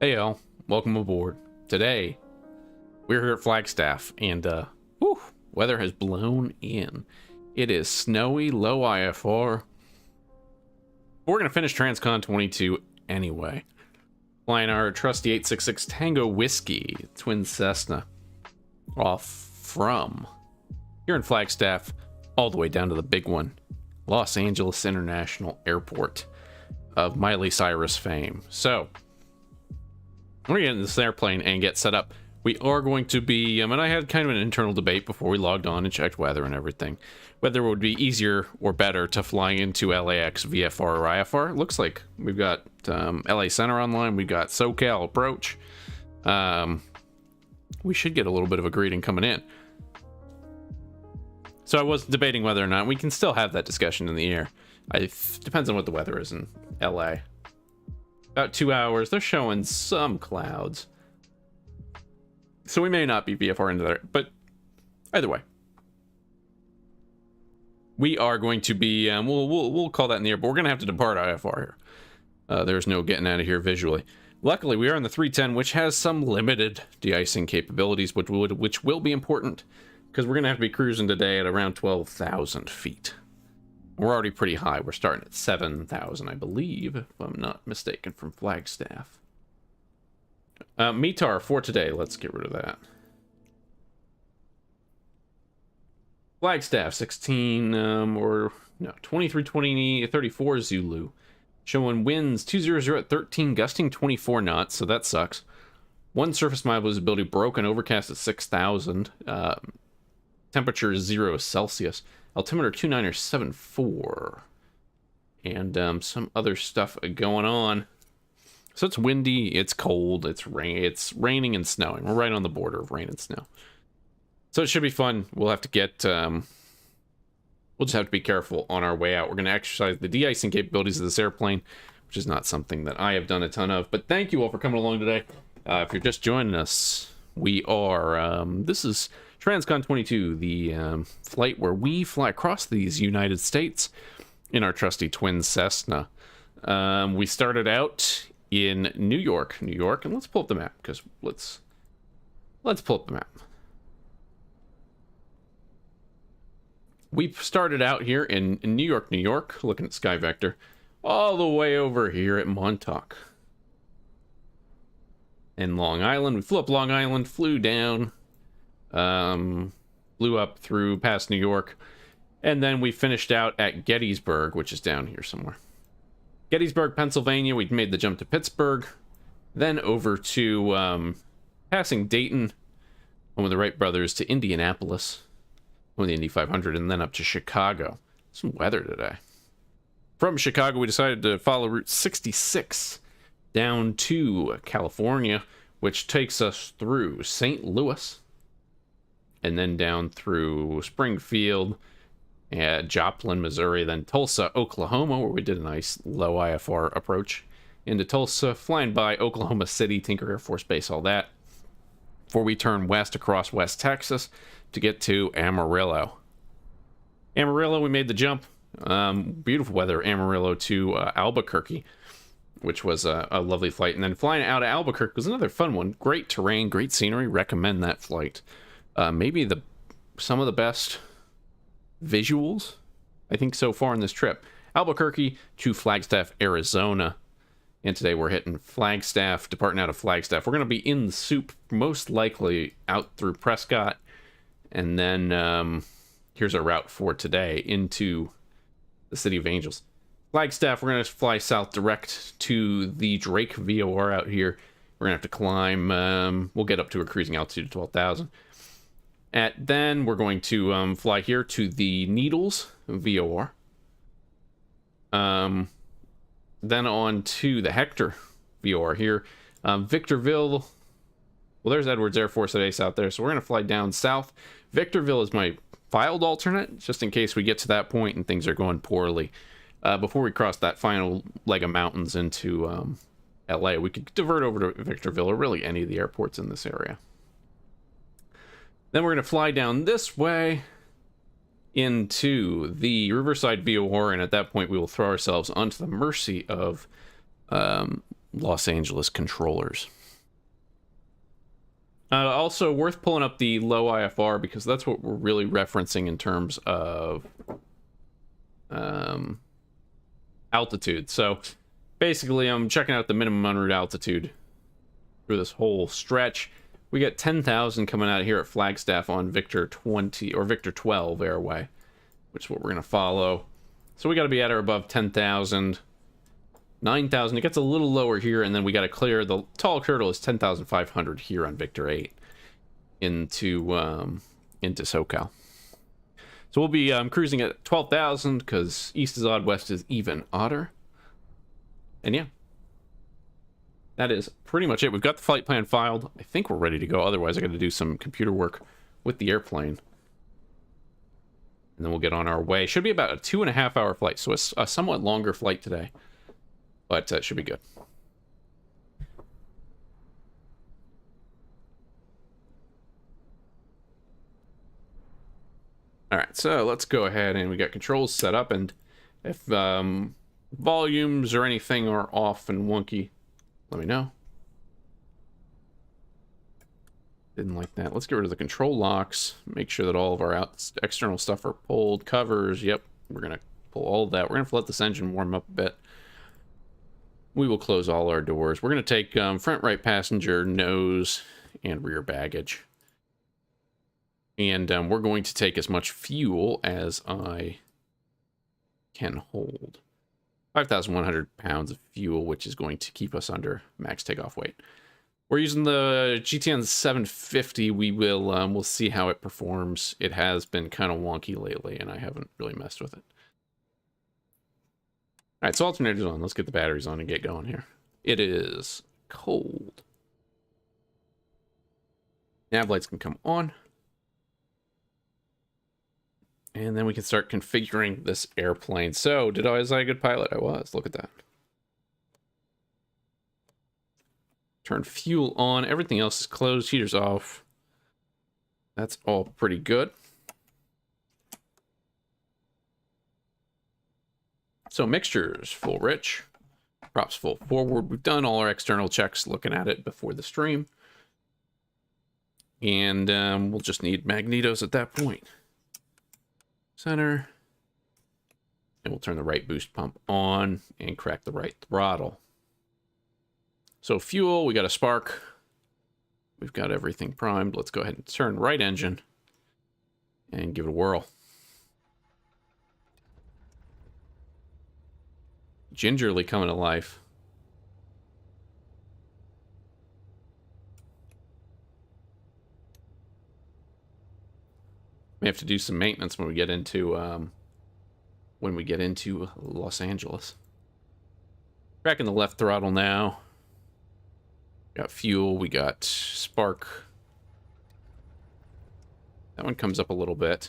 Hey y'all, welcome aboard. Today, we're here at Flagstaff, and weather has blown in. It is snowy, low IFR. We're gonna finish Transcon 22 anyway. Flying our trusty 866 Tango Whiskey, twin Cessna, off from here in Flagstaff, all the way down to the big one, Los Angeles International Airport of Miley Cyrus fame. So, we're gonna get in this airplane and get set up. We are going to be, and I had kind of an internal debate before we logged on and checked weather and everything, whether it would be easier or better to fly into LAX, VFR, or IFR. It looks like we've got LA Center online, we've got SoCal approach. we should get a little bit of a greeting coming in. So I was debating whether or not we can still have that discussion in the air. Depends on what the weather is in LA. About 2 hours. They're showing some clouds. So we may not be VFR into there, but either way. We are going to be, we'll call that in the air, but we're going to have to depart IFR here. There's no getting out of here visually. Luckily, we are in the 310, which has some limited de-icing capabilities, which will be important, because we're going to have to be cruising today at around 12,000 feet. We're already pretty high. We're starting at 7,000, I believe, if I'm not mistaken, from Flagstaff. METAR for today. Let's get rid of that. Flagstaff 16 or no 2320-34 Zulu, showing winds 200 at 13, gusting 24 knots, so that sucks. One surface mile visibility broken, overcast at 6,000. Temperature 0 Celsius. Altimeter 2974. And some other stuff going on. So it's windy, it's cold, it's raining and snowing. We're right on the border of rain and snow. So it should be fun. We'll have to get, we'll just have to be careful on our way out. We're going to exercise the de-icing capabilities of this airplane, which is not something that I have done a ton of. But thank you all for coming along today. If you're just joining us, we are, this is Transcon 22, the flight where we fly across these United States in our trusty twin Cessna. We started out in New York, and let's pull up the map, because let's pull up the map. We started out here in New York, looking at Sky Vector, all the way over here at Montauk. And Long Island, we flew up Long Island, flew down, flew up through past New York, and then we finished out at Gettysburg, which is down here somewhere. Gettysburg, Pennsylvania, we made the jump to Pittsburgh, then over to, passing Dayton, home of the Wright brothers, to Indianapolis, on the Indy 500, and then up to Chicago. Some weather today. From Chicago, we decided to follow Route 66 down to California, which takes us through St. Louis, and then down through Springfield, Joplin, Missouri, then Tulsa, Oklahoma, where we did a nice low IFR approach into Tulsa, flying by Oklahoma City, Tinker Air Force Base, all that, before we turn west across West Texas to get to Amarillo. Amarillo, we made the jump. Beautiful weather, Amarillo to Albuquerque, which was a lovely flight. And then flying out of Albuquerque was another fun one. Great terrain, great scenery. Recommend that flight. Maybe some of the best visuals, I think, so far in this trip. Albuquerque to Flagstaff, Arizona. And today we're hitting Flagstaff, departing out of Flagstaff. We're going to be in the soup, most likely out through Prescott. And then here's our route for today into the City of Angels. Flagstaff, we're going to fly south direct to the Drake VOR out here. We're going to have to climb. We'll get up to a cruising altitude of 12,000. Then we're going to fly here to the Needles VOR. Then on to the Hector VOR here. Victorville. Well, there's Edwards Air Force Base out there, so we're going to fly down south. Victorville is my filed alternate, just in case we get to that point and things are going poorly. Before we cross that final leg of mountains into LA, we could divert over to Victorville or really any of the airports in this area. Then we're going to fly down this way into the Riverside VOR, and at that point we will throw ourselves onto the mercy of Los Angeles controllers. Also worth pulling up the low IFR, because that's what we're really referencing in terms of altitude. So basically I'm checking out the minimum en route altitude through this whole stretch. We got 10,000 coming out here at Flagstaff on Victor 20 or Victor 12 airway, which is what we're going to follow. So we got to be at or above 10,000. 9,000. It gets a little lower here, and then we got to clear. The tall turtle is 10,500 here on Victor 8 into SoCal. So we'll be cruising at 12,000 because east is odd, west is even odder. And yeah, that is pretty much it. We've got the flight plan filed. I think we're ready to go. Otherwise, I got to do some computer work with the airplane. And then we'll get on our way. Should be about a 2.5-hour flight. So a somewhat longer flight today. But it should be good. Alright, so let's go ahead and we got controls set up. And if volumes or anything are off and wonky, let me know. Didn't like that. Let's get rid of the control locks. Make sure that all of our external stuff are pulled. Covers, yep. We're going to pull all of that. We're going to let this engine warm up a bit. We will close all our doors. We're going to take front right passenger, nose, and rear baggage. And we're going to take as much fuel as I can hold. 5,100 pounds of fuel, which is going to keep us under max takeoff weight. We're using the GTN 750. We'll see how it performs. It has been kind of wonky lately, and I haven't really messed with it. All right, so alternators on. Let's get the batteries on and get going here. It is cold. Nav lights can come on. And then we can start configuring this airplane. So, was I a good pilot? I was. Look at that. Turn fuel on. Everything else is closed. Heaters off. That's all pretty good. So mixtures, full rich. Props full forward. We've done all our external checks looking at it before the stream. And we'll just need magnetos at that point. Center. And we'll turn the right boost pump on and crack the right throttle. So fuel, we got a spark. We've got everything primed. Let's go ahead and turn right engine and give it a whirl. Gingerly coming to life. May have to do some maintenance when we get into Los Angeles. Cracking the left throttle now. Got fuel, we got spark. That one comes up a little bit.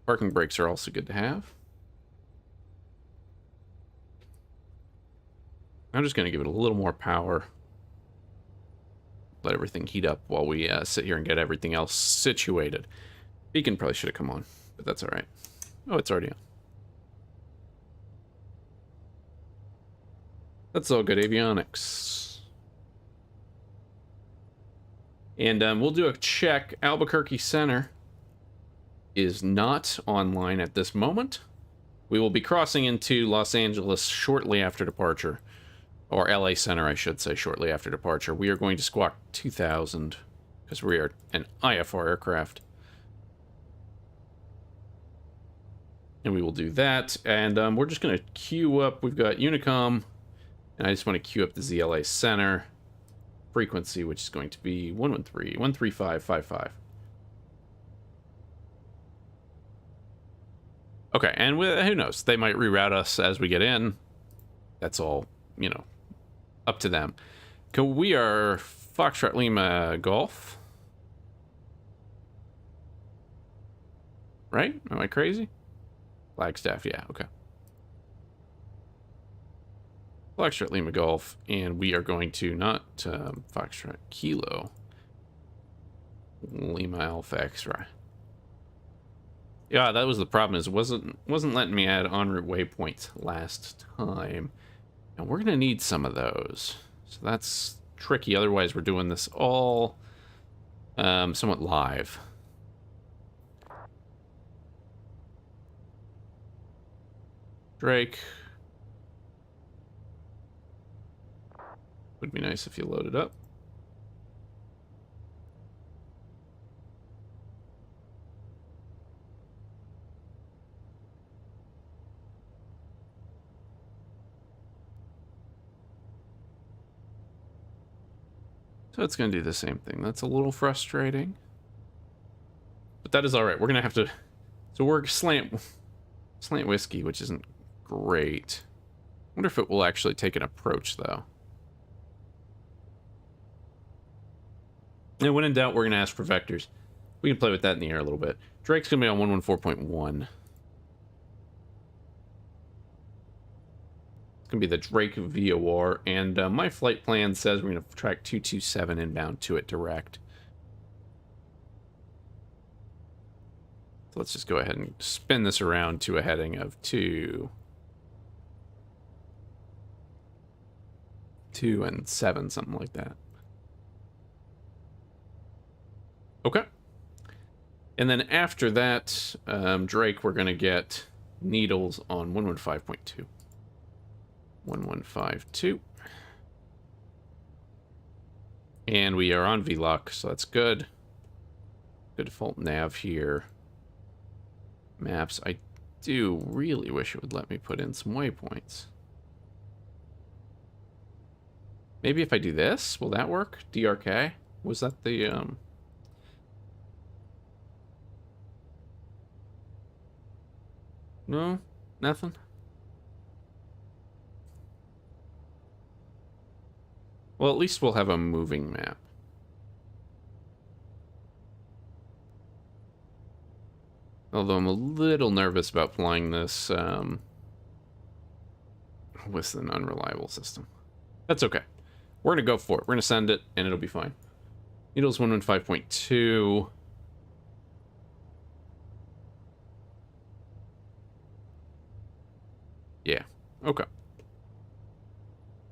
Parking brakes are also good to have. I'm just going to give it a little more power. Let everything heat up while we sit here and get everything else situated. Beacon probably should have come on, but that's all right. Oh, it's already on. That's all good avionics. And we'll do a check. Albuquerque Center is not online at this moment. We will be crossing into Los Angeles shortly after departure. Or LA Center, I should say, shortly after departure. We are going to squawk 2000 because we are an IFR aircraft. And we will do that. And we're just going to queue up. We've got Unicom. And I just want to queue up the ZLA Center frequency, which is going to be 13555. Okay, and who knows? They might reroute us as we get in. That's all, you know, up to them. We are Foxtrot Lima Golf. Right? Am I crazy? Flagstaff, yeah, okay. Flagstaff Lima Golf, and we are going to not Foxtrot Kilo Lima Alpha X-Ray. Yeah, that was the problem. Is wasn't letting me add en route waypoints last time, and we're gonna need some of those. So that's tricky. Otherwise, we're doing this all somewhat live. Drake. Would be nice if you loaded up. So it's going to do the same thing. That's a little frustrating. But that is all right. We're going to have to... So we're slant whiskey, which isn't great. I wonder if it will actually take an approach, though. And when in doubt, we're going to ask for vectors. We can play with that in the air a little bit. Drake's going to be on 114.1. It's going to be the Drake VOR. And my flight plan says we're going to track 227 inbound to it direct. So let's just go ahead and spin this around to a heading of 2 and 7, something like that. Okay. And then after that, Drake, we're going to get needles on 115.2. 1152. And we are on VLOC, so that's good. Good default nav here. Maps. I do really wish it would let me put in some waypoints. Maybe if I do this, will that work? DRK? Was that the, No? Nothing? Well, at least we'll have a moving map. Although I'm a little nervous about flying this with an unreliable system. That's okay. We're going to go for it. We're going to send it, and it'll be fine. Needles 115.2. Yeah. Okay.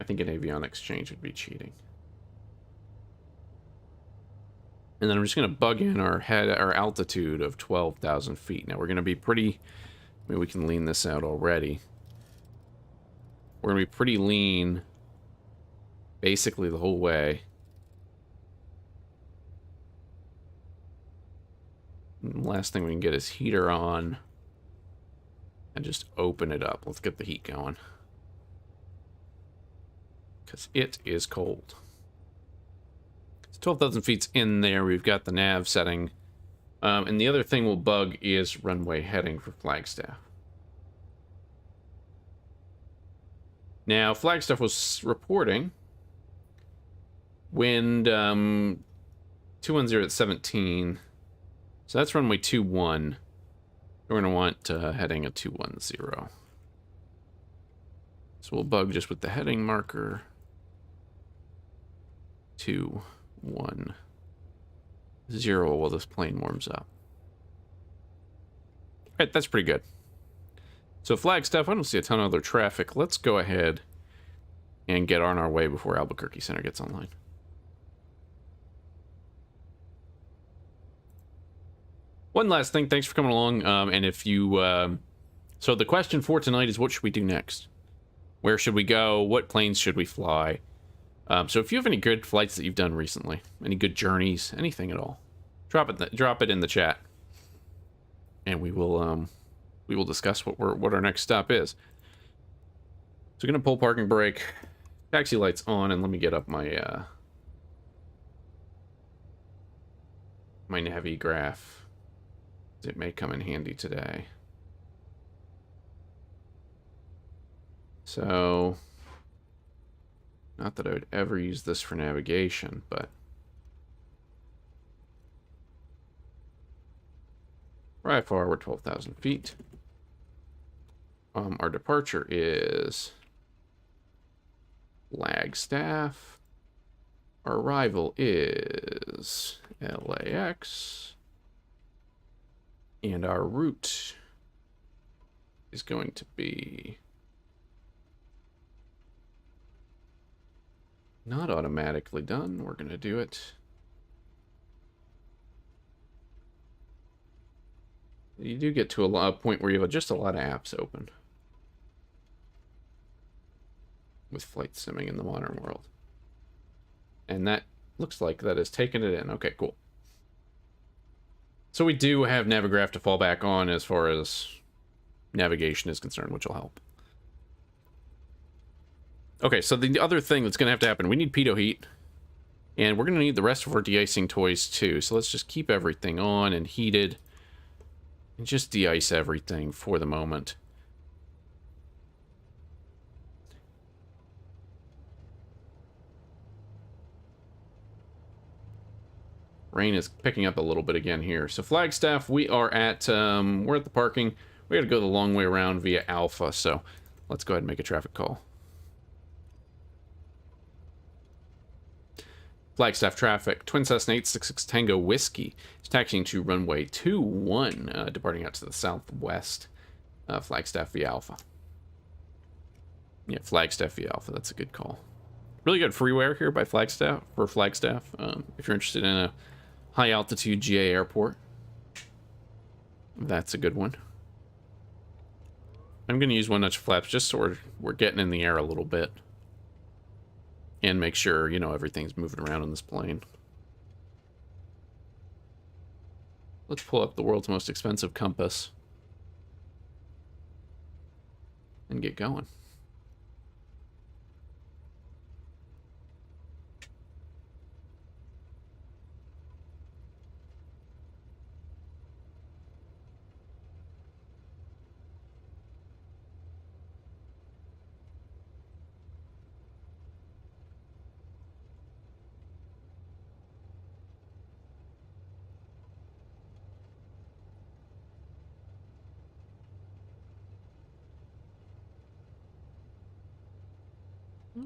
I think an avionics change would be cheating. And then I'm just going to bug in our altitude of 12,000 feet. Now we're going to be pretty... Maybe we can lean this out already. We're going to be pretty lean basically the whole way. And the last thing we can get is heater on. And just open it up. Let's get the heat going. Because it is cold. 12,000 feet's in there. We've got the nav setting. And the other thing we'll bug is runway heading for Flagstaff. Now, Flagstaff was reporting wind 210 at 17. So that's runway 21. We're going to want heading a 210. So we'll bug just with the heading marker. 210 while this plane warms up. Alright, that's pretty good. So Flagstaff, I don't see a ton of other traffic. Let's go ahead and get on our way before Albuquerque Center gets online. One last thing, thanks for coming along. And if you... so the question for tonight is, what should we do next? Where should we go? What planes should we fly? So if you have any good flights that you've done recently, any good journeys, anything at all, drop it in the chat, and we will discuss what our next stop is. So we're gonna pull parking brake, taxi lights on, and let me get up my my Navi graph. It may come in handy today. So. Not that I would ever use this for navigation, but... Right forward 12,000 feet. Our departure is... Flagstaff. Our arrival is... LAX. And our route is going to be... Not automatically done. We're going to do it. You do get to a point where you have just a lot of apps open. With flight simming in the modern world. And that looks like that has taken it in. Okay, cool. So we do have Navigraph to fall back on as far as navigation is concerned, which will help. Okay, so the other thing that's going to have to happen, we need pitot heat, and we're going to need the rest of our de-icing toys too. So let's just keep everything on and heated, and just de-ice everything for the moment. Rain is picking up a little bit again here. So Flagstaff, we're at the parking. We got to go the long way around via Alpha, so let's go ahead and make a traffic call. Flagstaff traffic, Twin Cessna 866 Tango Whiskey is taxiing to runway 21, departing out to the southwest. Flagstaff via Alpha. Yeah, Flagstaff via Alpha, that's a good call. Really good freeware here by Flagstaff, if you're interested in a high altitude GA airport. That's a good one. I'm going to use one notch flaps just so we're getting in the air a little bit. And make sure, you know, everything's moving around on this plane. Let's pull up the world's most expensive compass. And get going.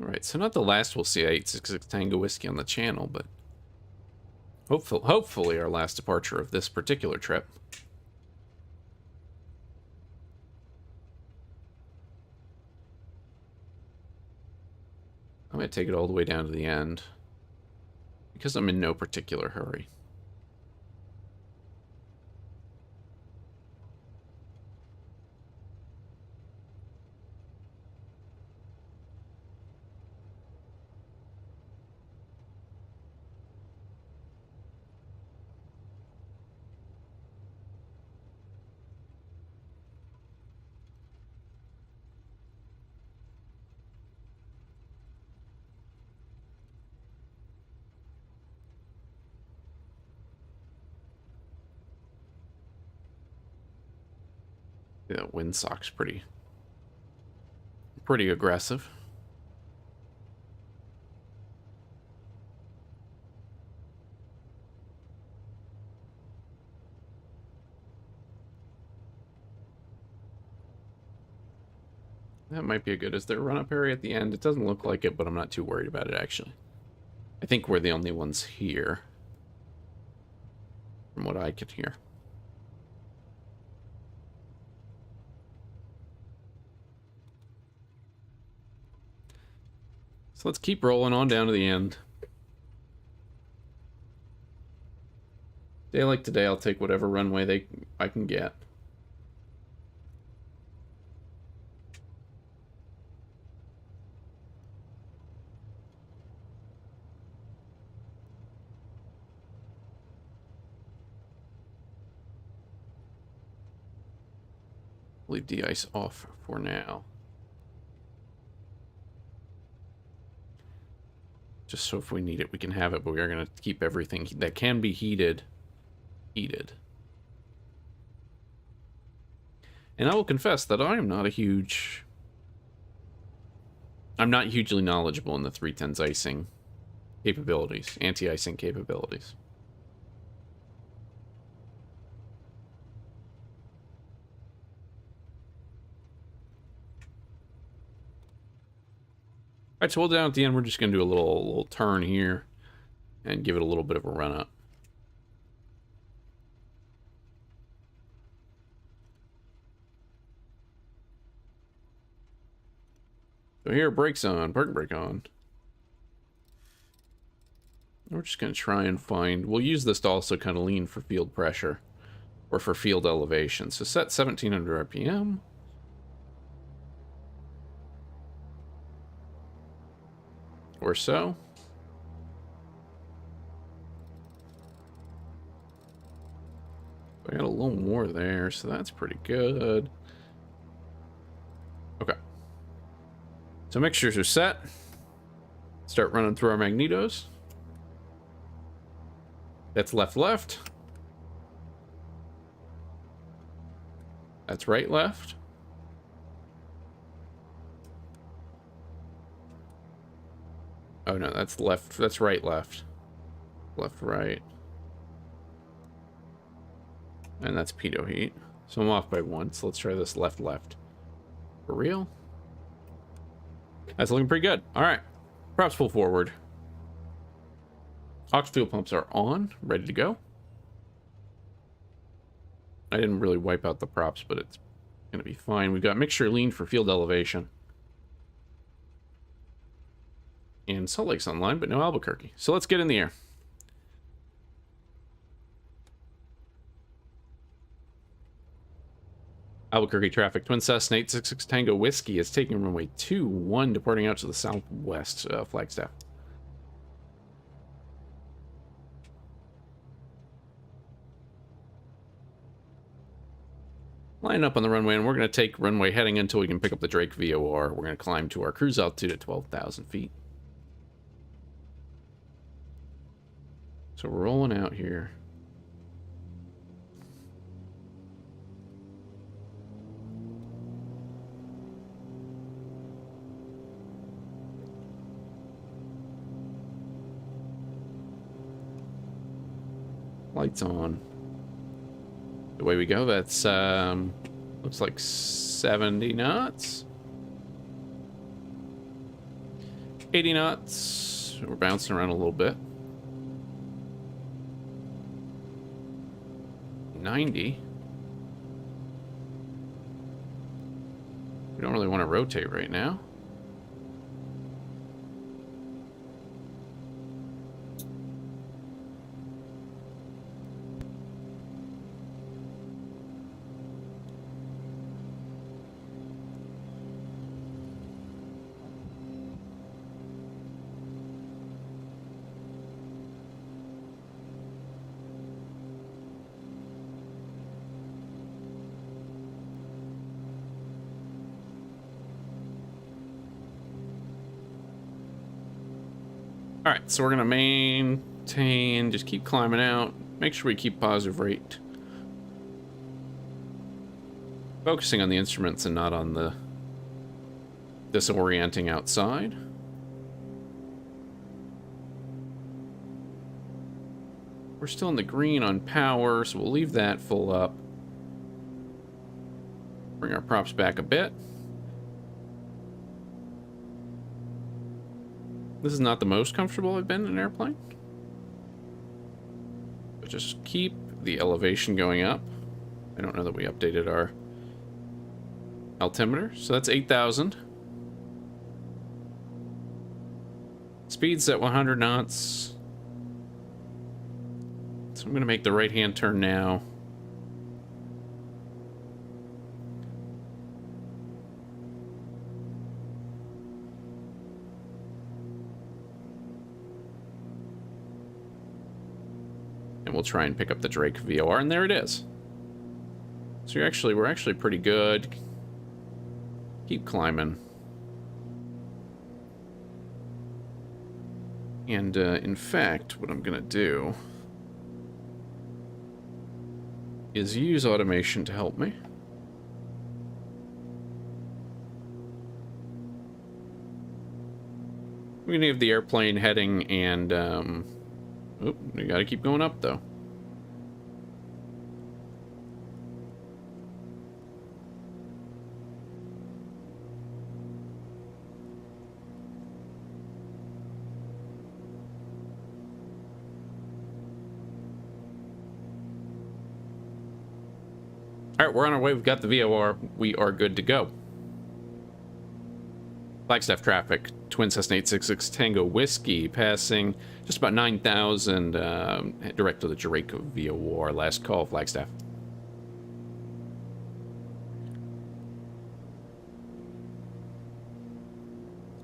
Alright, so not the last we'll see 866 Tango Whiskey on the channel, but hopefully our last departure of this particular trip. I'm going to take it all the way down to the end, because I'm in no particular hurry. The windsock's pretty aggressive. That might be a good. Is there a run-up area at the end? It doesn't look like it, but I'm not too worried about it, actually. I think we're the only ones here, from what I can hear. So let's keep rolling on down to the end. Day like today, I'll take whatever runway I can get. Leave de-ice off for now. Just so if we need it, we can have it, but we are going to keep everything that can be heated. And I will confess that I'm not hugely knowledgeable in the 310's icing capabilities, anti-icing capabilities. Alright, so down at the end, we're just going to do a little turn here and give it a little bit of a run up. So here, brakes on, parking brake on. We're just going to try and find, we'll use this to also kind of lean for field pressure or for field elevation. So set 1700 RPM. Or so. I got a little more there, so that's pretty good. Okay. So mixtures are set. Start running through our magnetos. That's left. That's right. Oh no, that's left. That's right. Left, right. And that's pitot heat. So I'm off by 1. So let's try this left. For real? That's looking pretty good. All right. Props full forward. Aux fuel pumps are on, ready to go. I didn't really wipe out the props, but it's going to be fine. We've got mixture lean for field elevation. And Salt Lake's online, but no Albuquerque. So let's get in the air. Albuquerque traffic. Twin Cessna 866 Tango Whiskey is taking runway 21, departing out to the southwest, Flagstaff. Line up on the runway, and we're going to take runway heading until we can pick up the Drake VOR. We're going to climb to our cruise altitude at 12,000 feet. So we're rolling out here. Lights on. Away we go. That's looks like 70 knots. 80 knots. We're bouncing around a little bit. 90. We don't really want to rotate right now. All right, so we're gonna maintain, just keep climbing out. Make sure we keep positive rate. Focusing on the instruments and not on the disorienting outside. We're still in the green on power, so we'll leave that full up. Bring our props back a bit. This is not the most comfortable I've been in an airplane. But just keep the elevation going up. I don't know that we updated our altimeter. So that's 8,000. Speed's at 100 knots. So I'm going to make the right-hand turn now. We'll try and pick up the Drake VOR, and there it is. So we're actually pretty good. Keep climbing. And in fact, what I'm gonna do is use automation to help me. We're gonna have the airplane heading and oop, we gotta keep going up though. All right, we're on our way. We've got the VOR. We are good to go. Flagstaff traffic, Twin Cessna 866 Tango Whiskey, passing just about 9,000 direct to the Drake VOR. Last call, Flagstaff.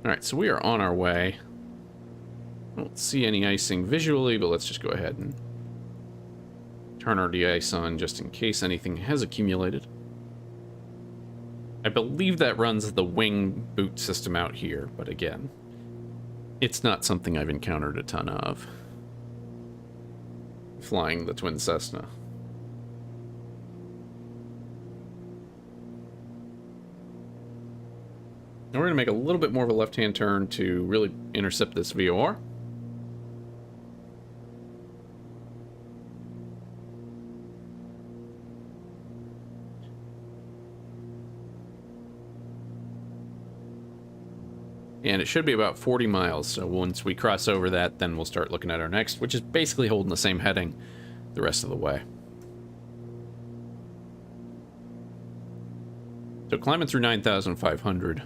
All right, so we are on our way. I don't see any icing visually, but let's just go ahead and turn our de-ice on just in case anything has accumulated. I believe that runs the wing boot system out here, but again, it's not something I've encountered a ton of flying the Twin Cessna. Now we're going to make a little bit more of a left-hand turn to really intercept this VOR. And it should be about 40 miles, so once we cross over that, then we'll start looking at our next, which is basically holding the same heading the rest of the way. So climbing through 9,500.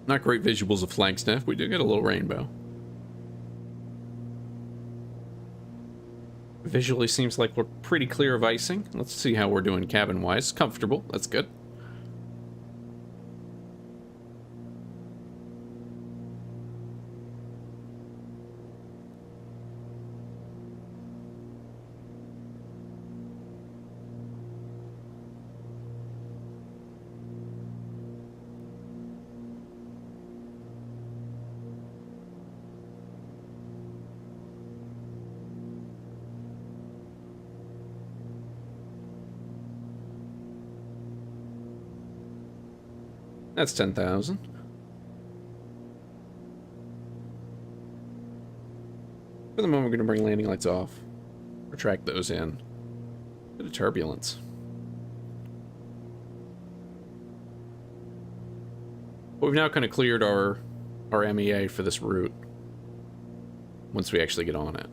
Not great visuals of Flagstaff. We do get a little rainbow. Visually seems like we're pretty clear of icing. Let's see how we're doing cabin-wise. Comfortable. That's good. That's 10,000. For the moment, we're going to bring landing lights off. Retract those in. Bit of turbulence. But we've now kind of cleared our MEA for this route. Once we actually get on it.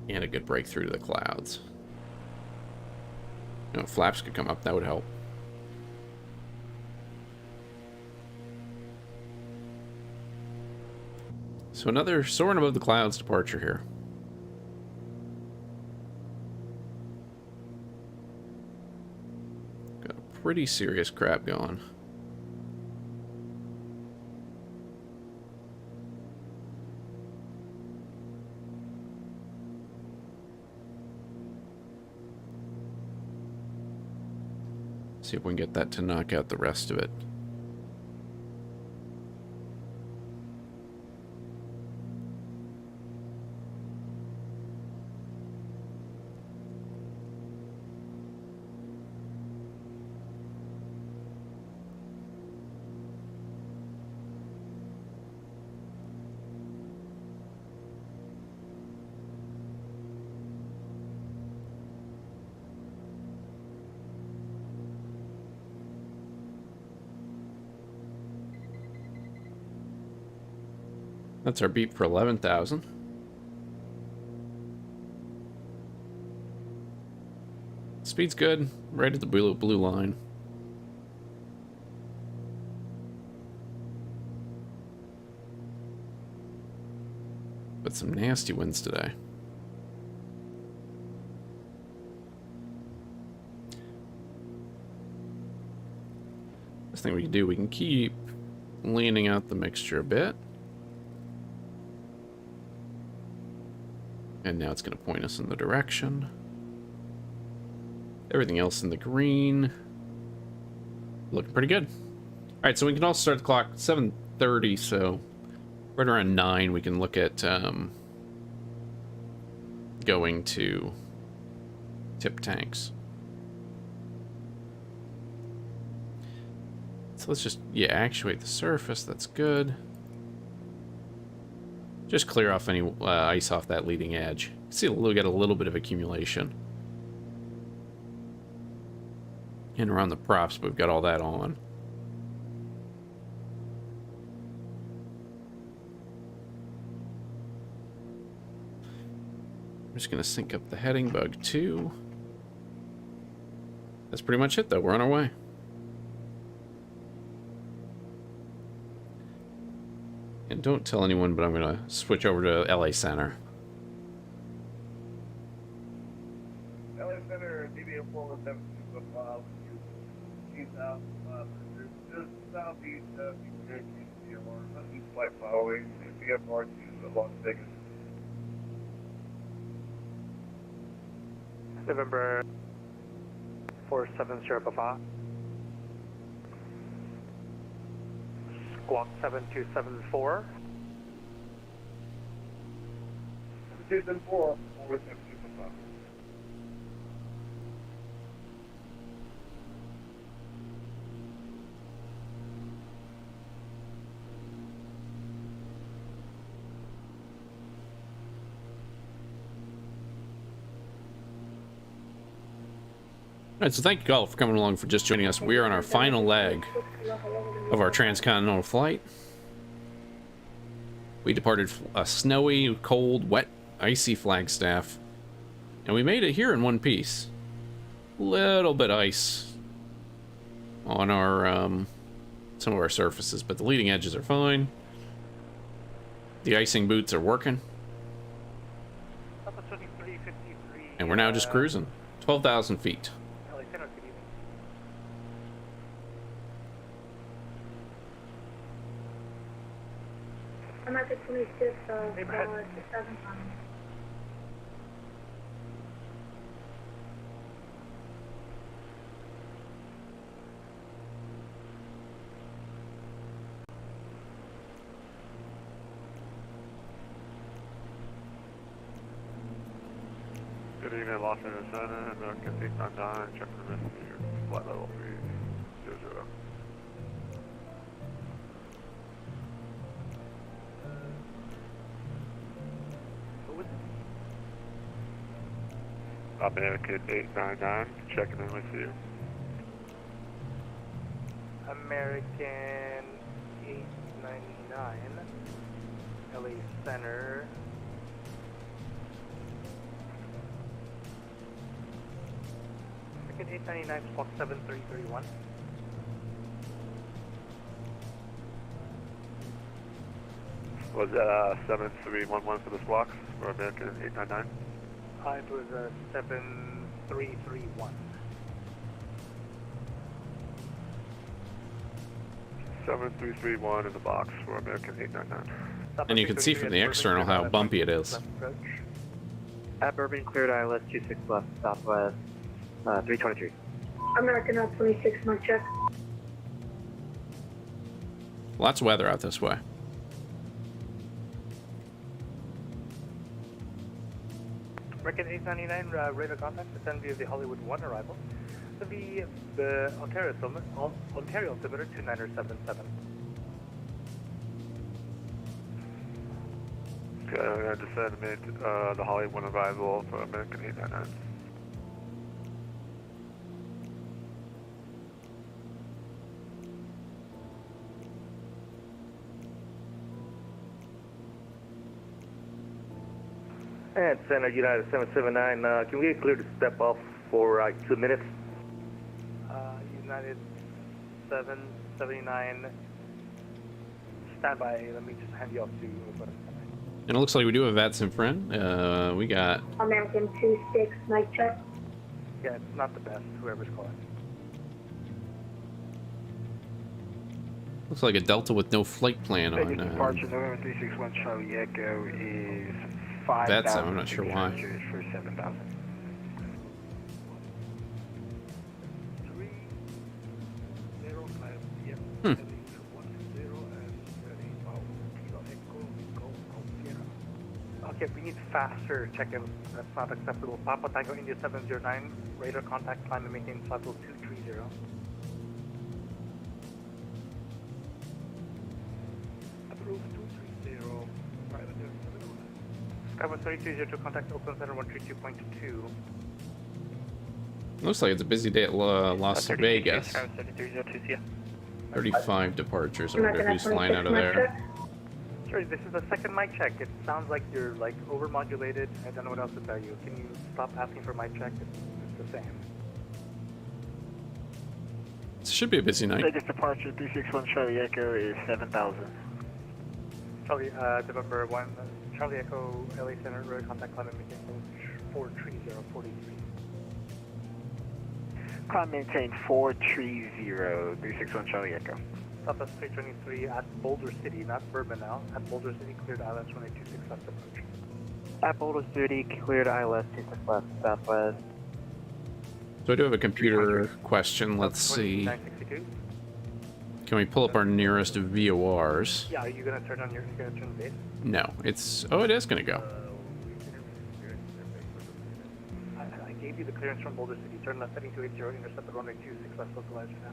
And a good breakthrough to the clouds. You know, if flaps could come up, that would help. So another soaring above the clouds departure here. Got a pretty serious crap going. See if we can get that to knock out the rest of it. That's our beep for 11,000. Speed's good, right at the blue line. But some nasty winds today. This thing we can do, we can keep leaning out the mixture a bit. And now it's going to point us in the direction. Everything else in the green. Looking pretty good. Alright, so we can also start the clock at 7:30, so right around 9 we can look at going to tip tanks. So let's just, yeah, actuate the surface. That's good. Just clear off any ice off that leading edge. See, we got a little bit of accumulation. And around the props, we've got all that on. I'm just going to sync up the heading bug too. That's pretty much it though. We're on our way. And don't tell anyone, but I'm going to switch over to LA Center. LA Center, DBM 417 just southeast of East flight following VFR to Las Vegas. November 47 Sierra Papa. Squawk 7274. 7274, 472 Papa. Alright, so thank you all for coming along, for just joining us. We are on our final leg of our transcontinental flight. We departed a snowy, cold, wet, icy Flagstaff, and we made it here in one piece. Little bit ice on our some of our surfaces, but the leading edges are fine. The icing boots are working, and we're now just cruising 12,000 feet. I'm at the 26th of Cessna. Good evening, Los Angeles Center, American 899, checking the rest of your flight level 300. American 899, checking in with you. American 899, LA Center. American 899, Fox 7331. Was that 7311 for this block for American 899? It was 7331. 7331 in the box for American 899. And you can see from the external how bumpy it is. At Bourbon, cleared ILS 26 left, southwest, 323. American 26, mic check. Lots of weather out this way. American 899, radar contact, descend via the Hollywood 1 arrival. The Ontario altimeter 2977. Okay, I'm going to descend mid the Hollywood 1 arrival for American 899. And Center United 779, can we get cleared to step off for 2 minutes? United 779, stand by. Let me just hand you off to. And it looks like we do have VATS in front. We got American 26, mic check. Yeah, it's not the best, whoever's calling. looks like a Delta with no flight plan on. Departure November 361 Charlie Echo is That's I'm not sure why. for 7,000. Okay, we need faster check-in. That's not acceptable. Papa Tango India 709, radar contact, climb and maintain flight level 230. Approved 230. Skyway 320 to contact Oakland Center 132.2. Looks like it's a busy day at Las Vegas. 3302, 35 departures. I wonder who's flying out of there. Sorry, this is the second mic check. It sounds like you're like overmodulated. I don't know what else to tell you. Can you stop asking for mic check? It's the same. It should be a busy night. Vegas departure 361 Charlie Echo is 7,000. Charlie, November 1, Charlie Echo, LA Center, road contact climb and maintain 43043. Climb maintain 430 361 Charlie Echo. Southwest 323 at Boulder City, not Bourbon now. At Boulder City, cleared ILS 2826 left approach. At Boulder City, cleared ILS 26 left, southwest. So I do have a computer question. Let's see. 962. Can we pull up our nearest VORs? Yeah, are you gonna turn on your? You gonna turn the base? No, it's. Oh, it is gonna go. I gave you the clearance from Boulder City. Turn left heading 280, intercept the runway 26 left localizer now.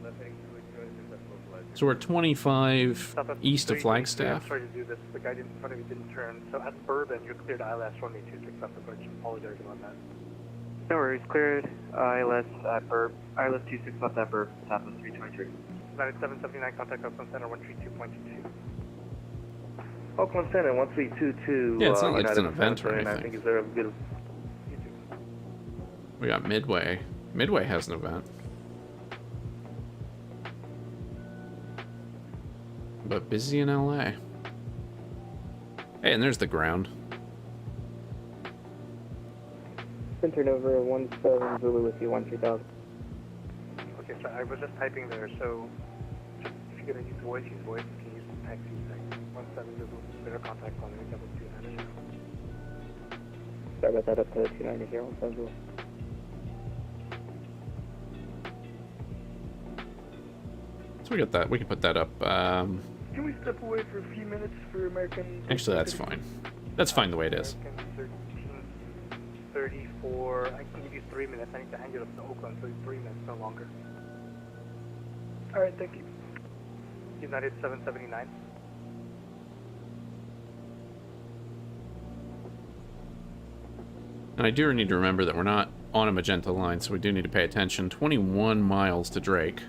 Left heading 280, intercept localizer. So we're 25 Southwest east of 323. Flagstaff. I'm sorry to do this. The guy in front of you didn't turn. So at Bourbon, you're cleared ILS runway 26 left approach. Apologize about that. No worries, cleared. ILS at Burb. ILS 26 left at Burb, Southwest 323. United 779, contact Oakland Center 132.22. Oakland Center 1322. Yeah, it's not like it's an United event or 779. I anything. think is there a bit of You too. We got Midway. Midway has an event. But busy in LA. Hey, and there's the ground. Center Nova 17 Zulu with you, 13000. Okay, so I was just typing there, so just, if you're going to use voice, use voice. If you use text, use text. 17 Zulu, better contact on the double 290. Sorry about that, up to 290 here, 17 Zulu. So we got that. We can put that up. Can we step away for a few minutes for American? Actually, that's fine. That's fine the way it is. American 1334. I can give you 3 minutes. I need to hand you up to Oakland, so 3 minutes, no longer. All right, thank you. United 779. And I do need to remember that we're not on a magenta line, so we do need to pay attention. 21 miles to Drake.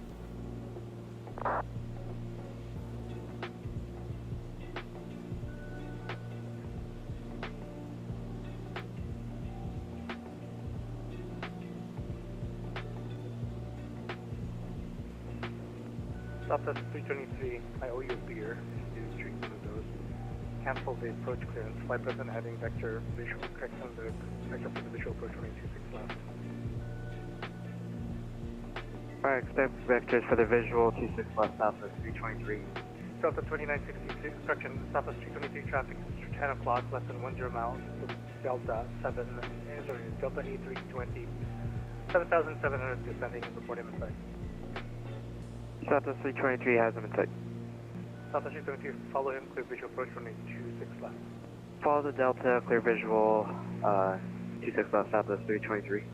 Southwest 323, I owe you a beer. You drink one of those. Cancel the approach clearance. Flight present heading vector visual. Correct on the vector for the visual approach 226 left. Alright, expect vectors for the visual 26 left, Southwest 323. Delta 2962, correction, Southwest 323 traffic is 10 o'clock, less than 10 miles. Delta 8320, 7,700 descending and reporting in sight. Southwest 323 has him in sight. Southwest 323, follow him, clear visual approach 26 left. Follow the Delta, clear visual, 26 left, Southwest 323.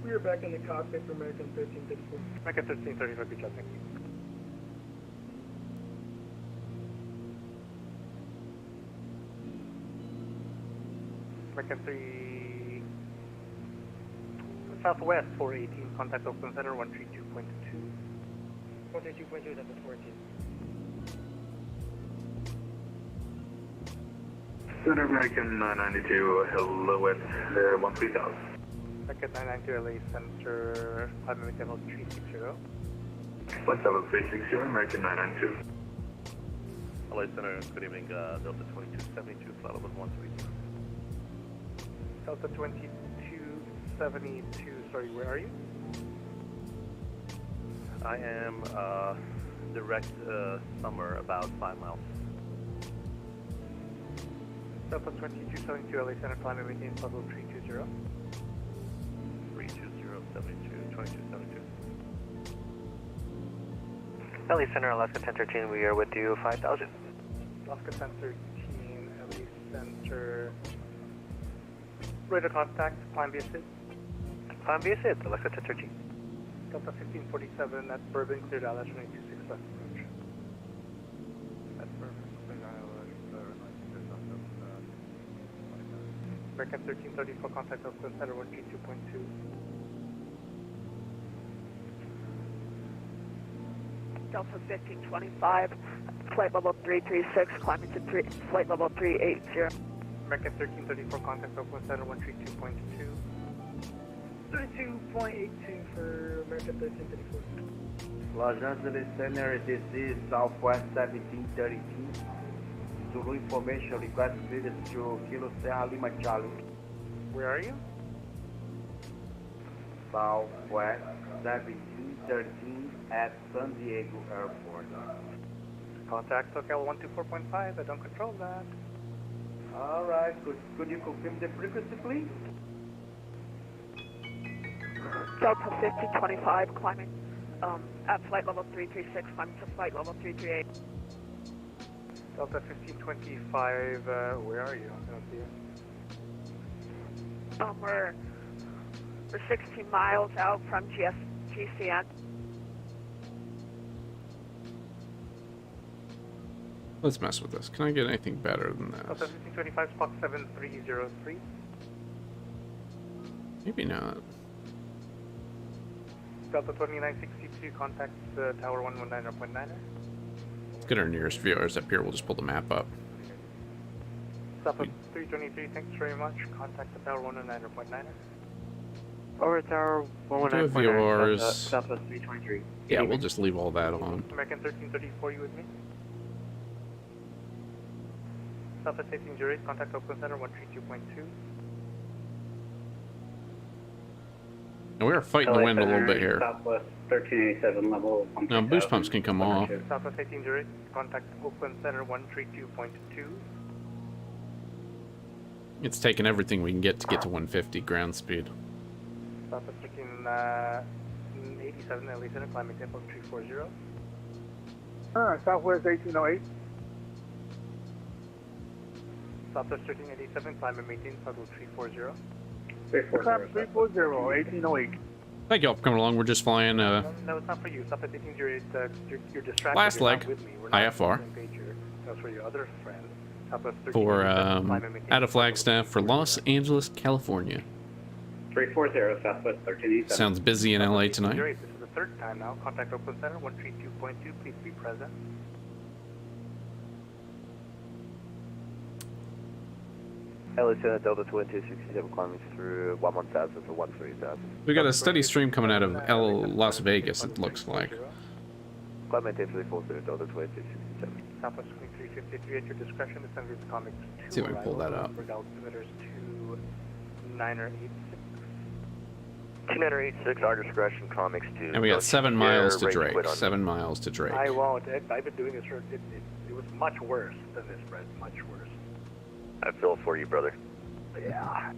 We are back in the cockpit for American 1334. American 1334, good job, thank you. American 3... Southwest 418, contact Oakland Center 132.2. 132.2, that's a 14. Center American 992, hello at 13,000. American 992 LA Center, climb level 360. Flight level 360, American 992. LA Center, good evening, Delta 2272, flight level 132. Delta 2272, sorry, where are you? I am direct somewhere about 5 miles. Delta 2272 LA Center, climb and maintain level 320. 2272. LA Center, Alaska 1013, we are with you, 5,000. Alaska 1013, LA Center. Radar contact, climb via SID. Climb via SID, Alaska 1013. Delta 1547 at Bourbon, cleared ILS 226 left approach. At Bourbon, cleared ILS, American 1334, contact Oakland Center 132.2. Delta 1525, flight level 336, climbing to flight level 380. American 1334, contact Oakland Center 132.2. 32.82 for American 1334. Los Angeles Center, this is Southwest 1732. Zulu information request clearance to Kilo Sierra Lima Charlie. Where are you? Southwest 1713 at San Diego Airport. Contact SoCal 124.5, I don't control that. Alright, could you confirm the frequency please? Delta 1525, climbing at flight level 336, climbing to flight level 338. Delta 1525, where are you? I don't see you. We're 16 miles out from GCN. Let's mess with this. Can I get anything better than Delta this? 1525, spot 7303. Maybe not. Delta 2962, contact tower 119.9er. Let's get our nearest viewers up here. We'll just pull the map up. Delta 323, thanks very much. Contact the tower 119.9er. Over tower Do 119.9. viewers. Southwest 323. Yeah, we'll just leave all that on. American 1334, you with me? Southwest 1808, contact Oakland Center 132.2. And we are fighting the wind a little bit here. Southwest 1387 level. Now, boost pumps can come off. Southwest 1808, contact Oakland Center 132.2. It's taking everything we can get to 150 ground speed. Southwest 1387, LA Center, climbing tempo 340. Southwest 1808. Southwest 1387, climb and maintain level 340. 340, 1808. Thank you all for coming along. We're just flying No, it's not for you. Southwest 1808, you're distracted. last You're leg, not with me. We're not IFR. on the same page here. That's for your other friend. Southwest for 1387, climb and maintain out of Flagstaff for Los Angeles, California. 340, Southwest 1387. Sounds busy in LA tonight. 1808, this is the third time now. Contact Oakland Center 132.2. Please be present. LA Center Delta 2267 climbing through 11,000 for 13,000. We got a steady stream coming out of Las Vegas, it looks like. Climb maintain 340 Delta 2267. Southwest 2353 at your discretion. Descend with comics 2. See if we can pull that up. For altimeters 2986. 2986, our discretion, comics 2. And we got 7 miles to Drake. 7 miles to Drake. I won't. I've been doing this for. It was much worse than this, Brett. Much worse. I feel for you, brother. Yeah.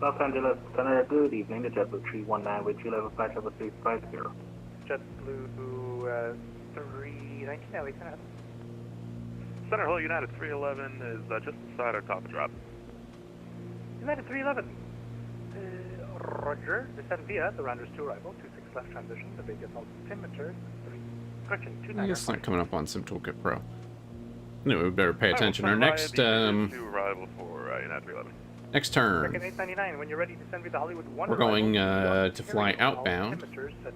Los Angeles Center, good evening. The JetBlue 319 with you level flight level 350. JetBlue 319, LA Center. Center Hill United 311 is just beside our top drop. United 311. Roger. Descend via the rounders to arrival. 26 left transition. The Vegas altimeter 3. Correction, 29. I guess it's not coming up on Sim Toolkit Pro. Anyway, we better pay attention. Our next to arrival for United 311. next turn. American 899. When you're ready, descend via the Hollywood 1. We're going arrival, to fly outbound altimeters at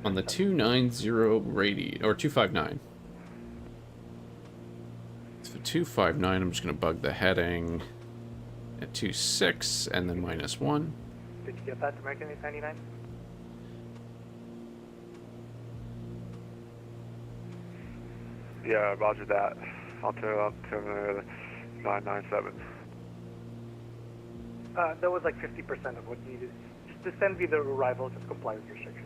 on the 290 radius or 259. So 259, I'm just going to bug the heading at 26 and then -1. Did you get that, American 899? Yeah, roger that. I'll turn 997. That was like 50% of what needed. Just descend via the arrival, just comply with restrictions.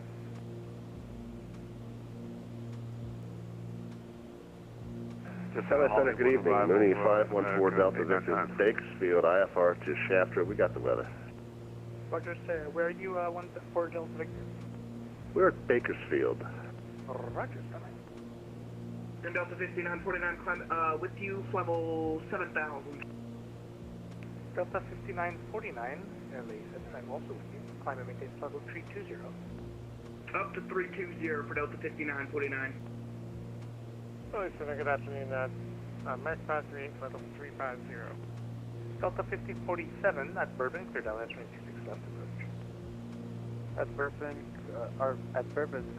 Center Center, good evening. Mooney 514 Delta, this is Bakersfield, IFR to Shafter. We got the weather. Roger, sir. Where are you, 14 Delta Victor? We're at Bakersfield. Roger, sir. Delta 5949, climb with you, level 7000. Delta 5949, LA Center, I'm also with you. Climb and maintain level 320. Up to 320 for Delta 5949. LA Center, good afternoon. Max 538, level 350. Delta 5047 at Bourbon, clear down that's 26 left approach. At Bourbon,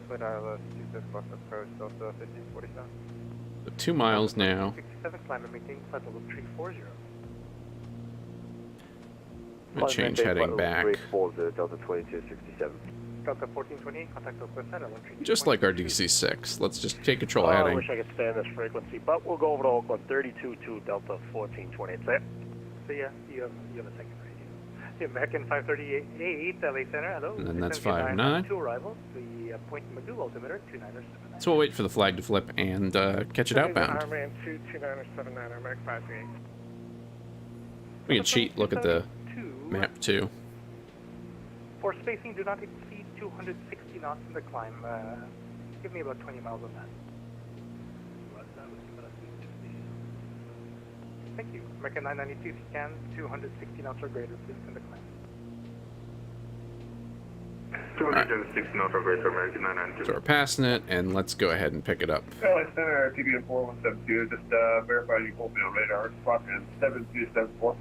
clear ILS 26 left approach, Delta 1547. So 2 miles now. 67, climb and maintain level 340. I'm going to change heading back. 340 Delta 2267. Delta 1428, contact Oakland Center 132. Just like our DC-6. Let's just take control I heading. wish I could stay on this frequency, but we'll go over to Oakland 322 Delta 1428. Say it. So yeah, you have a second radio. The American 538, LA Center, hello. And then that's Descend via 59. 2 arrival. The point Magoo altimeter 2979. So we'll wait for the flag to flip and catch it outbound. Ironman 22979, American 538. We can cheat, look at the map too. For spacing, do not exceed 260 knots in the climb. Give me about 20 miles on that. Thank you. American 992, if you can, 260 knots or greater, please in the climb. Alright. 206 North Greater American 992. So we're passing it, and let's go ahead and pick it up. LA Center, TBM 4172, just verify you pulled me on radar. Squawking 7274.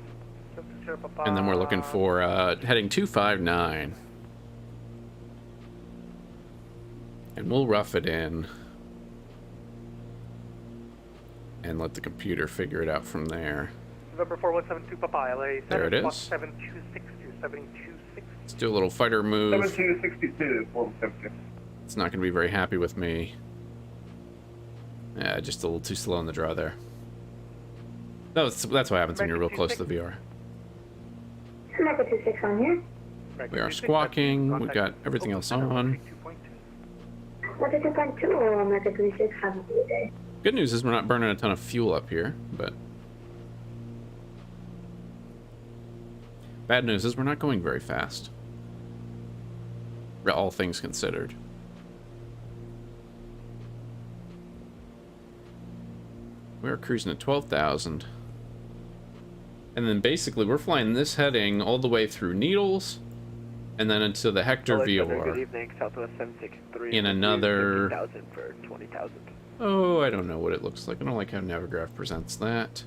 And then we're looking for heading 259. And we'll rough it in. And let the computer figure it out from there. November 4172 Papa, LA There it is. 7262, 726. Let's do a little fighter move. 7262, 4172. It's not going to be very happy with me. Yeah, just a little too slow in the draw there. That's what happens when you're real close to the VR. America 26 on here. We are squawking. We've got everything else on. America 2.2 or America 26 have a good day. Good news is we're not burning a ton of fuel up here, but bad news is we're not going very fast. All things considered. We're cruising at 12,000. And then basically we're flying this heading all the way through Needles and then into the Hector Good VOR evening, Southwest 763. in another 15,000 for 20,000. Oh, I don't know what it looks like. I don't like how Navigraph presents that.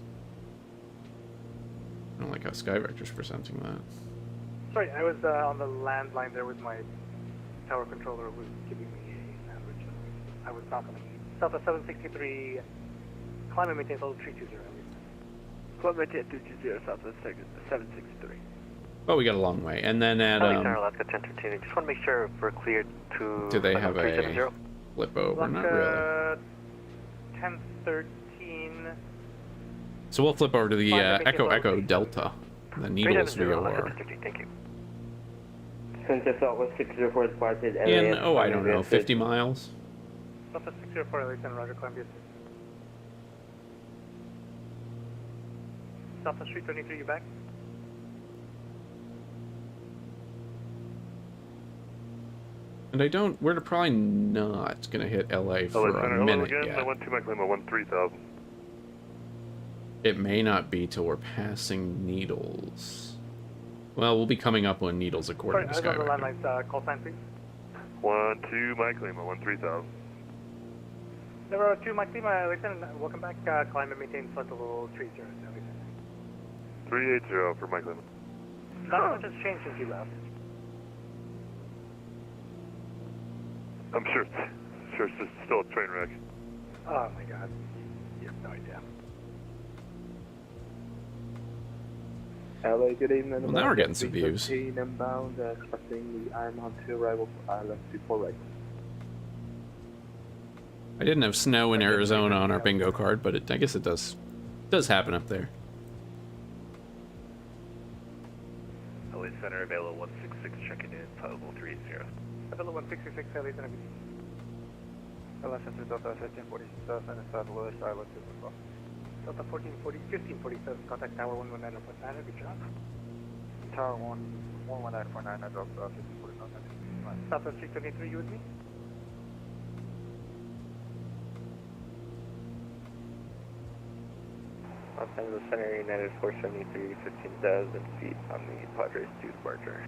I don't like how Skyvector's presenting that. Sorry, I was on the landline there with my tower controller who was giving me a sandwich. I was not going to eat. Southwest 763, climate maintain level 320. Climate maintain 320, Southwest 763. Oh, we got a long way. And then at Alaska 1013. Just want to make sure we're cleared to. do they have a 370. flip over? Not really. 1013. So we'll flip over to the Echo Delta, the Needles 370, VOR. Alaska 1013, thank you. Center Southwest 604 spotted In, oh, I don't know, 50 miles? Southwest 604, LA Center, Roger, Columbia. Southwest 323, you back? And I don't, we're probably not going to hit LA for a minute yet. I went to my claim, I won 3,000. It may not be till we're passing Needles. Well, we'll be coming up on Needles according to Sorry, I was on the Skyway. landline, call sign, please. 1 to my claim, I won 3,000. Number 2, Mike Lima, LA Center, welcome back, climate maintain flight level 30, LA Center. 380 for my claim. Not much has changed since you left. I'm sure it's just still a train wreck. Oh my god. You have no idea. LA, good evening. Well, now we're getting some views. Inbound, expecting the Iron on 2 arrival for ILS 24 right. I didn't have snow in Arizona on our bingo card, but I guess it does happen up there. LA Center available 166 checking in, level 30. Available 166, LA Center. LA Center, Delta 1340, Center Southwest, ILS 2 Delta 1440, 1547, contact tower 119.9, good job. Tower 11949, Delta 1549. Southwest 323, you with me? Los Angeles Center, United 473, 15,000 feet on the Padres 2 departure.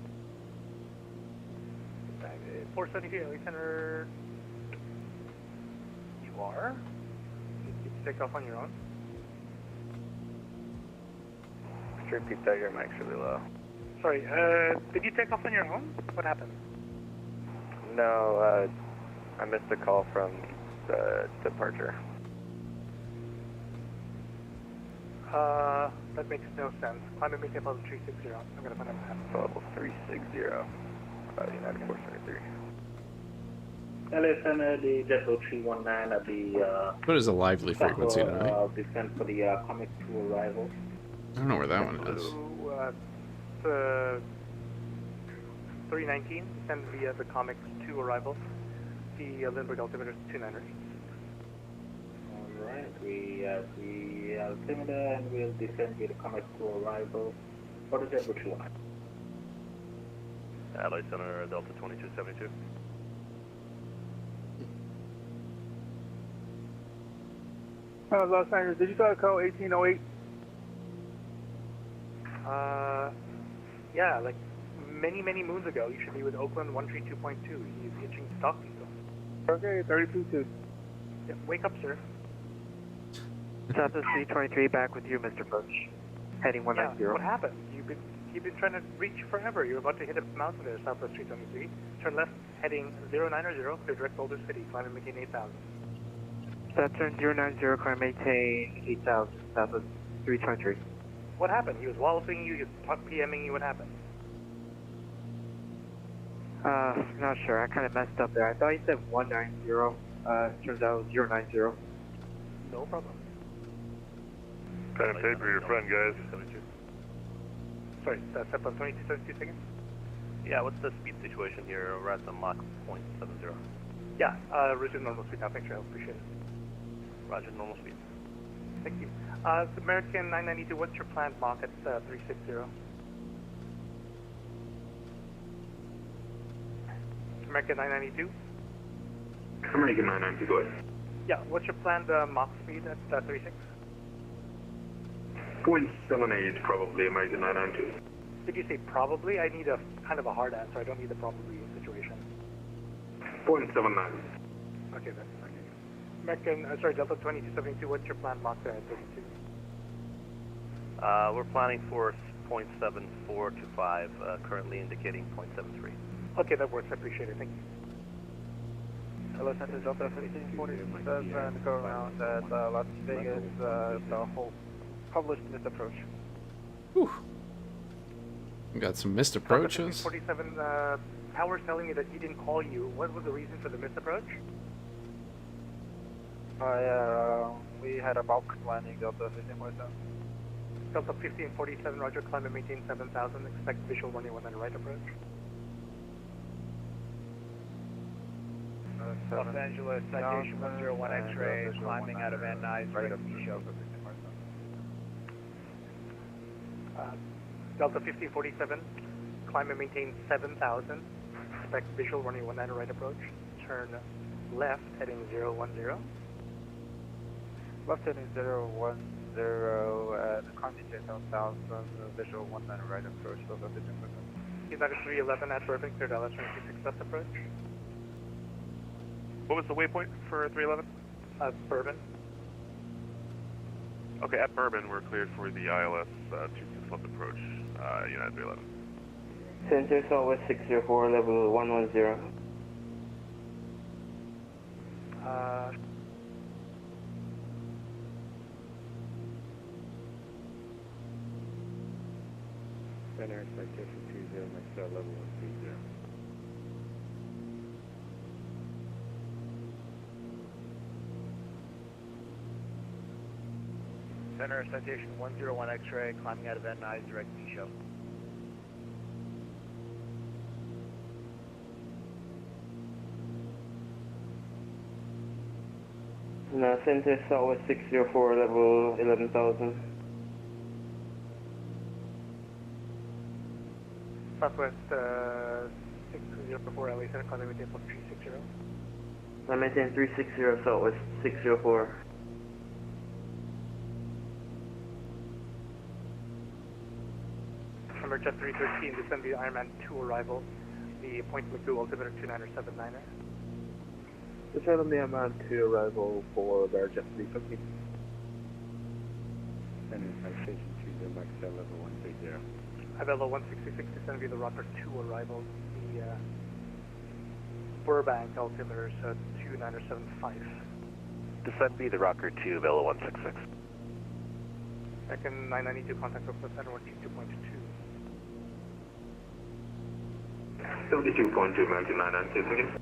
473, LA Center. You are? Did you take off on your own? Could you repeat that? Your mic's really low. Sorry, did you take off on your own? What happened? No, I missed a call from the departure. That makes no sense. Climate maintain level 360. I'm gonna find a map. Level 360, United 473. LA Center, the Jet 319 at the What is a lively frequency tonight? descent for the Comic 2 arrival. I don't know where that one is. So, 319, send via the Comic 2 arrival. The Lindbergh altimeter is 298. Alright, we have the altimeter and we'll descend via the Comic 2 arrival for the Jet 319. LA Center, Delta 2272. Los Angeles, did you try to call 1808? Yeah, like many, many moons ago. You should be with Oakland 132.2. He's hitching stock diesel. Okay, 32-2. Yeah, wake up, sir. Cessna 323 back with you, Mr. Bush. Heading 190. Yeah, what happened? You've been trying to reach forever. You're about to hit a mountain there, Southwest 323. Turn left, heading 090, clear direct Boulder City, climb and maintain 8,000. Saturn 090, climb maintain 8,000, Southwest 323. What happened? He was walloping you, he was PMing you, what happened? Not sure. I kind of messed up there. I thought he said 190. Turns out it was 090. No problem. Pen and paper, your friend, guys. Sorry, step on 22 seconds? Yeah, what's the speed situation here? We're at the Mach .70. Yeah, resume normal speed now. Thanks, I appreciate it. Roger, normal speed. Thank you. American 992, what's your planned Mach at 360? American 992? American 992, go ahead. Yeah, what's your planned Mach speed at 36? 0.78 probably, American 992. Did you say probably? I need a kind of a hard answer. I don't need the probably situation. 0.79. Okay, that's okay. American, sorry, Delta 2272, what's your planned Mach there at 32? We're planning for 0.74 to 5, currently indicating 0.73. Okay, that works. I appreciate it. Thank you. Hello, Center Delta 1547, go around at Las Vegas, the whole published missed approach. Whew. We got some missed approaches. 47, Power's telling me that he didn't call you. What was the reason for the missed approach? We had a bulk landing, Delta 1547. Delta 1547, roger, climb and maintain 7,000. Expect visual runway 19 right approach. Los Angeles, citation 101 X-ray, climbing out of Van Nuys, right up the show. Delta 1547, climb and maintain 7,000. Expect visual runway 19 right approach. Turn left, heading 010. Left heading 010, climb maintain 7,000, visual 19 right approach, Delta 1547. United 311 at Bourbon, clear Dallas 26 left approach. What was the waypoint for 311? Bourbon. Okay, at Bourbon, we're cleared for the ILS 26 left approach, United 311. Center Southwest 604, level 110. Center citation 20, Maxwell level 130. Center citation 101 X-ray, climbing out of Van Nuys, direct to show. Center Southwest 604, level 11,000. Southwest 604 LA Center, climb and maintain 360. I maintain 360, Southwest 604. Jet 313, descend the Ironman 2 arrival. The point McDougal, altimeter 2979er. Descend on the Ironman 2 arrival for Jet 315. Center citation 20, Maxwell level 130. Avelo 166, descend via the Rocker 2 arrival. The Burbank altimeter is 2975. Descend via the Rocker 2, Velo 166. Second 992, contact Oakland Center 122.2. 72.2, American 992.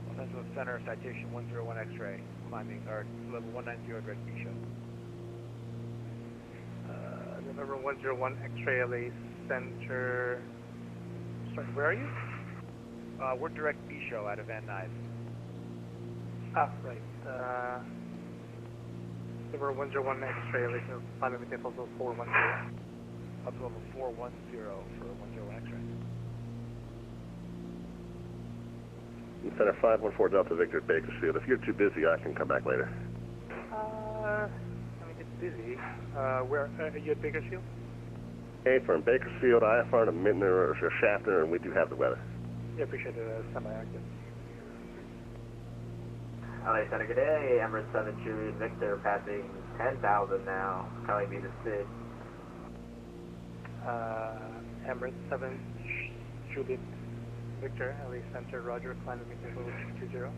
Los Angeles Center, citation 101 X-ray, climbing, or level 190, direct to show. November 101 X-ray LA Center. Sorry, where are you? We're direct B show out of Van Nuys. Ah, right. November 101 X-ray LA Center, climb and maintain level 410. Up to level 410 for 101 X-ray. Center 514 Delta Victor at Bakersfield. If you're too busy, I can come back later. I mean, it's busy. Where, are you at Bakersfield? Hey, from Bakersfield, IFR to Minton or Shafter, and we do have the weather. Yeah, appreciate it. Semi-active. LA Center, good day. Emirates 7 Juliet Victor passing 10,000 now. Telling me to sit. Emirates 7 Juliet Victor, LA Center, Roger, climbing level 220.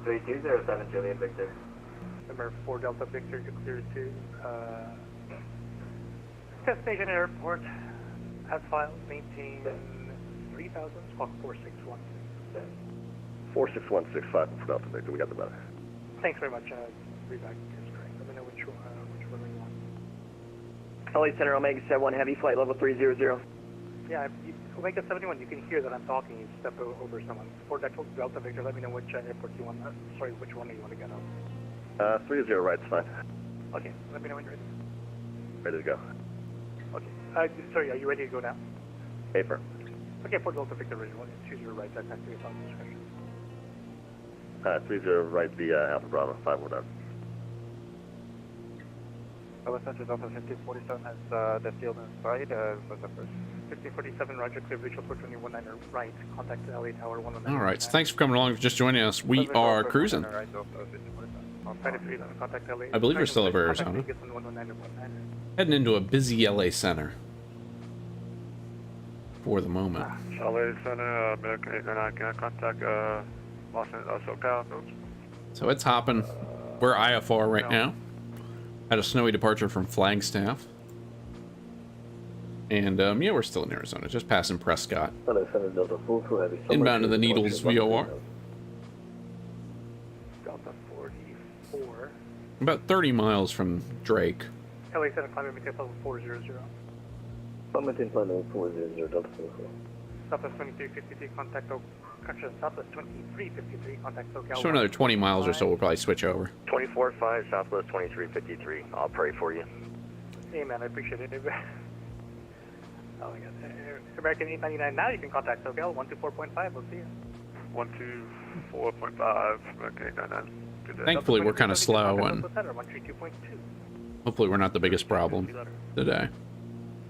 3207 Juliet Victor. Number 4 Delta Victor, you clear to Test Station Airport. As filed, maintain 3000, squawk 461. 46165 for Delta Victor, we got the weather. Thanks very much. Readback is correct. Let me know which one we want. LA Center, Omega 71 Heavy, flight level 300. Yeah, Omega 71, you can hear that I'm talking. You step over someone. 4 Delta Victor, let me know which airport you want. Sorry, which one do you want to get on? 30 right's fine. Okay, let me know when you're ready. Ready to go. Okay. Sorry, are you ready to go now? Hey, firm. Okay, 4 Delta Victor, original. 20 right, that's actually a phone discussion. 30 right, the Alpha Bravo, 5 down. LA Center, Delta 1547 has the field inside. What's up first? 1547, Roger, clear visual for 219 right. Contact LA Tower 119. All right, so thanks for coming along, just joining us. We are cruising. I believe we're still over Arizona. Heading into a busy LA Center for the moment. LA Center, American 899, can I contact Los Angeles, SoCal? So it's hopping. We're IFR right now. Had a snowy departure from Flagstaff. And yeah, we're still in Arizona, just passing Prescott. Inbound to the Needles VOR. Delta 44. About 30 miles from Drake. LA Center, climbing maintain level 400. Maintain level 400, Delta 44. Southwest 2353, contact Southwest 2353, contact SoCal. So another 20 miles or so, we'll probably switch over. 24-5, Southwest 2353. I'll pray for you. Hey man, I appreciate it. Oh my god. American 899, now you can contact SoCal 124.5, we'll see you. 124.5, American 899. Good day. Thankfully, we're kind of slow, and 132.2. hopefully we're not the biggest problem today.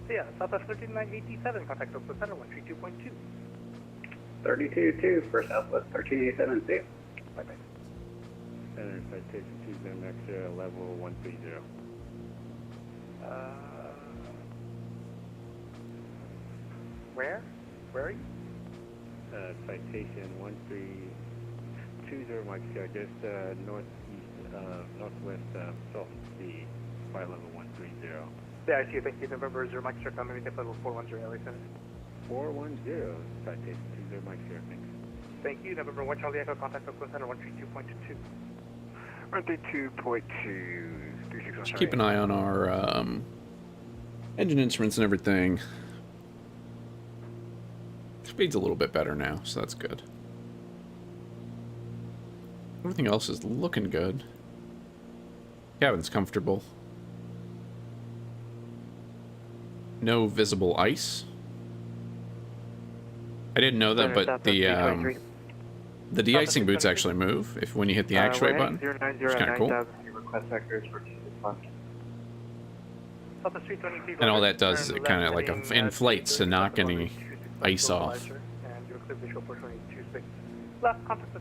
So yeah, Southwest 13987, contact Oakland Center 132.2. 32-2 for Southwest 1387, see you. Bye-bye. Center Citation Tuesday, Mexico, level 130. Where? Where are you? Citation 1320, Mexico, just northwest Salt Sea, flight level 130. Yeah, I see you. Thank you. November 0 Mike Sir, coming to level 410 LA Center. 410, Citation 20, Mexico, thanks. Thank you. November 1 Charlie Echo, contact Oakland Center 132.22. 132.2. Just keep an eye on our engine instruments and everything. Speed's a little bit better now, so that's good. Everything else is looking good. Cabin's comfortable. No visible ice. I didn't know that, but the de-icing boots actually move if when you hit the actuate button. It's kind of cool. And all that does is it kind of like inflates to knock any ice off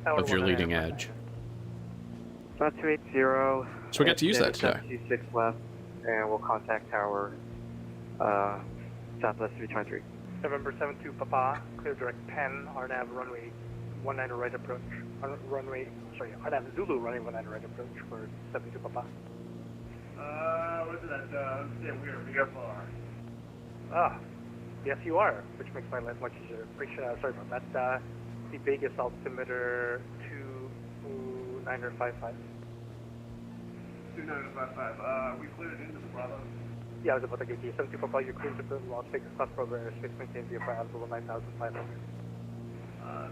of your leading edge. 280. So we got to use that today. 26 left, and we'll contact Tower Southwest 323. November 72 Papa, clear direct Penn, RNAV runway 19 right approach. RNAV Zulu runway 19 right approach for 72 Papa. What is that? Yeah, we are VFR. Ah, yes you are, which makes my life much easier. Sorry about that. The Vegas altimeter 2955. 2955. We cleared into the Bravo. Yeah, I was about to give you 72 Papa, your cruise to Las Vegas class program airspace maintain VFR altitude 9,500.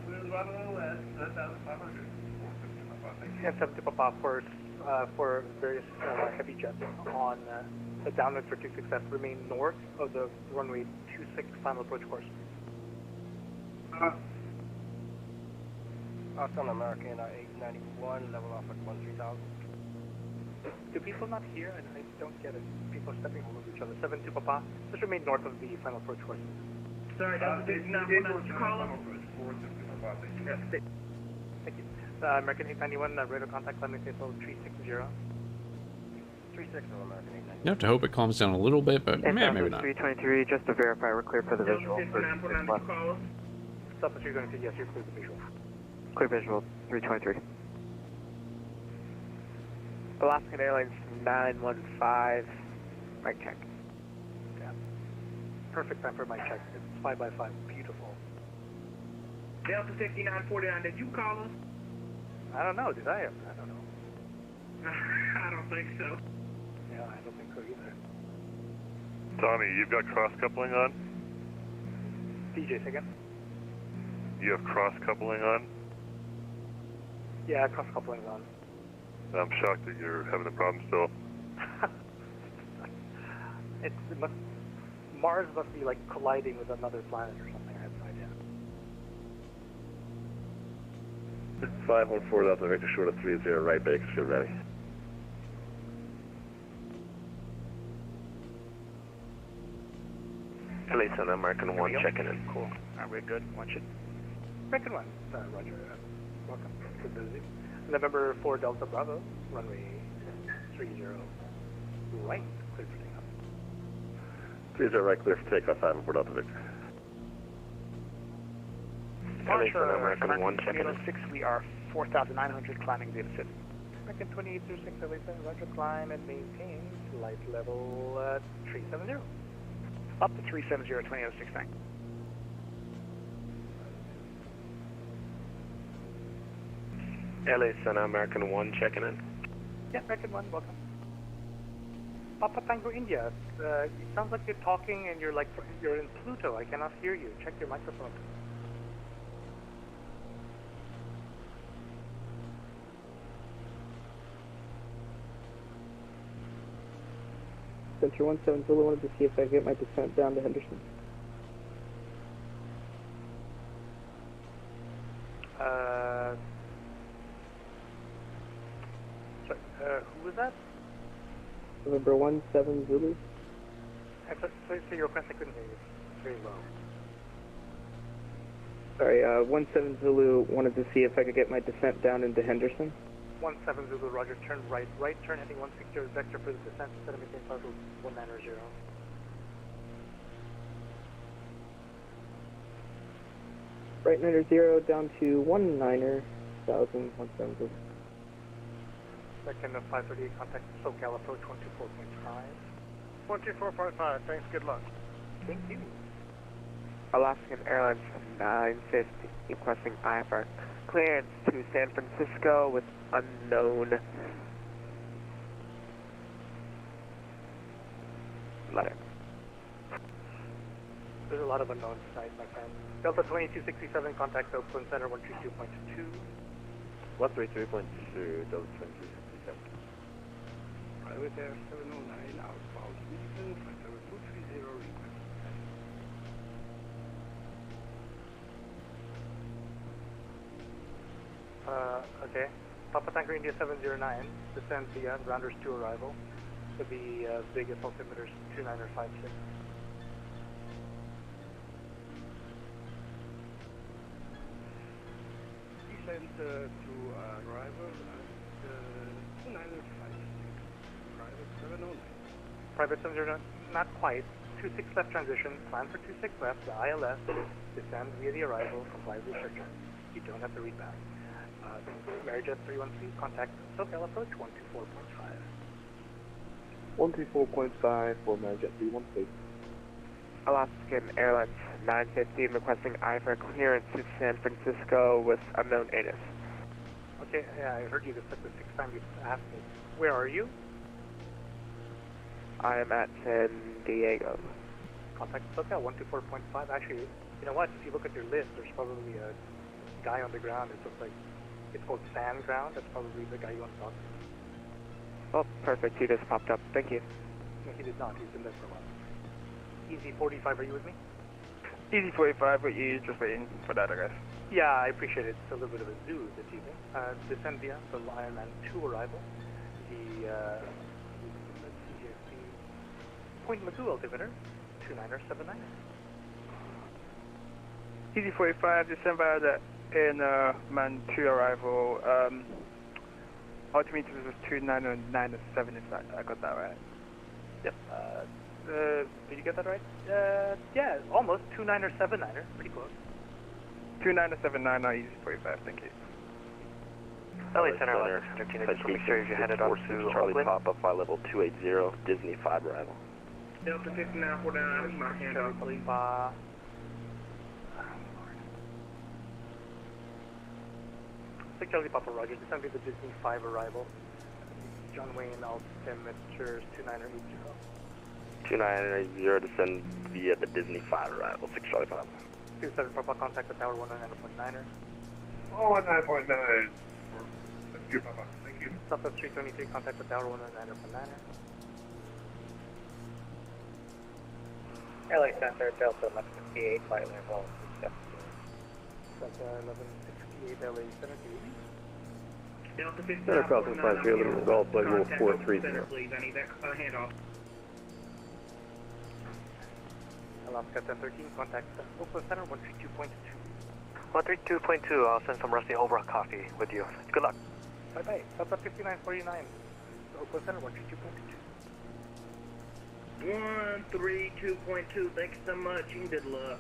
Clear the Bravo West, 9,500. And 72 Papa for various heavy jets on the downwind for 26F remain north of the runway 26 final approach course. Austin American 891, level off at 13,000. Do people not hear? I don't get it. People are stepping all over each other. 7-2 Papa. Just remain north of the final approach course. Sorry, that's the call us. Yes, thank you. American 891, radar contact, climbing table 360. 360 American 891. You have to hope it calms down a little bit, but maybe not. 323, just to verify we're clear for the visual. Stop at 323, yes, you're clear for the visual. Clear visual, 323. Alaskan Airlines 915, mic check. Yeah. Perfect time for my check. It's 5x5, beautiful. Delta 6949, did you call us? I don't know, did I? I don't know. I don't think so. Yeah, I don't think so either. Tommy, you've got cross coupling on? DJ, second. You have cross coupling on? Yeah, cross coupling's on. I'm shocked that you're having a problem still. Mars must be like colliding with another planet or something. I have no idea. 514 Delta Victor, short of 30, right base, should ready. Police on American 1 checking in. Cool. Are we good? Watch it. American 1. Roger. Welcome. Good busy. November 4 Delta Bravo, runway 30 right, clear for takeoff. 30 right, clear for takeoff, 514 Delta Victor. Police on American 1 checking in. 6, we are 4,900 climbing Zeta 6. American 2806, Roger, climb and maintain flight level 370. Up to 370, 2806, thanks. LA Center American 1 checking in. Yeah, American 1, welcome. Papa Tango India, it sounds like you're talking and you're in Pluto. I cannot hear you. Check your microphone. Center 17 Zulu, wanted to see if I could get my descent down to Henderson. Who was that? November 17 Zulu. So your request, I couldn't hear you. It's very low. Sorry, 17 Zulu, wanted to see if I could get my descent down into Henderson. 17 Zulu, Roger, turn right turn heading 160 vector for the descent, instead of maintain flight 190. Right 90 down to 19,000, 17 Zulu. Second of 538, contact SoCal approach 124.5. 124.5, thanks, good luck. Thank you. Alaskan Airlines 950, requesting IFR clearance to San Francisco with unknown letter. There's a lot of unknowns tonight, my friend. Delta 2267, contact Oakland Center 132.2. 133.2, Delta 2267. Private Air 709, outbound Houston, flight level 230, request. Okay. Papa Tanker India 709, descend via rounders to arrival. With the biggest altimeters 2956. Descent to arrival at 2956. Private 709. Private 709, not quite. 26 left transition, plan for 26 left, the ILS, descend via the arrival, comply with restrictions. You don't have to read back. Maryjet 313, contact SoCal approach 124.5. 124.5 for Maryjet 313. Alaskan Airlines 915 requesting IFR clearance to San Francisco with unknown ANIS. Okay, yeah, I heard you the sixth time you asked me. Where are you? I am at San Diego. Contact SoCal 124.5. Actually, you know what? If you look at your list, there's probably a guy on the ground. It looks like it's called Sand Ground. That's probably the guy you want to talk to. Oh, perfect. He just popped up. Thank you. No, he did not. He's been there for a while. Easy 45, are you with me? Easy 45, but you just waiting for that, I guess. Yeah, I appreciate it. It's a little bit of a zoo this evening. Descend via the Ironman 2 arrival. The let's see here, the Point Magoo altimeter, 2979. Easy 45, December in man 2 arrival. Altimeter was 2997, if I got that right. Yep. Did you get that right? Yeah, almost 2979er, pretty close. 2979, easy 45, thank you. LA Center, 13, just make sure you're headed on to Charlie Papa, flight level 280, Disney 5 arrival. Delta 5949, my hand off, please. Six Charlie Papa Roger, this will be the Disney 5 arrival. John Wayne altimeters 2980. 2980 descend via the Disney 5 arrival, 6 Charlie Papa. 27 Papa, contact the tower 109.9er. Oh, 9.9. Thank you, Papa. Thank you. Southwest 323, contact the tower 109.9er. LA Center, Delta 1158, flight level 270. Delta 1168, LA Center, Delta 5949, Center Falcon 53, Golf, flight level 430. please. I need that handoff. Alaska 1013, contact Oakland Center 132.2. 132.2, I'll send some Rusty Holbrook coffee with you. Good luck. Bye-bye. Delta 5949, Oakland Center 132.2. 132.2, thanks so much, and good luck.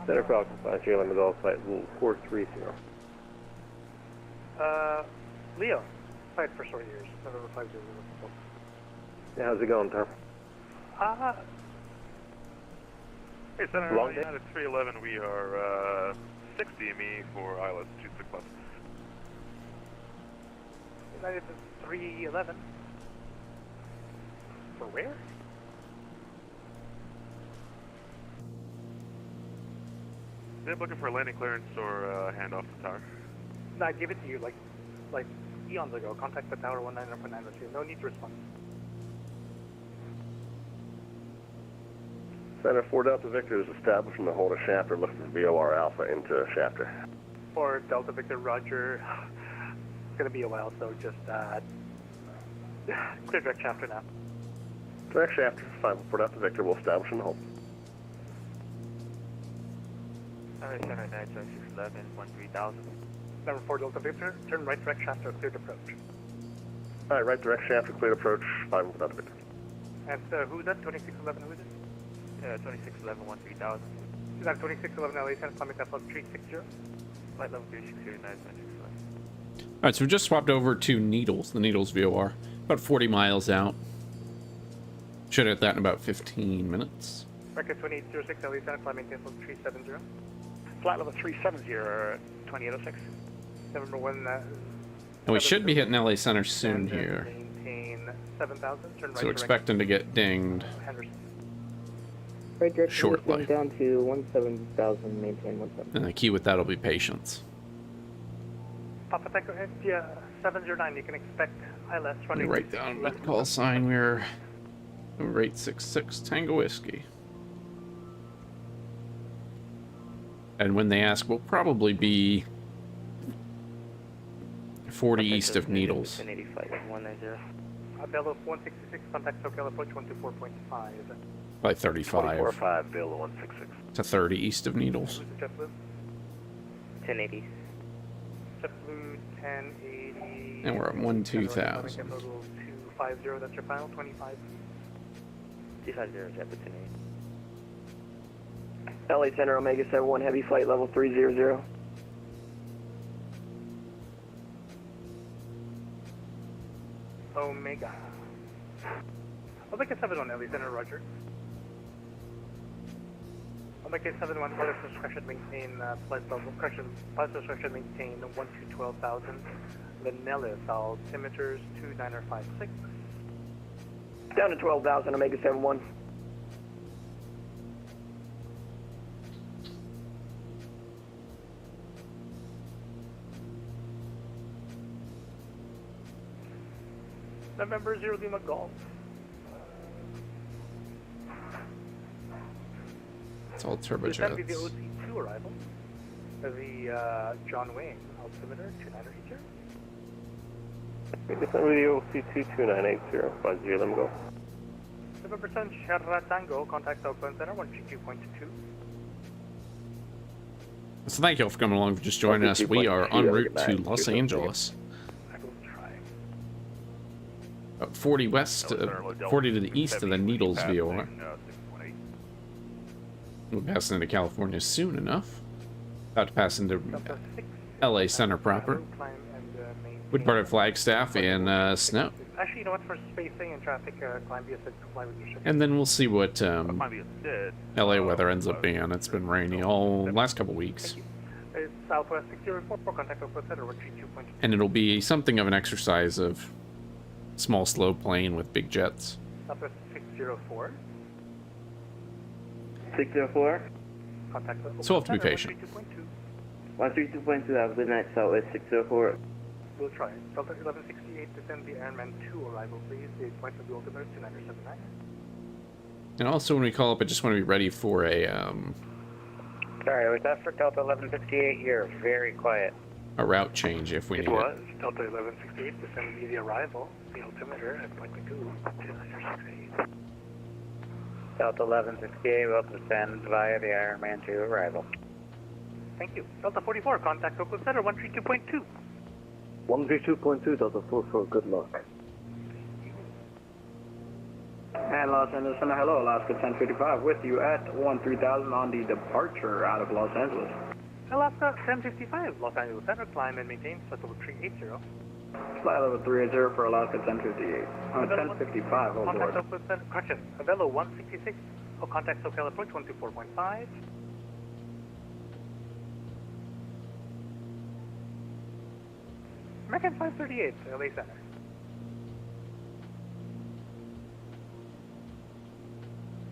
Center Falcon 53, Golf, flight level 430. Leo, flight for short years, November 50. Yeah, how's it going, Tom? Hey, Center, Long day? United 311, we are 60 me for ILS 26 left. United 311. For where? They're looking for a landing clearance or handoff the tower. No, I gave it to you like eons ago. Contact the tower 199.902. No need to respond. Center 4 Delta Victor is establishing the hold of Shafter, looking for VOR Alpha into Shafter. For Delta Victor Roger, it's gonna be a while, so just clear direct Shafter now. Direct Shafter, 4 Delta Victor will establish in the hold. Alright, Center 92611, 13000. Number 4 Delta Victor, turn right direct Shafter, cleared approach. Alright, right direct Shafter, cleared approach, 4 Delta Victor. And who's that? 2611, who is it? 2611, 13000. Is that 2611 LA Center, climbing that level 360? Flight level 360, 92611. Alright, so we just swapped over to Needles, the Needles VOR. About 40 miles out. Should hit that in about 15 minutes. Record 2806 LA Center, climbing level 370. Flight level 370, 2806. Number 1, And we should be hitting LA Center soon here. Maintain 7000, turn right So expecting to get dinged Henderson. Right direction, shortly. down to 17,000, maintain 17. And the key with that will be patience. Papa Tango India 709, you can expect ILS Let me running. write down that call sign. We're number 866 Tango Whiskey. And when they ask, we'll probably be 40 east of Needles. 1080, flight level 190. Bello 166, contact SoCal approach 124.5. By 35 24.5, Bill 166. to 30 east of Needles. Who's the JetBlue? 1080. JetBlue 1080. And we're at 12,000. 250, that's your final 25. 250, JetBlue 1080. LA Center, Omega 71, heavy flight level 300. Omega. Omega 71, LA Center, Roger. Omega 71, flight discretion maintain, flight level, correction, flight discretion maintain 1 to 12,000. Vanellis, altimeters 2956. Down to 12,000, Omega 71. November 0 Lima Golf. It's all This would be the turbojets. OC2 arrival. The John Wayne altimeter 2980. Radio C22980, 50, let me go. November 10, Sierra Tango, contact Oakland Center, 132.2. So thank you all for coming along, for just joining us. We are en route to Los Angeles. I will try. 40 west, 40 to the east of the Needles VOR. We'll be passing into California soon enough. About to pass into LA Center proper. We'd part of Flagstaff and snow. Actually, you know what? For spacing and traffic, climb via said comply with your ship. And then we'll see what LA weather ends up being. It's been rainy all last couple weeks. It's Southwest 604, contact Oakland Center, 132.2. And it'll be something of an exercise of small, slow plane with big jets. Southwest 604. 604. Contact Oakland So we'll have to be Center, patient. 132.2, that was good night, Southwest 604. We'll try it. Delta 1168, descend the Airman 2 arrival, please. The point of the altimeter is 2979. And also when we call up, I just want to be ready for a Sorry, was that for Delta 1168? You're very quiet. a route change if we need it. It was. Delta 1168, descend via the arrival. The altimeter at point 2, 2968. Delta 1168 will descend via the Ironman 2 arrival. Thank you. Delta 44, contact Oakland Center, 132.2. 132.2, Delta 44, good luck. And Los Angeles Center, hello, Alaska 1055 with you at 13,000 on the departure out of Los Angeles. Alaska 1055, Los Angeles Center, climb and maintain flight level 380. Flight level 380 for Alaska 1058. 1055, hold Contact board. Oakland Center, correction, Avelo 166, oh, contact SoCal approach 124.5. American 538, LA Center.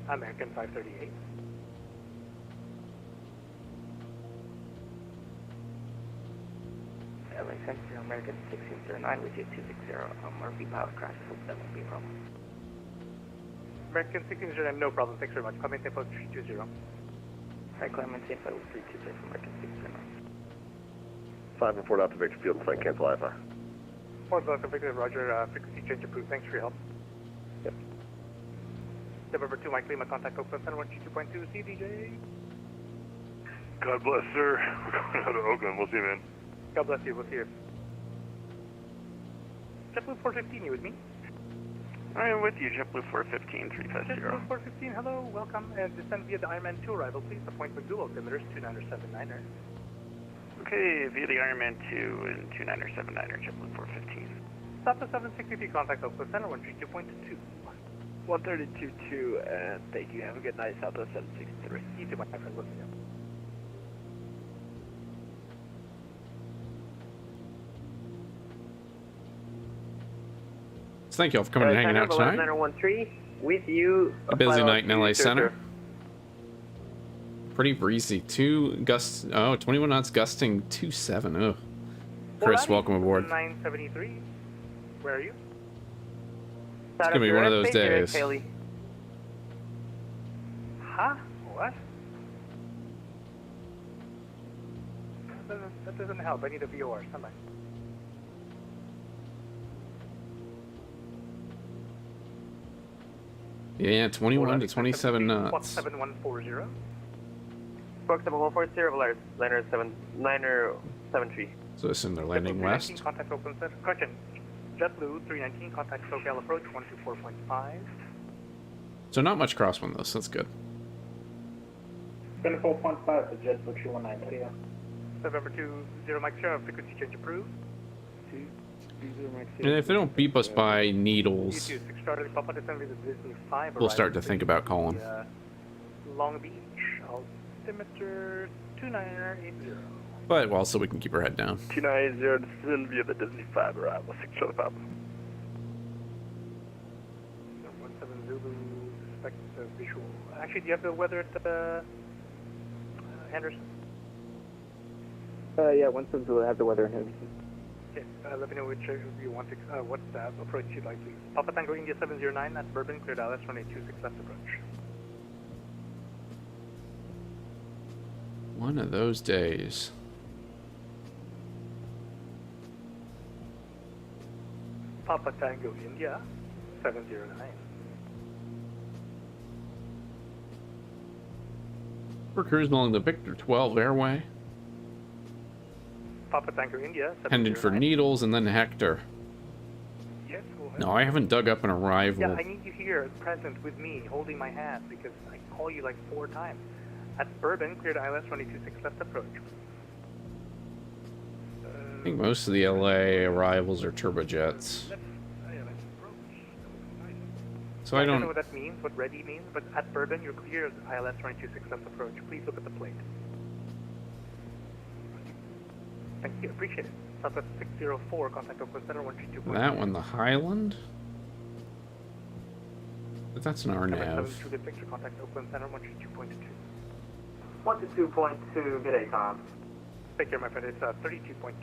American 538. LA Center, American 1609 with you 260. Murphy power crash, hope that won't be a problem. American 1609, no problem, thanks very much. Climate tempo 320. Alright, climate tempo 320 from American 1609. 5 and 4 out to Victor Field, flight cancel IFR. 4 Delta Victor, Roger, frequency change approved, thanks for your help. Yep. November 2, Mike Lima, contact Oakland Center, 122.2, CDJ. God bless, sir. We're going out of Oakland. We'll see you, man. God bless you, we'll see you. JetBlue 415, you with me? I am with you, JetBlue 415, 350. JetBlue 415, hello, welcome, and descend via the Ironman 2 arrival, please. Appointment Google altimeters 2979er. Okay, via the Ironman 2 and 2979er, JetBlue 415. Southwest 763, contact Oakland Center, 132.2. 132.2, and thank you. Have a good night, Southwest 763. You too, my friend, we'll see you. So thank you all for coming and hanging out tonight. 913 with you. A busy night in LA Center. Pretty breezy. 21 knots gusting 27. Oh. Chris, welcome aboard. 973. Where are you? It's gonna be one of those days. Huh? What? That doesn't help. I need a VOR. Somebody. Yeah, 21 to 27 knots. 7140. Box 7140, liner 73. So listen, they're landing west. Contact Oakland Center. Correction. JetBlue 319, contact SoCal approach 124.5. So not much crosswind though, so that's good. 24.5 for JetBlue 319. November 20 Mike Sierra, frequency change approved. And if they don't beep us by Needles, we'll start to think about calling. Long Beach, altimeter 2980. But also we can keep our head down. 290, descend via the Disney 5 arrival, 6 Charlie Papa. 17 Zulu, suspect visual. Actually, do you have the weather at the Henderson? Yeah, 17 Zulu, I have the weather in Henderson. Okay, let me know which you want to, what approach you'd like, please. Papa Tango India 709, that's Bourbon, clear Dallas, runway 26 left approach. One of those days. Papa Tango India, 709. We're cruising along the Victor 12 airway. Papa Tango India, 709. Headed for Needles and then Hector. Yes, go ahead. No, I haven't dug up an arrival. Yeah, I need you here, present with me, holding my hand, because I call you like 4 times. At Bourbon, cleared ILS 226 left approach. I think most of the LA arrivals are turbojets. So I I don't don't know what that means, what ready means, but at Bourbon, you're clear of ILS 226 left approach. Please look at the plate. Thank you, appreciate it. Southwest 604, contact Oakland Center 132. that one, the Highland. But that's an RNAV. 72 good picture, contact Oakland Center 132.2. 122.2, good day, Tom. Take care, my friend. It's 32.2.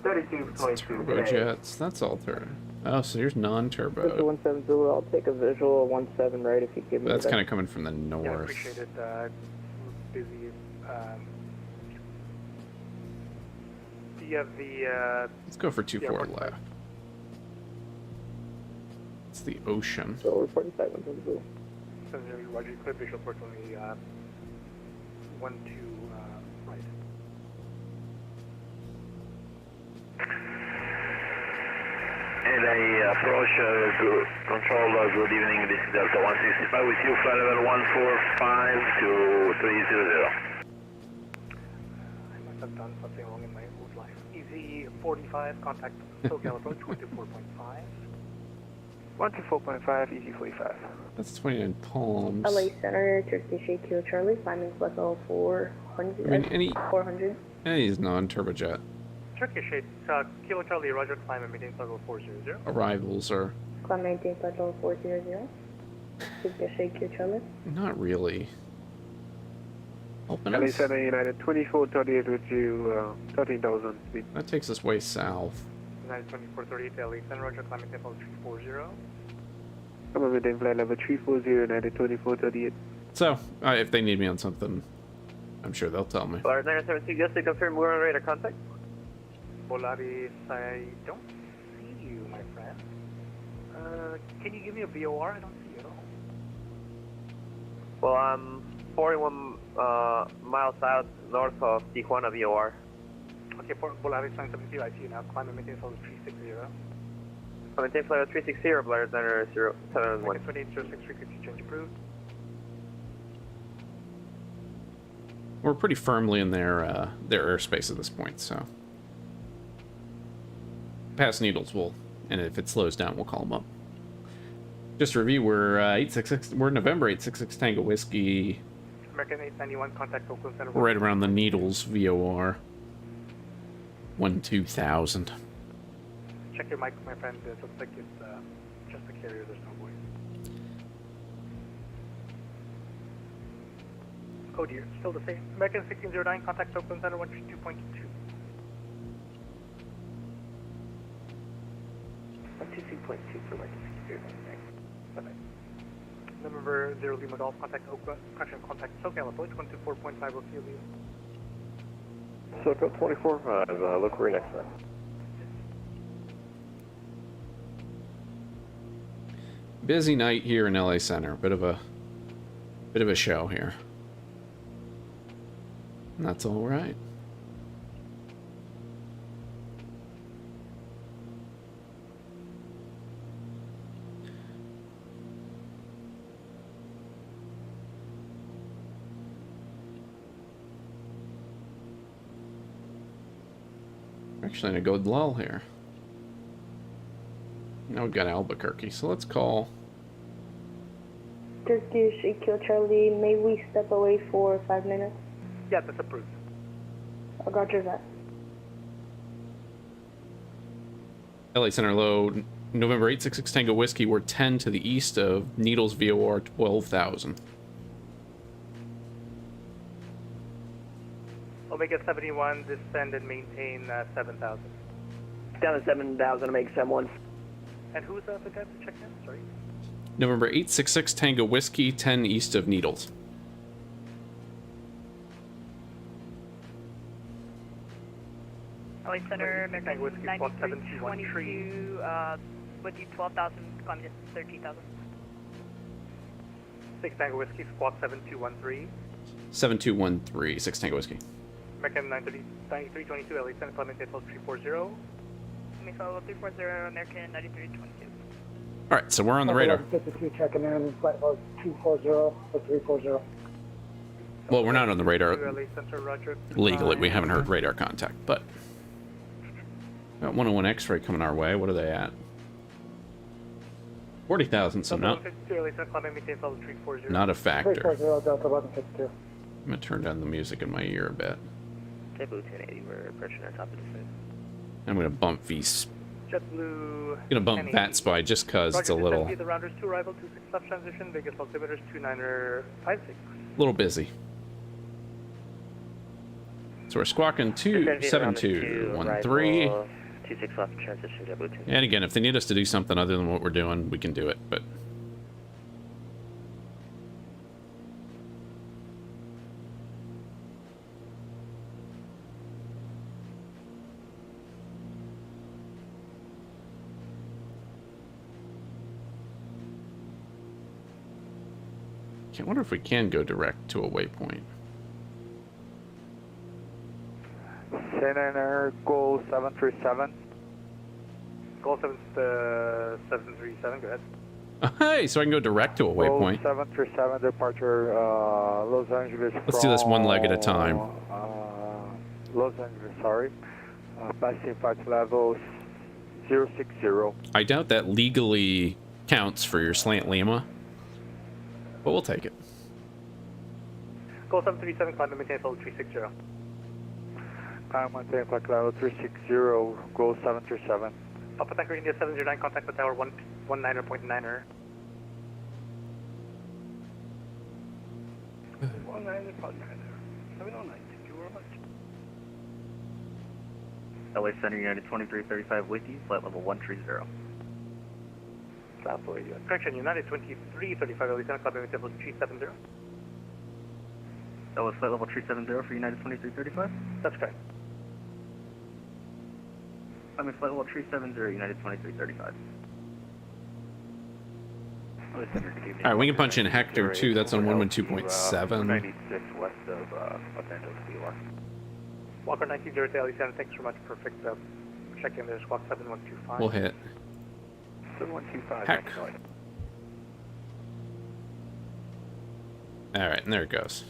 32.2, good day. Turbojets, that's all turbo. Oh, so here's non-turbo. 170, I'll take a visual 17 right if you give me That's that. kind of coming from the north. Yeah, I appreciate it. Busy. Do you have the... Let's go for 2-4 airport left. It's the ocean. So we're 45, 170. Roger, clear visual port only 1-2 right. LA approach, good. Control, good evening, this is Delta 165 with you, flight level 145 to 300. I must have done something wrong in my old life. Easy 45, contact SoCal approach 24.5. 124.5, easy 45. That's 29 Palms. LA Center, Turkish AQ Charlie, climbing level 400. I mean, any 400. of these non-turbojet Turkish 8, Kilo Charlie, Roger, climb and maintain level 400. arrivals are Climb maintain level 400. Turkish AQ Charlie. not really helping LA us. Center United 2438 with you, 13,000 speed. That takes us way south. United 2438, LA Center, Roger, climb maintain level 340. Come on, maintain flight level 340, United 2438. So, if they need me on something, I'm sure they'll tell me. Florida 972, just to confirm, we're on radar contact. Polaris, I don't see you, my friend. Can you give me a VOR? I don't see you at all. Well, I'm 41 miles south north of Tijuana VOR. Okay, Polaris 972, I see you now. Climb and maintain level 360. Maintain flight level 360, Polaris 971. 2806, frequency change approved. We're pretty firmly in their airspace at this point, so past Needles will, and if it slows down, we'll call them up. Just to review, we're 866. We're November 866 Tango Whiskey. American 891, contact Oakland Center. We're right around the Needles VOR. 12000. Check your mic, my friend. It looks like it's just the carrier. There's no voice. Oh dear, still the same. American 1609, contact Oakland Center 132.2. 122.2 for American 1609. Bye-bye. November 0 Lima Golf, contact Oakland, contact SoCal approach 124.5 will you. SoCal 24.5, look where next time. Busy night here in LA Center. Bit of a show here. And that's all right. We're actually in a good lull here. Now we've got Albuquerque, so let's call. Turkish AQ Charlie, may we step away for 5 minutes? Yeah, that's approved. Roger that. LA Center low, November 866 Tango Whiskey. We're 10 to the east of Needles VOR 12,000. Omega 71, descend and maintain 7,000. Down to 7,000, make 71. And who's the guy to check in? Sorry. November 866 Tango Whiskey, 10 east of Needles. LA Center, American 9322, with you 12,000, climbing to 13,000. 6 Tango Whiskey, squawk 7213. 7213, 6 Tango Whiskey. American 9322, LA Center, climbing to 340. Missile 340, American 9322. All right, so we're on the radar. 52 checking in, flight level 240 or 340. Well, we're not on the radar LA Center, Roger. legally. We haven't heard radar contact, but got 101 X-ray coming our way. What are they at? 40,000, so not a factor. 340 Delta 1152. I'm gonna turn down the music in my ear a bit. Table 1080, we're approaching our top of the descent. I'm gonna bump VS. JetBlue. Gonna bump that spy just cause it's a little The rounders 2 arrival, 26 left transition, Vegas altimeters 2956. little busy. So we're squawking 27213. 26 left transition, JetBlue 10. And again, if they need us to do something other than what we're doing, we can do it, but I wonder if we can go direct to a waypoint. Center, goal 737. Goal 737, go ahead. Hey, so I can go direct to a waypoint. Goal 737, departure Los Angeles. Let's do this one leg at a time. Los Angeles, sorry. Passing flight level 060. I doubt that legally counts for your slant Lima, but we'll take it. Goal 737, climb and maintain level 360. Climb and maintain flight level 360, goal 737. Alpha Tanker India 709, contact with tower 19.9er. 19.9er, 709, thank you very much. LA Center United 2335 with you, flight level 130. South for you. Correction, United 2335, LA Center, climb and maintain level 370. That was flight level 370 for United 2335? That's correct. I'm in flight level 370, United 2335. Alright, we can punch in Hector too, that's on 112.7. 96 west of Los Angeles, BLR. Walker 1908, LA Center, thanks very much. Perfect. Check in there, squawk 7125. We'll hit. 7125, Heck. next flight. Alright, and there it goes.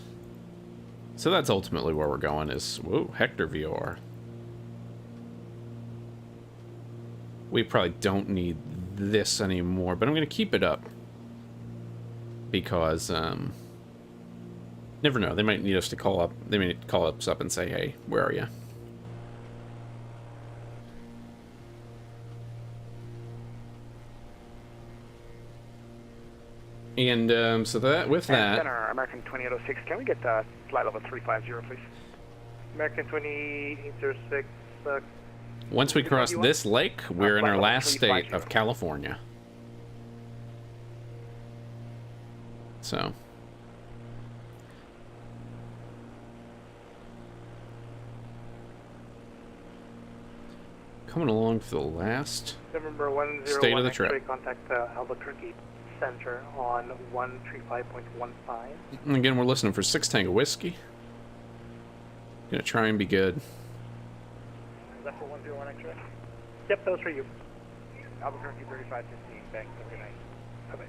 So that's ultimately where we're going is, whoa, Hector VOR. We probably don't need this anymore, but I'm going to keep it up. Because, never know, they might need us to call up, they may call us up and say, hey, where are you? And, so that, with that... Center, American 2806, can we get flight level 350, please? American 2806, once we cross this lake, we're in our last state of California. So. Coming along for the last November 101 state of the trip. Contact Albuquerque Center on 135.15. And again, we're listening for 6 Tango Whiskey. Gonna try and be good. Is that for 101 X-ray? Yep, that was for you. Albuquerque 3515, thanks, have a good night. Bye-bye.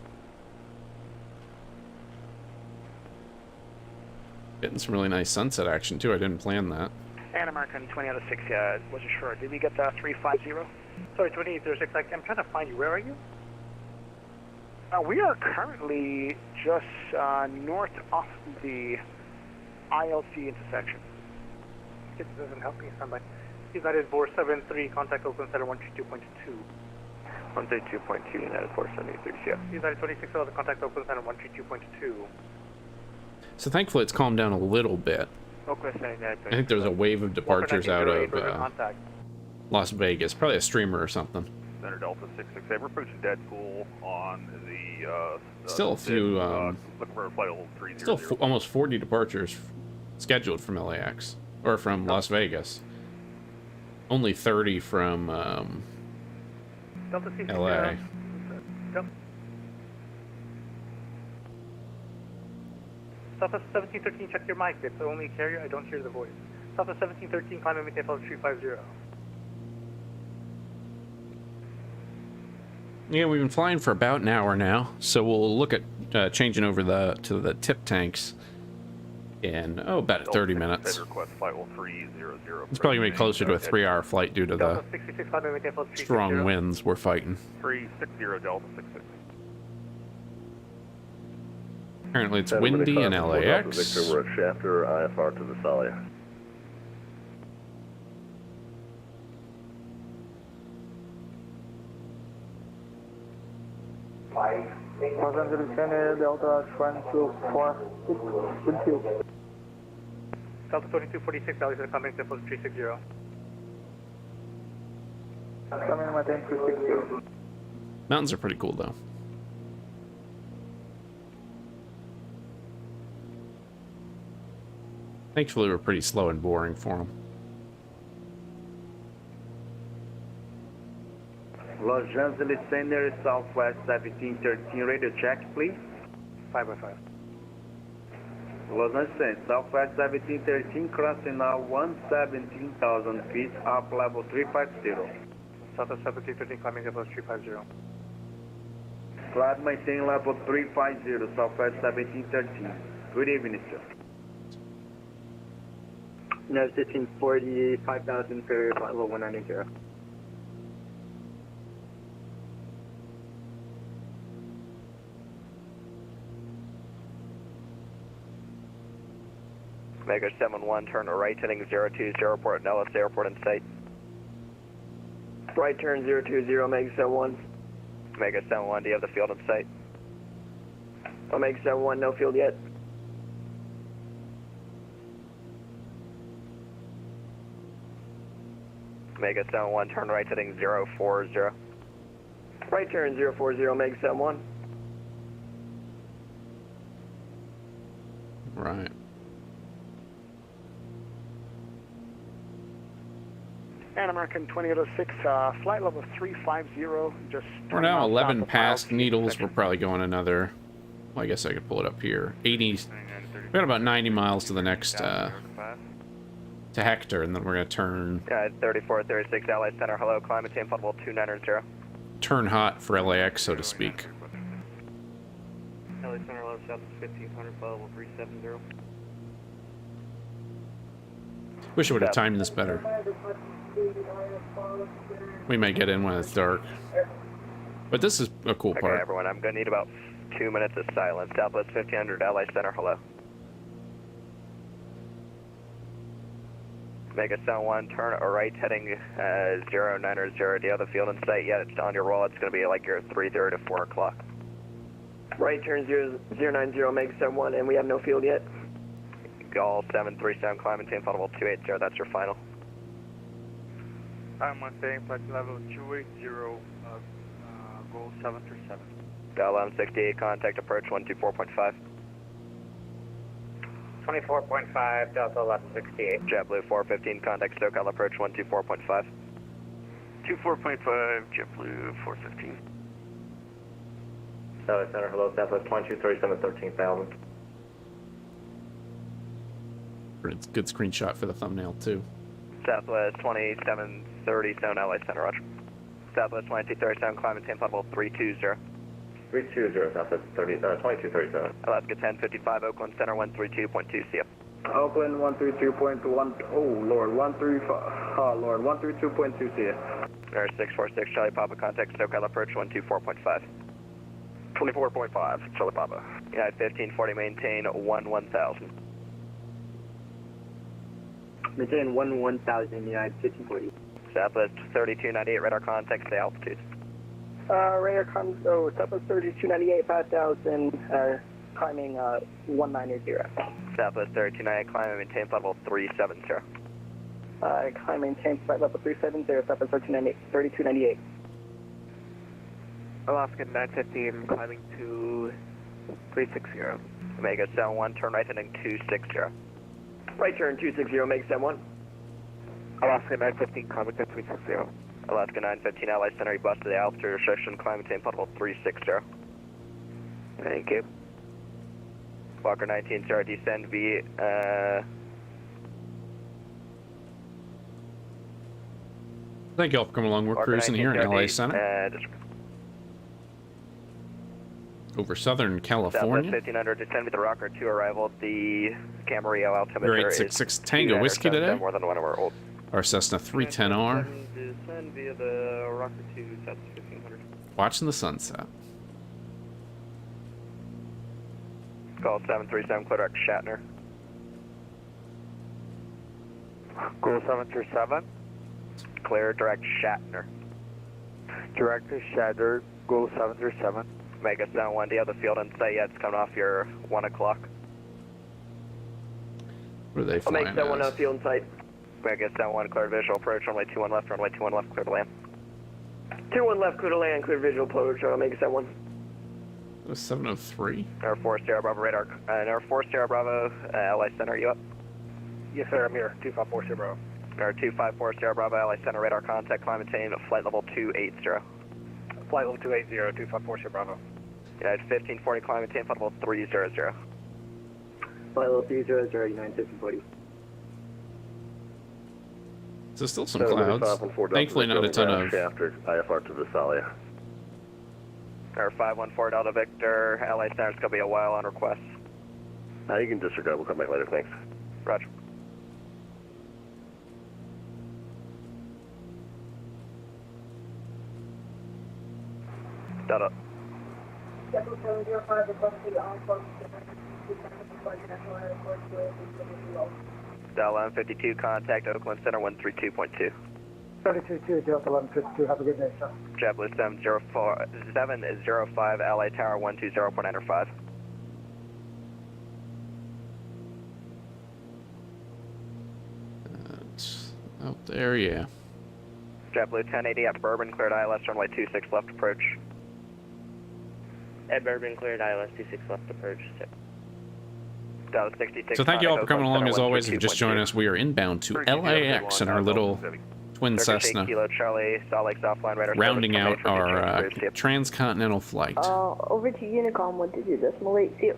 Getting some really nice sunset action too, I didn't plan that. And American 2806, wasn't sure. Did we get 350? Sorry, 2806, I'm trying to find you. Where are you? We are currently just north of the ILC intersection. It doesn't help me, somebody. United 473, contact Oakland Center 132.2. 132.2, United 473, yeah. United 26, contact Oakland Center 132.2. So thankfully it's calmed down a little bit. Oakland Center, I think there's a wave of departures out of Las Vegas. Probably a streamer or something. Center Delta 668, we're approaching dead cool on the... still a few... looking for a flight level 300. Still almost 40 departures scheduled from LAX. Or from Las Vegas. Only 30 from Delta C60. LA. Southwest 1713, check your mic. It's the only carrier. I don't hear the voice. Southwest 1713, climb and maintain level 350. Yeah, we've been flying for about an hour now, so we'll look at changing over to the tip tanks in about 30 minutes. Request flight will 300. It's probably gonna be closer to a 3-hour flight due to the Delta 66, climb and maintain level 360. strong winds we're fighting. 360 Delta 66. Apparently it's windy in LAX. Victor, we're at Shafter, IFR to the Salia. Los Angeles Center, Delta 246, with you. Delta 2246, Valley Center, climb and maintain level 360. Coming to maintain 260. Mountains are pretty cool though. Thankfully we're pretty slow and boring for them. Los Angeles Center, Southwest 1713, radio check, please. 5x5. Los Angeles, Southwest 1713, crossing now 117,000 feet, up level 350. Southwest 1713, climbing level 350. Glad maintain level 350, Southwest 1713. Good evening, sir. No, 1540, 5,000 for flight level 190. Mega 71, turn to right, heading 020, report Nellis Airport in sight. Right turn 020, Mega 71. Mega 71, do you have the field in sight? Mega 71, no field yet. Mega 71, turn right, heading 040. Right turn 040, Mega 71. Right. Pan American 2806, flight level 350, just... We're now 11 past Needles. We're probably going another... Well, I guess I could pull it up here. 80... We got about 90 miles to the next, to Hector, and then we're going to turn... 3436, LA Center, hello, climb and maintain flight level 290. Turn hot for LAX, so to speak. LA Center, hello, south 1500, flight level 370. Wish I would have timed this better. We may get in when it's dark. But this is a cool part. Okay, everyone, I'm going to need about 2 minutes of silence. Southwest 1500, LA Center, hello. Mega 71, turn right, heading 090. Do you have the field in sight yet? It's on your roll. It's going to be like your 3:30 to 4 o'clock. Right turn 090, Mega 71, and we have no field yet. Gall 737, climb and maintain flight level 280. That's your final. I'm staying flight level 280, goal 737. Dial 1168, contact approach 124.5. 24.5, Delta 1168. JetBlue 415, contact SoCal approach 124.5. 24.5, JetBlue 415. Southwest Center, hello, Southwest 2237, 13,000. Good screenshot for the thumbnail, too. Southwest 2737, LA Center, roger. Southwest 2237, climb and maintain flight level 320. 320, Southwest 2237. Alaska 1055, Oakland Center 132.2, see ya. Oakland 132.1, oh Lord, 132.2, see ya. Air 646, Charlie Papa, contact SoCal approach 124.5. 24.5, Charlie Papa. United 1540, maintain 1000. Maintain 1000, United 1540. Southwest 3298, radar contact, stay altitude. Radar Southwest 3298, 5000, climbing 190. Southwest 3298, climb and maintain flight level 370. Climb and maintain flight level 370, Southwest 3298. Alaska 915, climbing to 360. Omega 71, turn right heading 260. Right turn 260, Omega 71. Alaska 915, climb maintain 360. Alaska 915, LA Center, you busted the altitude restriction, climb maintain level 360. Thank you. Walker 19, Sierra, descend V, Thank you all for coming along. We're Walker cruising 19, here in LA Sierra, Center. Over Southern Southwest California. 1500, descend with the Rocker 2 arrival. The Camarillo altimeter We're is 866 Tango Whiskey today. more than 1 hour old. Our Cessna 310R. Descend via the Rocker 2, South 1500. Watching the sunset. Call 737, clear direct Shatner. Go 737. Clear direct Shatner. Director Shatter, go 737. Mega 71, do you have the field in sight yet? It's coming off your 1 o'clock. What are they flying I'll make that one as? field in sight. Mega 71, clear visual approach, runway 21 left, runway 21 left, clear to land. 21 left, clear to land, clear visual approach, Mega 71. That was 703. Air 4 Sierra Bravo radar, Air 4 Sierra Bravo, LA Center, are you up? Yes, sir, I'm here. 254 Sierra Bravo. Air 254 Sierra Bravo, LA Center, radar contact, climb maintain, flight level 280. Flight level 280, 254 Sierra Bravo. United 1540, climb maintain, flight level 300. Flight level 300, United 1540. So still some clouds. Thankfully not a ton of... After IFR to Visalia. Air 514 Delta Victor, LA Center's going to be a while on request. You can disregard. We'll come back later. Thanks. Roger. Delta. 705 requesting on-course. Delta 52, contact Oakland Center 132.2. 32 Delta 1152, have a good day, sir. JetBlue 705, LA Tower 120.95. That's out there, yeah. JetBlue 1080 at Bourbon, cleared ILS, runway 26 left approach. At Bourbon, cleared ILS 26 left approach. Delta 66. So thank you all for coming along as always. If you just joined us, we are inbound to LAX in our little twin Cessna, Kilo Charlie, Salt Lake Southline radar rounding out our transcontinental flight. Over to Unicom, 122.80.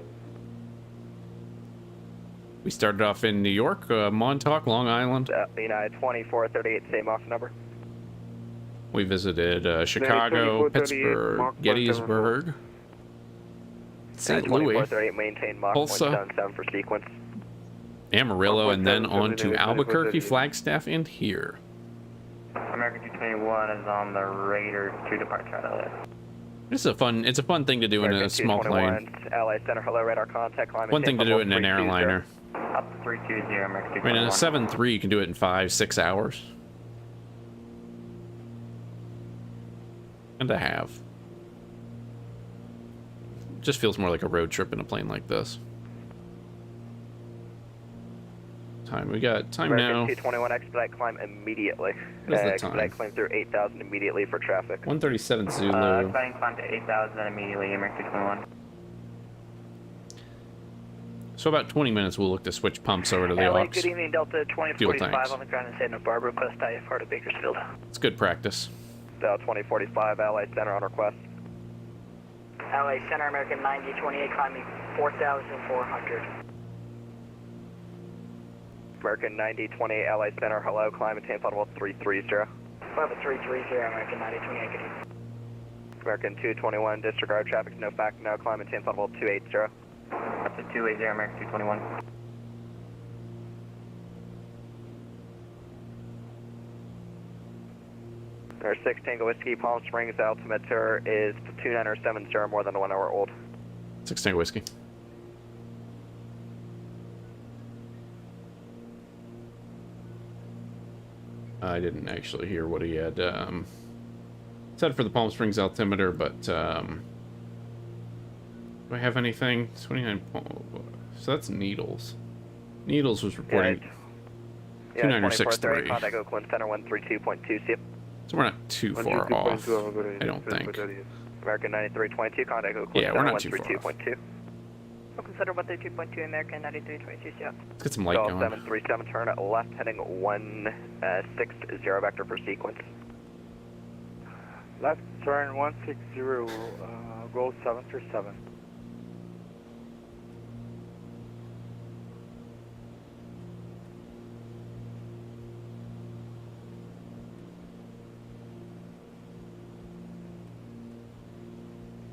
We started off in New York, Montauk, Long Island. United 2438, same off number. We visited Chicago, Pittsburgh, Gettysburg, St. Louis, maintain Mach Tulsa, 177 for sequence. Amarillo, and then on to Albuquerque, Flagstaff, and here. American 221 is on the radar to departure out of there. It's a fun thing to do in a small plane. LA Center, hello, radar contact, climb One thing to do it in an airliner. Up 320, American 221. I mean, in a 7.3, you can do it in 5-6 hours. And a half. Just feels more like a road trip in a plane like this. Time. We got time American now. 221, expedite climb immediately. What is the time? Expedite climb through 8,000 immediately for traffic. 137 Zulu. Expediting climb to 8,000 immediately, American 221. So about 20 minutes we'll look to switch pumps over to the LA, aux. good evening, Delta Fuel 2045 tanks. on the ground in Santa Barbara, request IFR to Bakersfield. It's good practice. Delta 2045, LA Center on request. LA Center, American 9028, climbing 4,400. American 9028, LA Center, hello, climb and flight level 330. Level 330, American 9028, good evening. American 221, disregard traffic, no fact, no, climb and flight level 280. Up to 280, American 221. Our 6 Tango Whiskey, Palm Springs altimeter is 2970, more than 1 hour old. 6 Tango Whiskey. I didn't actually hear what he had said for the Palm Springs altimeter, but do I have anything? 29. So that's Needles. Needles was reporting 2963. Contact Oakland Center 132.2. See. So we're not too far off, I don't think. American 9322, contact Oakland Center Center 132.2. We'll consider 132.2 American 9322 Seattle. Let's get some light Call going. 737, turn left heading 160 vector for sequence. Left turn 160, go 737.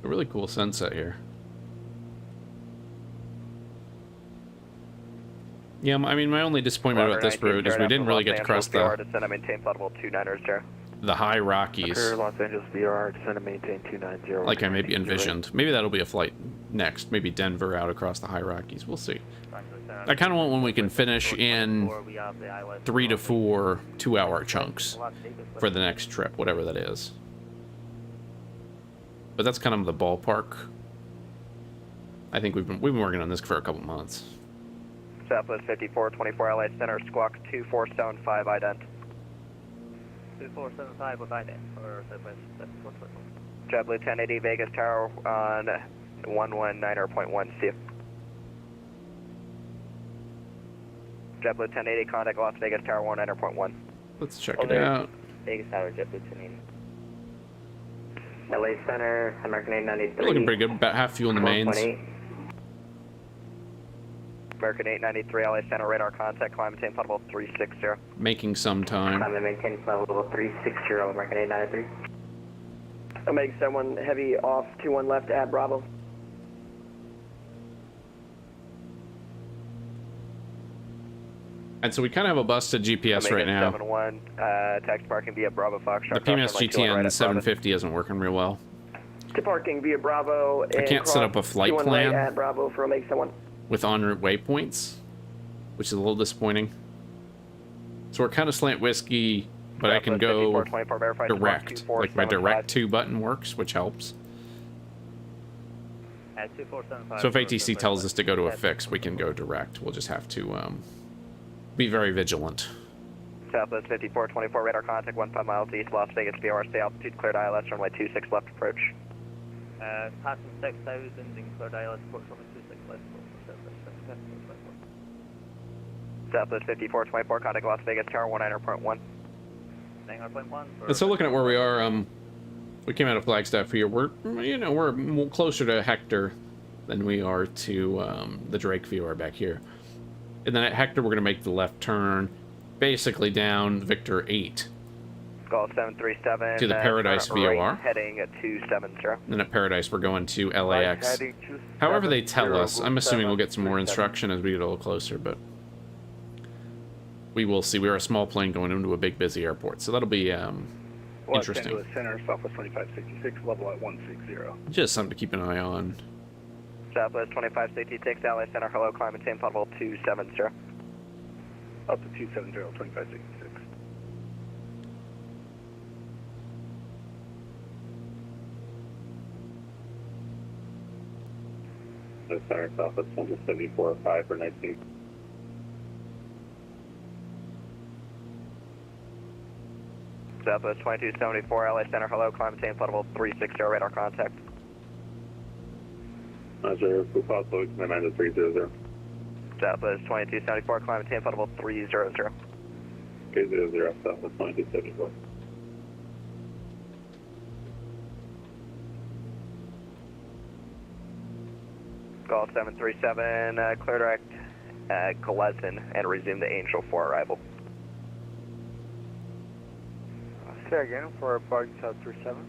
A really cool sunset here. Yeah, I mean, my only disappointment about this route is we didn't really get to cross the high Rockies Los Angeles VR, descend and maintain 290. like I maybe envisioned. Maybe that'll be a flight next. Maybe Denver out across the high Rockies. We'll see. I kind of want when we can finish in 3 to 4 2-hour chunks for the next trip, whatever that is. But that's kind of the ballpark. I think we've been working on this for a couple months. Southwest 5424 LA Center, squawk 2475 ident. 2475 with ident for Southwest. JetBlue 1080 Vegas Tower on 119.1 C. JetBlue 1080 contact Las Vegas Tower 19.1. Let's check it out. Vegas Tower, JetBlue 1080. LA Center, American 893. We're looking pretty good. About half fuel in the mains. American 893 LA Center radar contact, climb maintain flight level 360. Making some time. Climb and maintain flight level 360, American 893. I'm making 71 heavy off, 21 left at Bravo. And so we kind of have a busted GPS right now. 71, taxi parking via Bravo Foxtrot. The PMS GTN 750 isn't working real well. To parking via Bravo. I can't set up a flight plan at Bravo for make 71. with en route waypoints, which is a little disappointing. So we're kind of slant whiskey, but I can go direct. Like my direct to button works, which helps. At 2475. So if ATC tells us to go to a fix, we can go direct. We'll just have to be very vigilant. Southwest 5424 radar contact 15 miles east, Las Vegas VR, stay altitude cleared ILS, runway 26 left approach. Passing 6,000 and cleared ILS, approach runway 26 left. Southwest 5424 contact Las Vegas Tower 19.1. 19.1. And so looking at where we are, we came out of Flagstaff here. We're closer to Hector than we are to the Drake VR back here. And then at Hector, we're going to make the left turn, basically down Victor 8. Call 737. To the Paradise VOR. Right, heading at 270. And then at Paradise, we're going to LAX. However they tell us. I'm assuming we'll get some more instruction as we get a little closer, but we will see. We're a small plane going into a big, busy airport, so that'll be interesting. Los Angeles Center, Southwest 2566, level at 160. Just something to keep an eye on. Southwest 2566, LA Center, hello, climb and flight level 270. Up to 270, 2566. Center, Southwest 174.5 for 19. Southwest 2274, LA Center, hello, climb and flight level 360, radar contact. Roger, Pupal, so command to 300. Southwest 2274, climb and flight level 300. 300, Southwest 2274. Call 737, clear direct KLAX and resume the Angel for arrival. Say again for parking 737.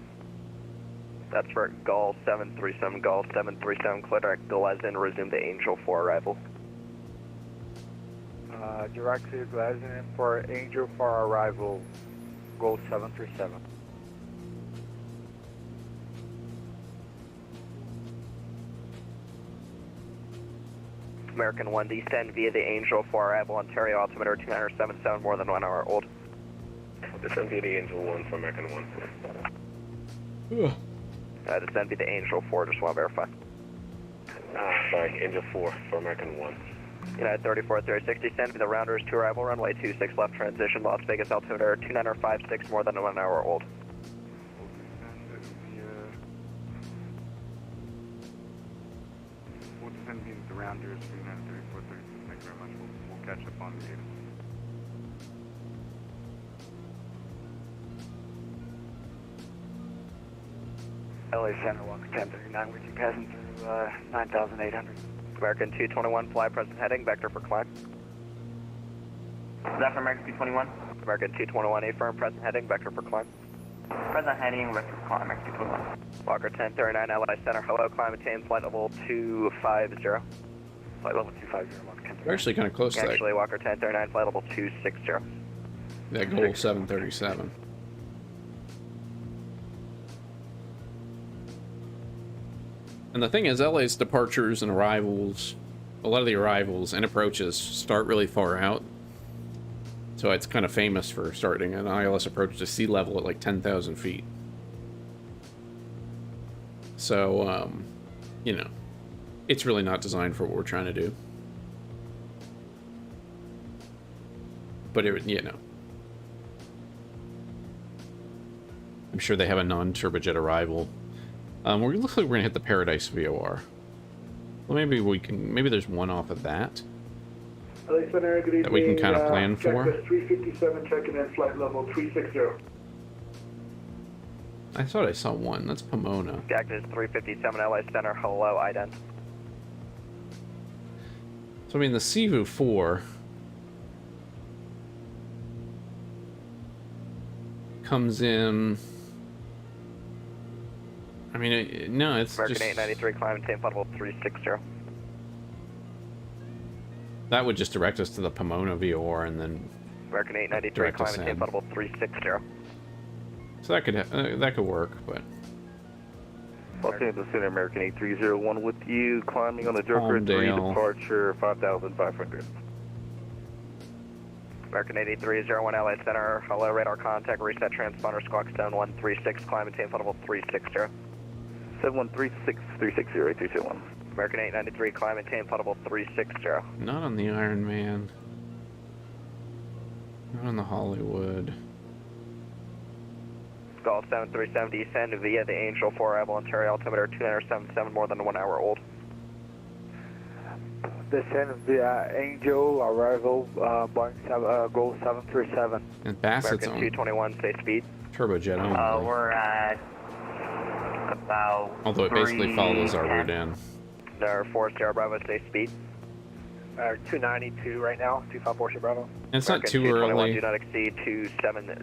That's for Gulf 737, Gulf 737, clear direct KLAX and resume the Angel for arrival. Direct to Glasgow for Angel for arrival, Gulf 737. American 1, descend via the Angel for arrival, Ontario, altimeter 277, more than 1 hour old. Descend via the Angel 1 for American 1. Descend via the Angel 4, just want to verify. Sorry, Angel 4 for American 1. United 34, 36, descend via the Rounders to arrival, runway 26 left transition, Las Vegas, altimeter 29056, more than 1 hour old. 10 being around yours, 393, 432. Thank you very much. We'll catch up on the data. LA Center, Walker 1039 with you, passing through 9,800. American 221, fly present heading, vector for climb. Is that for American 221? American 221, affirm, present heading, vector for climb. Present heading, vector for climb, American 221. Walker 1039, LA Center, hello, climb attain, flight level 250. Flight level 250, Walker 1039. We're actually kind of close to that. Actually, Walker 1039, flight level 260. That goal 737. And the thing is, LA's departures and arrivals, a lot of the arrivals and approaches start really far out. So it's kind of famous for starting an ILS approach to sea level at like 10,000 feet. So, you know, it's really not designed for what we're trying to do. But it, you know, I'm sure they have a non-turbojet arrival. We looks like we're gonna hit the Paradise VOR. Well, maybe we can. Maybe there's one off of that that we can kind of plan for. 357 checking in, flight level 360. I thought I saw one. That's Pomona. Cactus 357, LA Center, hello, ident. So I mean, the Sivu 4 comes in. I mean, no, it's American just... 893, climb and flight level 360. That would just direct us to the Pomona VOR and then... American 893, climb and flight level 360. So that could work, but... Los Angeles Center, American 8301 with you, climbing on the Joker 3, departure 5,500. American 8301, LA Center, hello, radar contact, reset transponder, squawk zone 136, climb and flight level 360. 7136-360-8321. American 893, climb and flight level 360. Not on the Iron Man. Not on the Hollywood. Skull 737, descend via the Angel 4 arrival, Ontario altimeter 2977, more than 1 hour old. Descend via Angel, arrival, Boeing Goal 737. And Bassett's American on 221, stay speed. turbojet only. We're at about... Although it basically follows our route in. There 4 Sierra Bravo, stay speed. 292 right now, 254 Sierra Bravo. And it's not too 221, early. do not exceed 270 knots.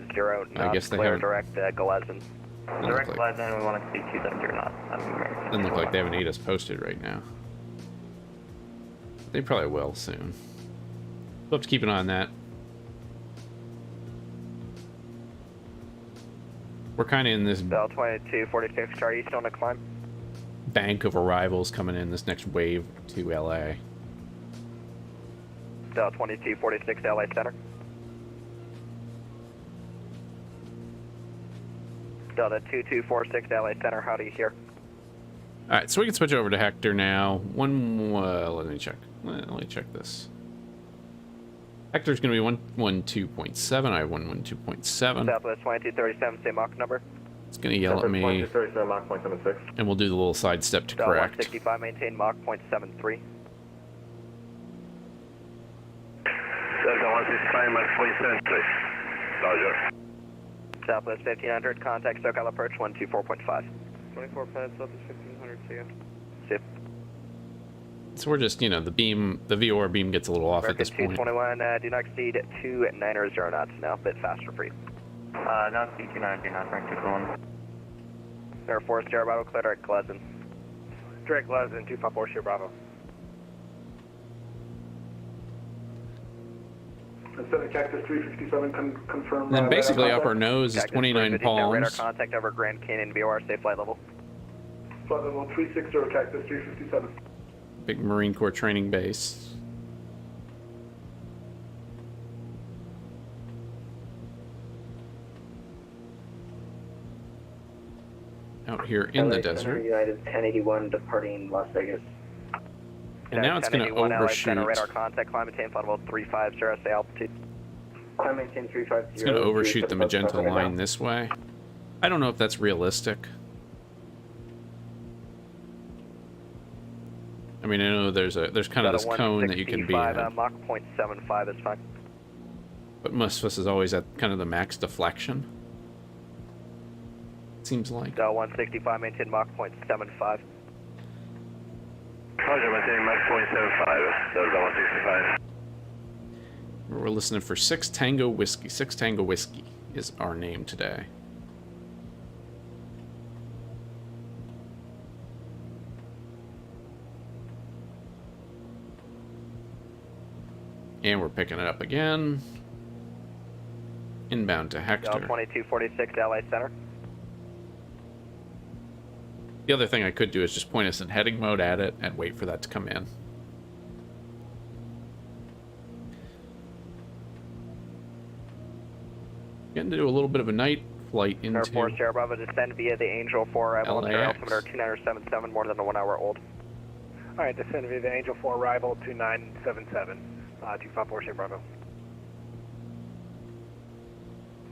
I guess they clear haven't... direct Galesan. Direct Galesan, we want to see 270 knots. Doesn't look like they have an ATIS posted right now. They probably will soon. We'll have to keep an eye on that. We're kind of in this Bell 2246, star east on a climb. bank of arrivals coming in, this next wave to LA. Bell 2246, LA Center. Delta 2246, LA Center, how do you hear? Alright, so we can switch over to Hector now. One more, let me check. Let me check this. Hector's going to be 112.7. I have 112.7. Southwest 2237, same Mach number. It's going to yell at me. 2237, Mach 0.76. And we'll do the little sidestep to Delta correct. 165, maintain Mach 0.73. Delta 165, Mach 0.73. Roger. Southwest 1500, contact SoCal approach 124.5. 24 pets, Southwest 1500, see ya. See ya. So we're just, you know, the VOR beam gets a little off at this point. 221, do not exceed 290 knots now, a bit faster for you. Not exceed 290 knots, right, 221. Air Force, Sierra Bravo, clear direct Galesan. Direct Galesan, 254 Sierra Bravo. Center Cactus 357, confirm. And then basically up our nose is 29 palms. Radar contact over Grand Canyon VOR, safe flight level. Flight level 360, Cactus 357. Big Marine Corps training base. Out here in the desert. United 1081 departing Las Vegas. And now it's going to overshoot. Radar contact, climb maintain flight level 350, say altitude. Climb maintain 350. It's going to overshoot the magenta line this way. I don't know if that's realistic. I mean, I know there's kind of this cone that you can be at. Mach 0.75 is fine. But most of us is always at kind of the max deflection. Seems like. 165, maintain Mach 0.75. Roger, maintaining Mach 0.75. Delta 165. We're listening for 6 Tango Whiskey. 6 Tango Whiskey is our name today. And we're picking it up again. Inbound to Hector. 2246 LA Center. The other thing I could do is just point us in heading mode at it and wait for that to come in. Getting to do a little bit of a night flight into Air Force Sierra Bravo, descend via the Angel 4 arrival at altimeter 2977, more than a 1 hour old. Alright, descend via the Angel 4 arrival 2977, 254 Sierra Bravo.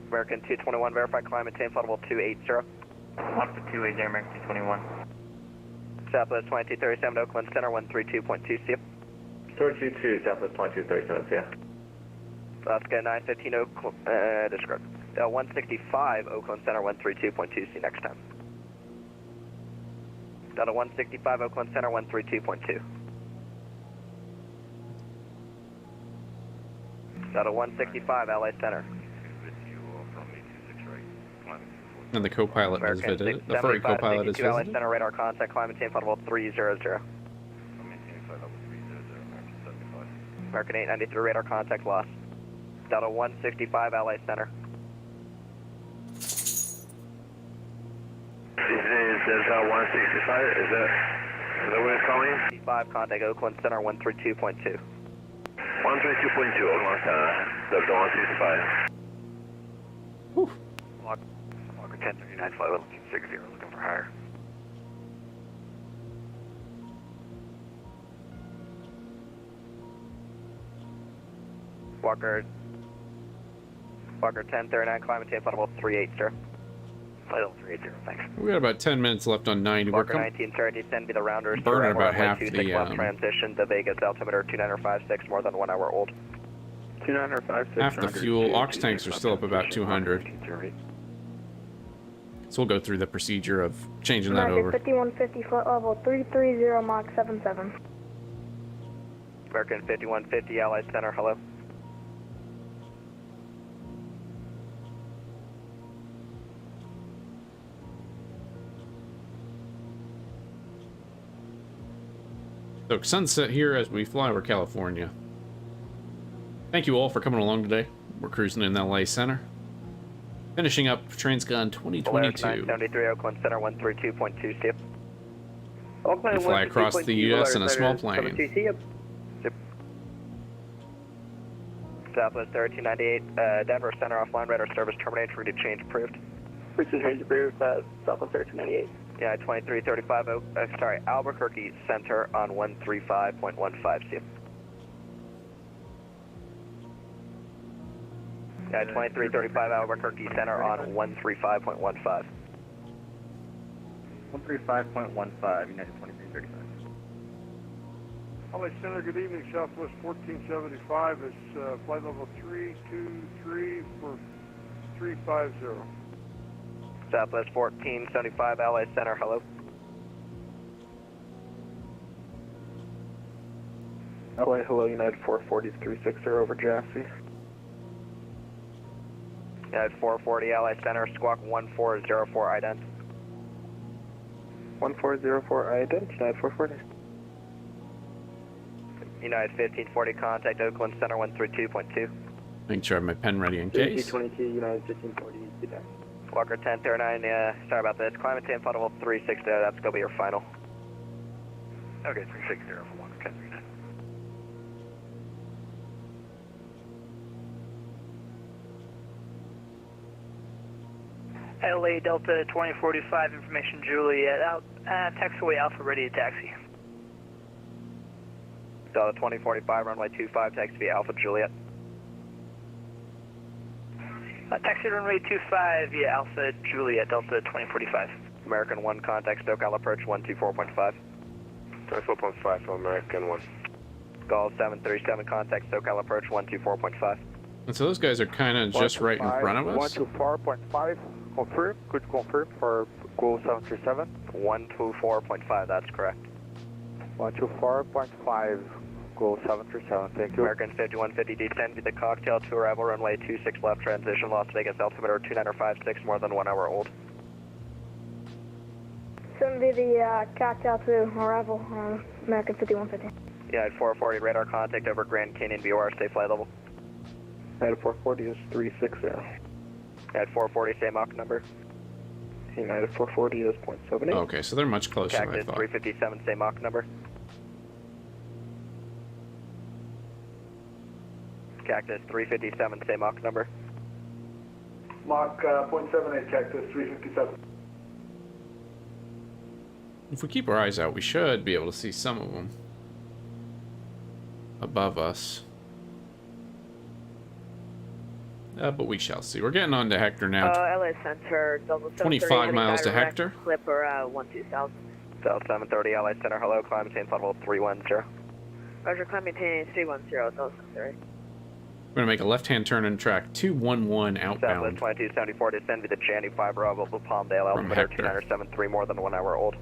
American 221, verify climb, maintain flight level 280. 1-280, American 221. Southwest 2237, Oakland Center, 132.2, see you. 222, Southwest 2237, see ya. Alaska 915, Oakland, describe. 165, Oakland Center, 132.2, see you next time. Delta 165, Oakland Center, 132.2. Delta 165, LA Center. And the co-pilot has visited. The furry co-pilot has visited. Center radar contact, climb, maintain flight level 300. American 893 radar contact lost. Delta 165 LA Center. This is Delta 165, is that what it's calling? 5 contact Oakland Center 132.2. 132.2, Oakland Center, Delta 165. Whew. Walker 1039, flight level 260, looking for higher. Walker 1039, climb, maintain flight level 380. Flight level 380, thanks. We got about 10 minutes left on 90. Walker 1930, descend be the rounders. Burning about half the transition to Vegas, altimeter 2956, more than 1 hour old. 2956. Half the fuel. Aux tanks are still up about 200. So we'll go through the procedure of changing that over. 5150, flight level 330, Mach 77. American 5150, Allied Center, hello. So sunset here as we fly over California. Thank you all for coming along today. We're cruising in the LA Center. Finishing up Transcon 2022. 973 Oakland Center 132.2, see you. We fly across the U.S. in a small plane. Southwest 1398, Denver Center offline, radar service terminated, route change approved. Route change approved, Southwest 1398. Yeah, 2335, Albuquerque Center on 135.15, see you. Yeah, 2335 Albuquerque Center on 135.15. 135.15, United 2335. LA Center, good evening. Southwest 1475 is flight level 323 for 350. Southwest 1475 LA Center, hello. LA, hello, United 440 360 over Jassy. United 440 LA Center, squawk 1404 ident. 1404 ident, United 440. United 1540, contact Oakland Center 132.2. Make sure I have my pen ready in case. 22, United 1540, good. Walker 1039, sorry about this. Climate time, flight level 360, that's going to be your final. Okay, 360 for Walker 1039. LA Delta 2045, information Juliet, out, taxiway Alpha, ready to taxi. Delta 2045, runway 25, taxi via Alpha Juliet. Taxi runway 25 via Alpha Juliet, Delta 2045. American 1, contact SoCal approach 124.5. 24.5 American 1. Gulf 737, contact SoCal approach 124.5. And so those guys are kind of just right in front of us. 124.5, confirm. Could you confirm for Gulf 737? 124.5, that's correct. 124.5, Gulf 737, thank you. American 5150 D10, be the cocktail to arrival runway 26 left transition, Las Vegas altimeter 2956, more than 1 hour old. Soon be the cocktail to arrival, American 5150. Yeah, at 440, radar contact over Grand Canyon BOR, stay flight level. United 440 is 360. At 440, same Mach number. United 440 is 0.78. Okay, so they're much closer than I Cactus thought. 357, same Mach number. Cactus 357, same Mach number. Mach 0.78, Cactus 357. If we keep our eyes out, we should be able to see some of them above us. But we shall see. We're getting on to Hector now. LA Center, Delta 25 miles to Hector. Clipper 12000. Delta 730, LA Center, hello, climb maintain level 310. Roger, climb maintain 310, Delta 730. We're going to make a left-hand turn in track 211 outbound. Southwest 2274, descend via the Janny 5 Bravo, Palmdale, altimeter 2973, more than 1 hour old.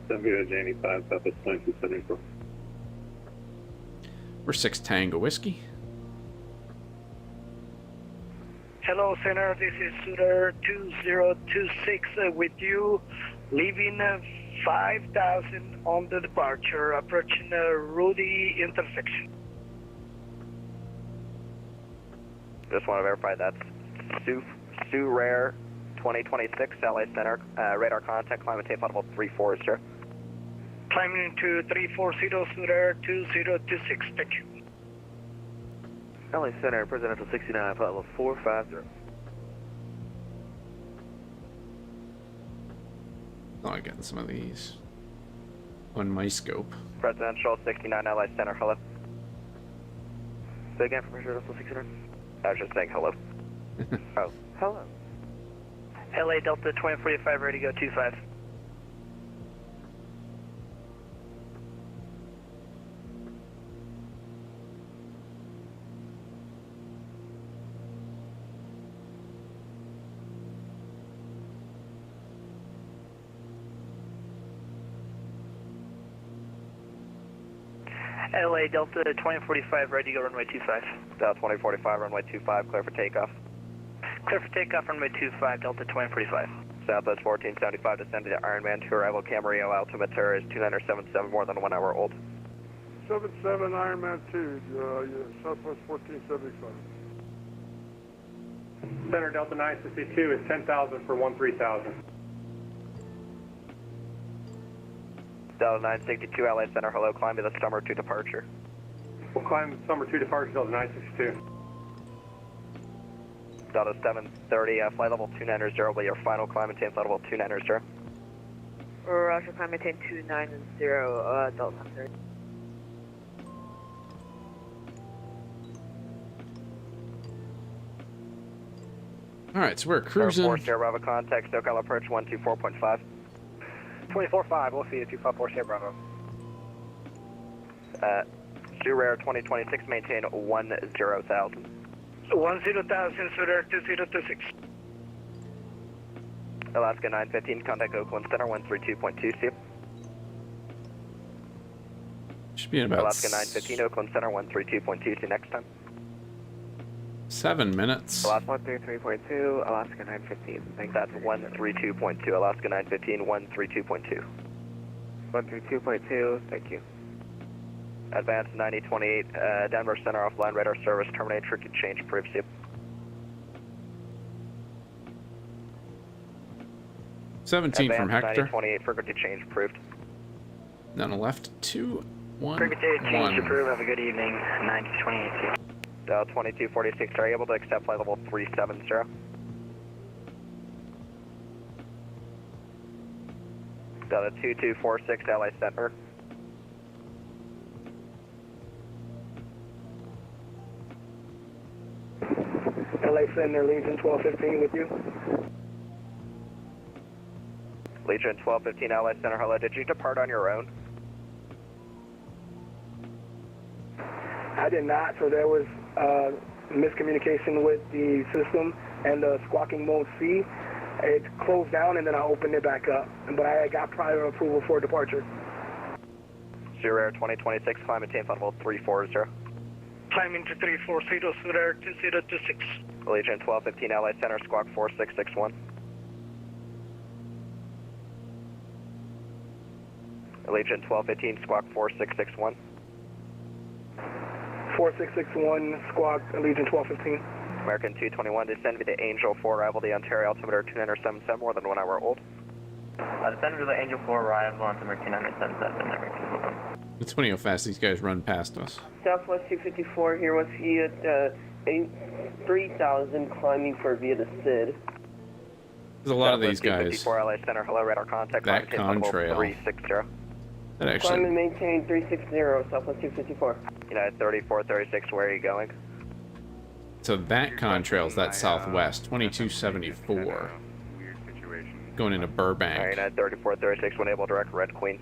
Descend via Janny 5, Southwest 2274. We're 6 Tango Whiskey. Hello, Center. This is Suter 2026 with you, leaving 5000 on the departure, approaching Rudy intersection. Just want to verify that's Sue Rare 2026, LA Center, radar contact, climate tape level 340, sir. Climbing to 340, Suter 2026. Thank you. LA Center, Presidential 69, flight level 450. Oh, I'm getting some of these on my scope. Presidential 69, LA Center, hello. Say again from Presidential 69. I was just saying hello. Oh, hello. LA Delta 2045, ready to go 25. LA Delta 2045, ready to go runway 25. Delta 2045, runway 25, clear for takeoff. Clear for takeoff, runway 25, Delta 2045. Southwest 1475, descending to Ironman 2 arrival, Camarillo, altimeter is 2977, more than 1 hour old. 77 Ironman 2, Southwest 1475. Center Delta 962 is 10,000 for 13,000. Delta 962, LA Center, hello, climb to the Summer 2 departure. We'll climb Summer 2 departure, Delta 962. Delta 730, flight level 290, will be your final climb, maintain flight level 290. Roger, climb maintain 290, Delta 730. Alright, so we're cruising. 4 Sierra Bravo contact, SoCal approach 124.5. 24-5, we'll see you, 254 Sierra Bravo. Sue Rare 2026, maintain 10,000. 10,000, Suter 2026. Alaska 915, contact Oakland Center 132.2. Should be in about Alaska 915, Oakland Center 132.2. Next time. 7 minutes. Alaska 133.2, Alaska 915. Thank That's 132.2. Alaska 915, 132.2. 132.2, thank you. Advance 9028, Denver Center offline radar service, terminate, tricky change, privacy. 17 from Hector. 9028, frequency change approved. None left. 2, 1, Frequency change 1. approved, have a good evening, 928. 2246, are you able to accept flight level 370? Delta 2246, LA Center. LA Center, Legion 1215 with you. Legion 1215 LA Center, hello. Did you depart on your own? I did not, so there was miscommunication with the system and the squawking mode C. It closed down and then I opened it back up, but I got prior approval for departure. Zero Air 2026, climb and maintain flight level 340. Climbing to 340, Zero Air 2026. Legion 1215 LA Center, squawk 4661. Legion 1215, squawk 4661. 4661, squawk Legion 1215. American 221, descend via the Angel 4, arrival the Ontario altimeter 2977, more than 1 hour old. Descend to the Angel 4, arrival altimeter 2977, American 221. It's funny how fast these guys run past us. Southwest 254 here with you at 3000 climbing for via the SID. There's a lot of these guys. 254 LA Center, hello, radar contact. That contrail. 360. That actually. Climb and maintain 360, Southwest 254. United 3436, where are you going? So that contrail's that southwest, 2274. Weird situation. Going into Burbank. Alright, United 3436, when able, direct Red Queen.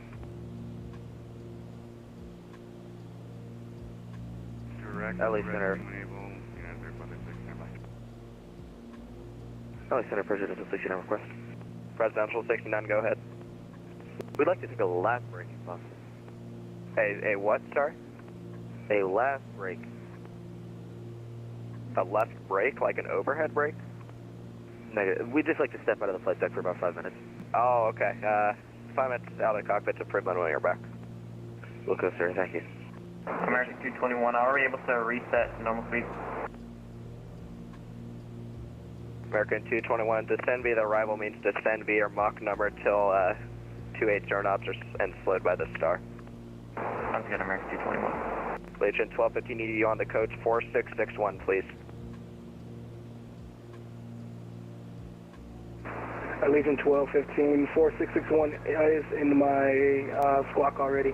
Direct LA Center. United 3436, stand by. LA Center, Presidential 69 request. Presidential 69, go ahead. We'd like to take a left break if possible. A what, sorry? A left break. A left brake, like an overhead brake? Negative. We'd just like to step out of the flight deck for about 5 minutes. Oh, okay. 5 minutes out of the cockpit to improvement when you're back. We'll go, sir. Thank you. American 221, are we able to reset normal speed? American 221, descend via the arrival means descend via your Mach number till 28 knots and slowed by the star. Sounds good, American 221. Legion 1215, need you on the codes 4661, please. Legion 1215, 4661 is in my squawk already.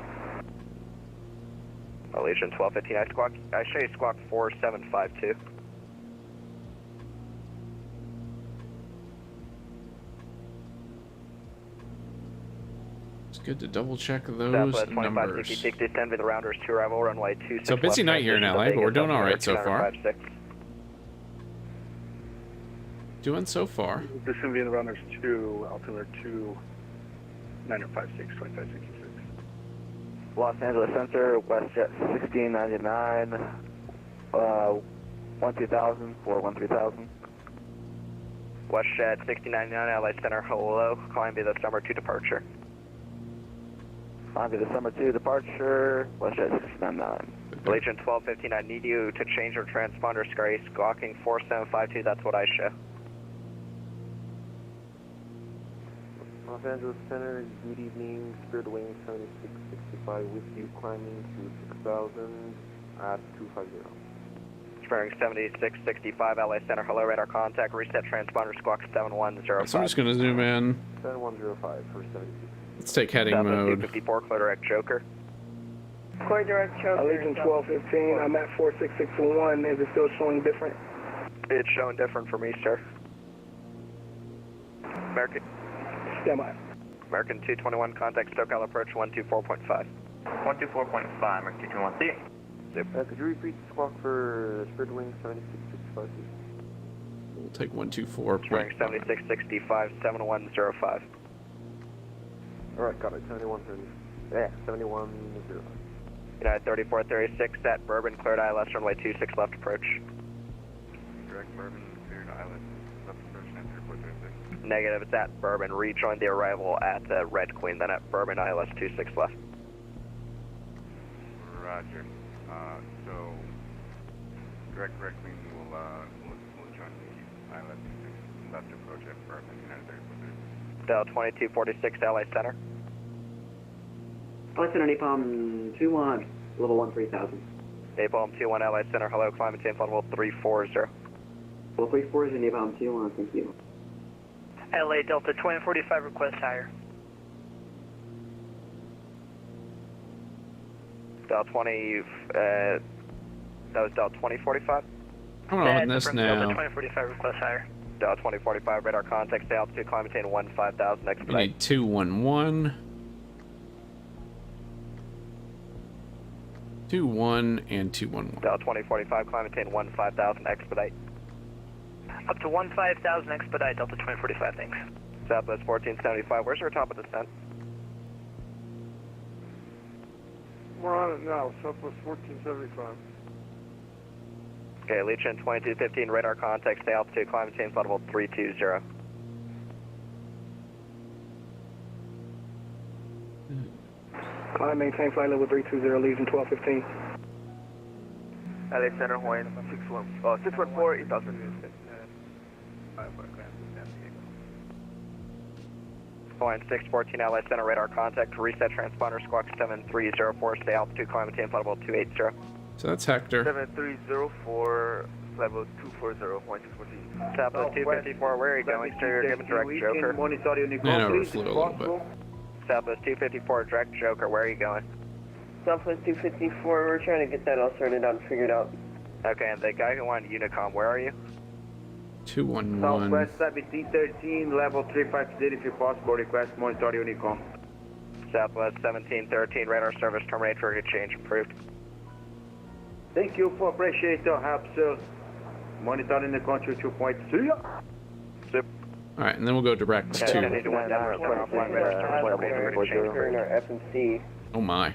Legion 1215, I show you squawk 4752. It's good to double check those Southwest numbers. 2566, descend with the rounders to arrival, runway 26. So busy night here in LA, but we're doing all right so far. Doing so far. Descend via the runners to altimeter 2956, 2566. Los Angeles Center, WestJet 1699, 12000, 413,000. WestJet 1699, LA Center, hello, calling via the summer 2 departure. On to the summer 2 departure, WestJet 699. Legion 1215, I need you to change your transponder, Scary squawking 4752, that's what I show. Los Angeles Center, good evening, Spirit Wing 7665 with you, climbing to 6000 at 250. Bearing 7665, LA Center, hello, radar contact, reset transponder, squawk 7105. So I'm just going to zoom in. 7105 for 76. Let's take heading mode. 254, clear direct Joker. Clear direct Joker. Legion 1215, I'm at 4661, is it still showing different? It's showing different for me, sir. American. Stand by. American 221, contact SoCal approach 124.5. 124.5, American 221, see you. Could you repeat the squawk for Spirit Wing 7665, please? We'll take 124. Bearing 7665, 7105. Alright, got it, 7130. Yeah, 7105. United 3436 at Bourbon, cleared ILS, runway 26 left approach. Direct Bourbon, cleared island, left approach, 9436. Negative, it's at Bourbon. Rejoin the arrival at Red Queen, then at Bourbon, ILS 26 left. Roger. So, direct Red Queen will join the island 26 left approach at Bourbon, United 3436. Del 2246, LA Center. LA Center, Napalm 21, level 13,000. Napalm 21, LA Center, hello, climate change level 340. Level 340, Napalm 21, thank you. LA Delta 2045, request higher. Del 20, that was Del 2045? I'm on this Delta now. 2045, request higher. Delta 2045, radar contact, stay altitude, climb maintain 15,000, We expedite. need 211. 21 and 211. Delta 2045, climb maintain 15,000, expedite. Up to 15,000 expedite, Delta 2045, thanks. Southwest 1475, where's your top of descent? We're on it now, Southwest 1475. Okay, Legion 2215, radar contact, stay altitude, climb maintain flight level 320. Climb maintain flight level 320, Legion 1215. LA Center, Hawaiian 614, 8000. Hawaiian 614, LA Center, radar contact, reset transponder, squawk 7304, stay altitude, climb maintain flight level 280. So that's Hector. 7304, level 240, Hawaiian 614. Southwest 254, where are you going, sir? You're giving direct Joker. And overflew a little bit. Southwest 254, direct Joker, where are you going? Southwest 254, we're trying to get that all sorted out and figured out. Okay, and the guy who wanted Unicom, where are you? 211. Southwest 1713, level 350, if possible, request monitor Unicom. Southwest 1713, radar service terminated for exchange approved. Thank you for appreciate your help, sir. Monitoring the country 2.0. See ya. Zip. All right, and then we'll go direct to. FMC. Oh my.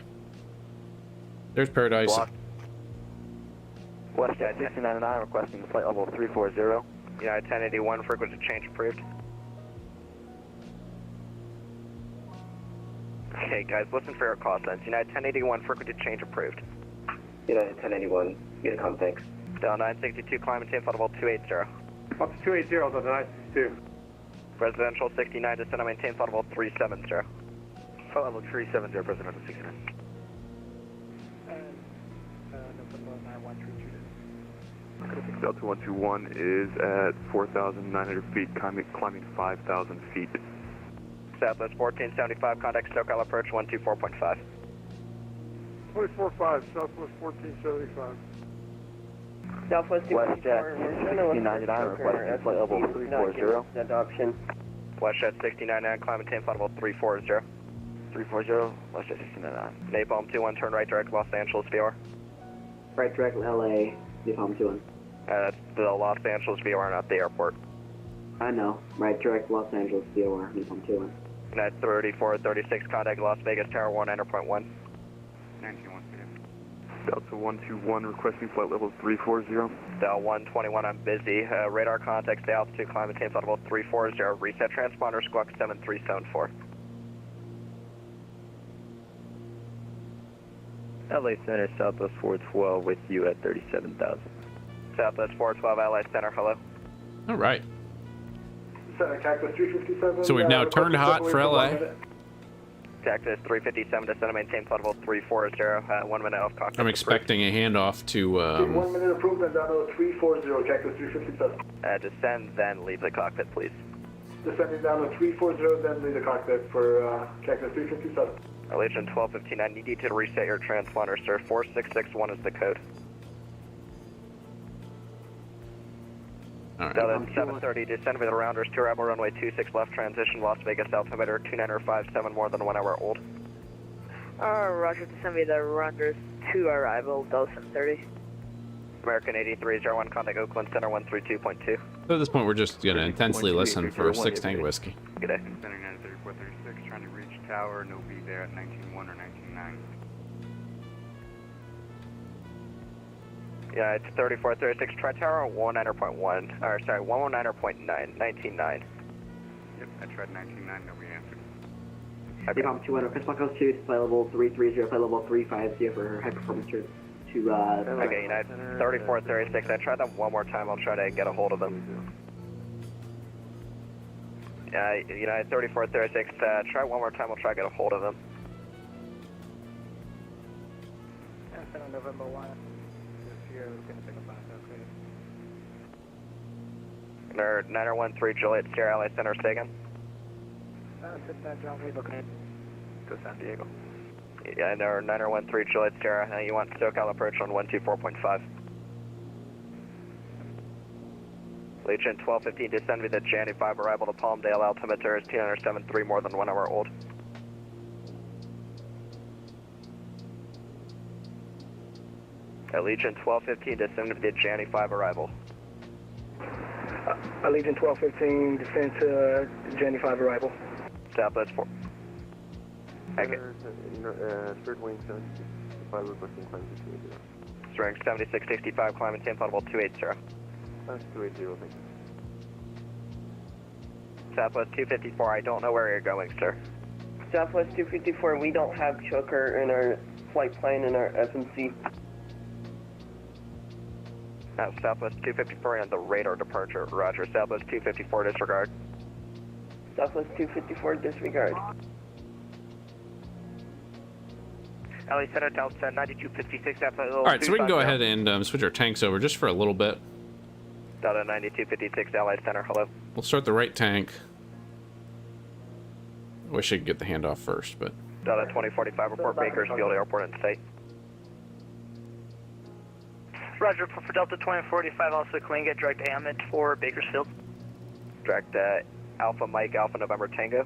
There's Paradise. Westjet 6999 requesting flight level 340. United 1081, frequency change approved. Okay, guys, listen for your call signs. United 1081, frequency change approved. United 1081, Unicom, thanks. Down 962, climb maintain flight level 280. Up to 280, Delta 962. Residential 69, descend and maintain flight level 370. Flight level 370, Presidential 69. Delta 121 is at 4,900 feet, climbing 5,000 feet. Southwest 1475, contact SoCal approach 124.5. 245, Southwest 1475. Southwest 254, we're trying to look 6999, requesting flight level 340. Adoption. Westjet 699, climb maintain flight level 340. 340, Westjet 699. Napalm 21, turn right direct Los Angeles VOR. Right direct LA, Napalm 21. That's the Los Angeles VOR, not the airport. I know. Right direct Los Angeles, VOR, Napalm 21. United 3436, contact Las Vegas Tower 19.1. 19.1. Delta 121 requesting flight level 340. Del 121, I'm busy. Radar contact, stay altitude, climb maintain flight level 340. Reset transponder, squawk 7374. LA Center, Southwest 412 with you at 37,000. Southwest 412, LA Center, hello. All right. Cactus 357. So we've now turned hot for LA. Cactus 357, descend and maintain flight level 340, 1 minute off cockpit. I'm expecting a handoff to. 1 minute approved and down to 340, Cactus 357. Descend, then leave the cockpit, please. Descending down to 340, then leave the cockpit for Cactus 357. Legion 1215, I need you to reset your transponder, sir. 4661 is the code. All right. Delta 730, descend with the rounders, 2 Rebel runway 26 left transition, Las Vegas altimeter 2957, more than 1 hour old. Roger, descend via the rounders, 2 arrival, Delta 730. American 8301, contact Oakland Center 132.2. So at this point, we're just gonna intensely listen for 6 Tango Whiskey. Good day. Center 93436, trying to reach tower, no be there at 19.1 or 19.9. Yeah, it's 3436, try tower 119.1, or sorry, 119.9, 19.9. Yep, I tried 19.9, nobody answered. Okay. Napalm 21, request Mach 2 to flight level 330, flight level 350 for high performance to Okay, United 3436, I tried that one more time, I'll try to get a hold of them. United 3436, try one more time, I'll try to get a hold of them. November 1. This year we're going to pick up back, okay. 913 Juliet, Sierra LA Center, Sagan. Sit down, John, we looking to San Diego. Yeah, 913 Juliet, Sierra, you want SoCal approach on 124.5. Legion 1215, descend with the January 5 arrival to Palmdale, altimeter is T-973, more than 1 hour old. Legion 1215, descend with the January 5 arrival. Legion 1215, descend to January 5 arrival. Southwest 4. Okay. Spirit wing 765, requesting climb to 280. Strength 7665, climb and temp audible 280. That's 280, thank you. Southwest 254, I don't know where you're going, sir. Southwest 254, we don't have choker in our flight plan in our FMC. Southwest 254 on the radar departure. Roger. Southwest 254, disregard. Southwest 254, disregard. LA Center, Delta 9256. Alright, so we can go ahead and switch our tanks over just for a little bit. Delta 9256, LA Center, hello. We'll start the right tank. I wish I could get the handoff first, but... Delta 2045, report Bakersfield Airport and state. Roger, for Delta 2045, also can we get direct AMIT for Bakersfield? Direct Alpha Mike, Alpha November Tango.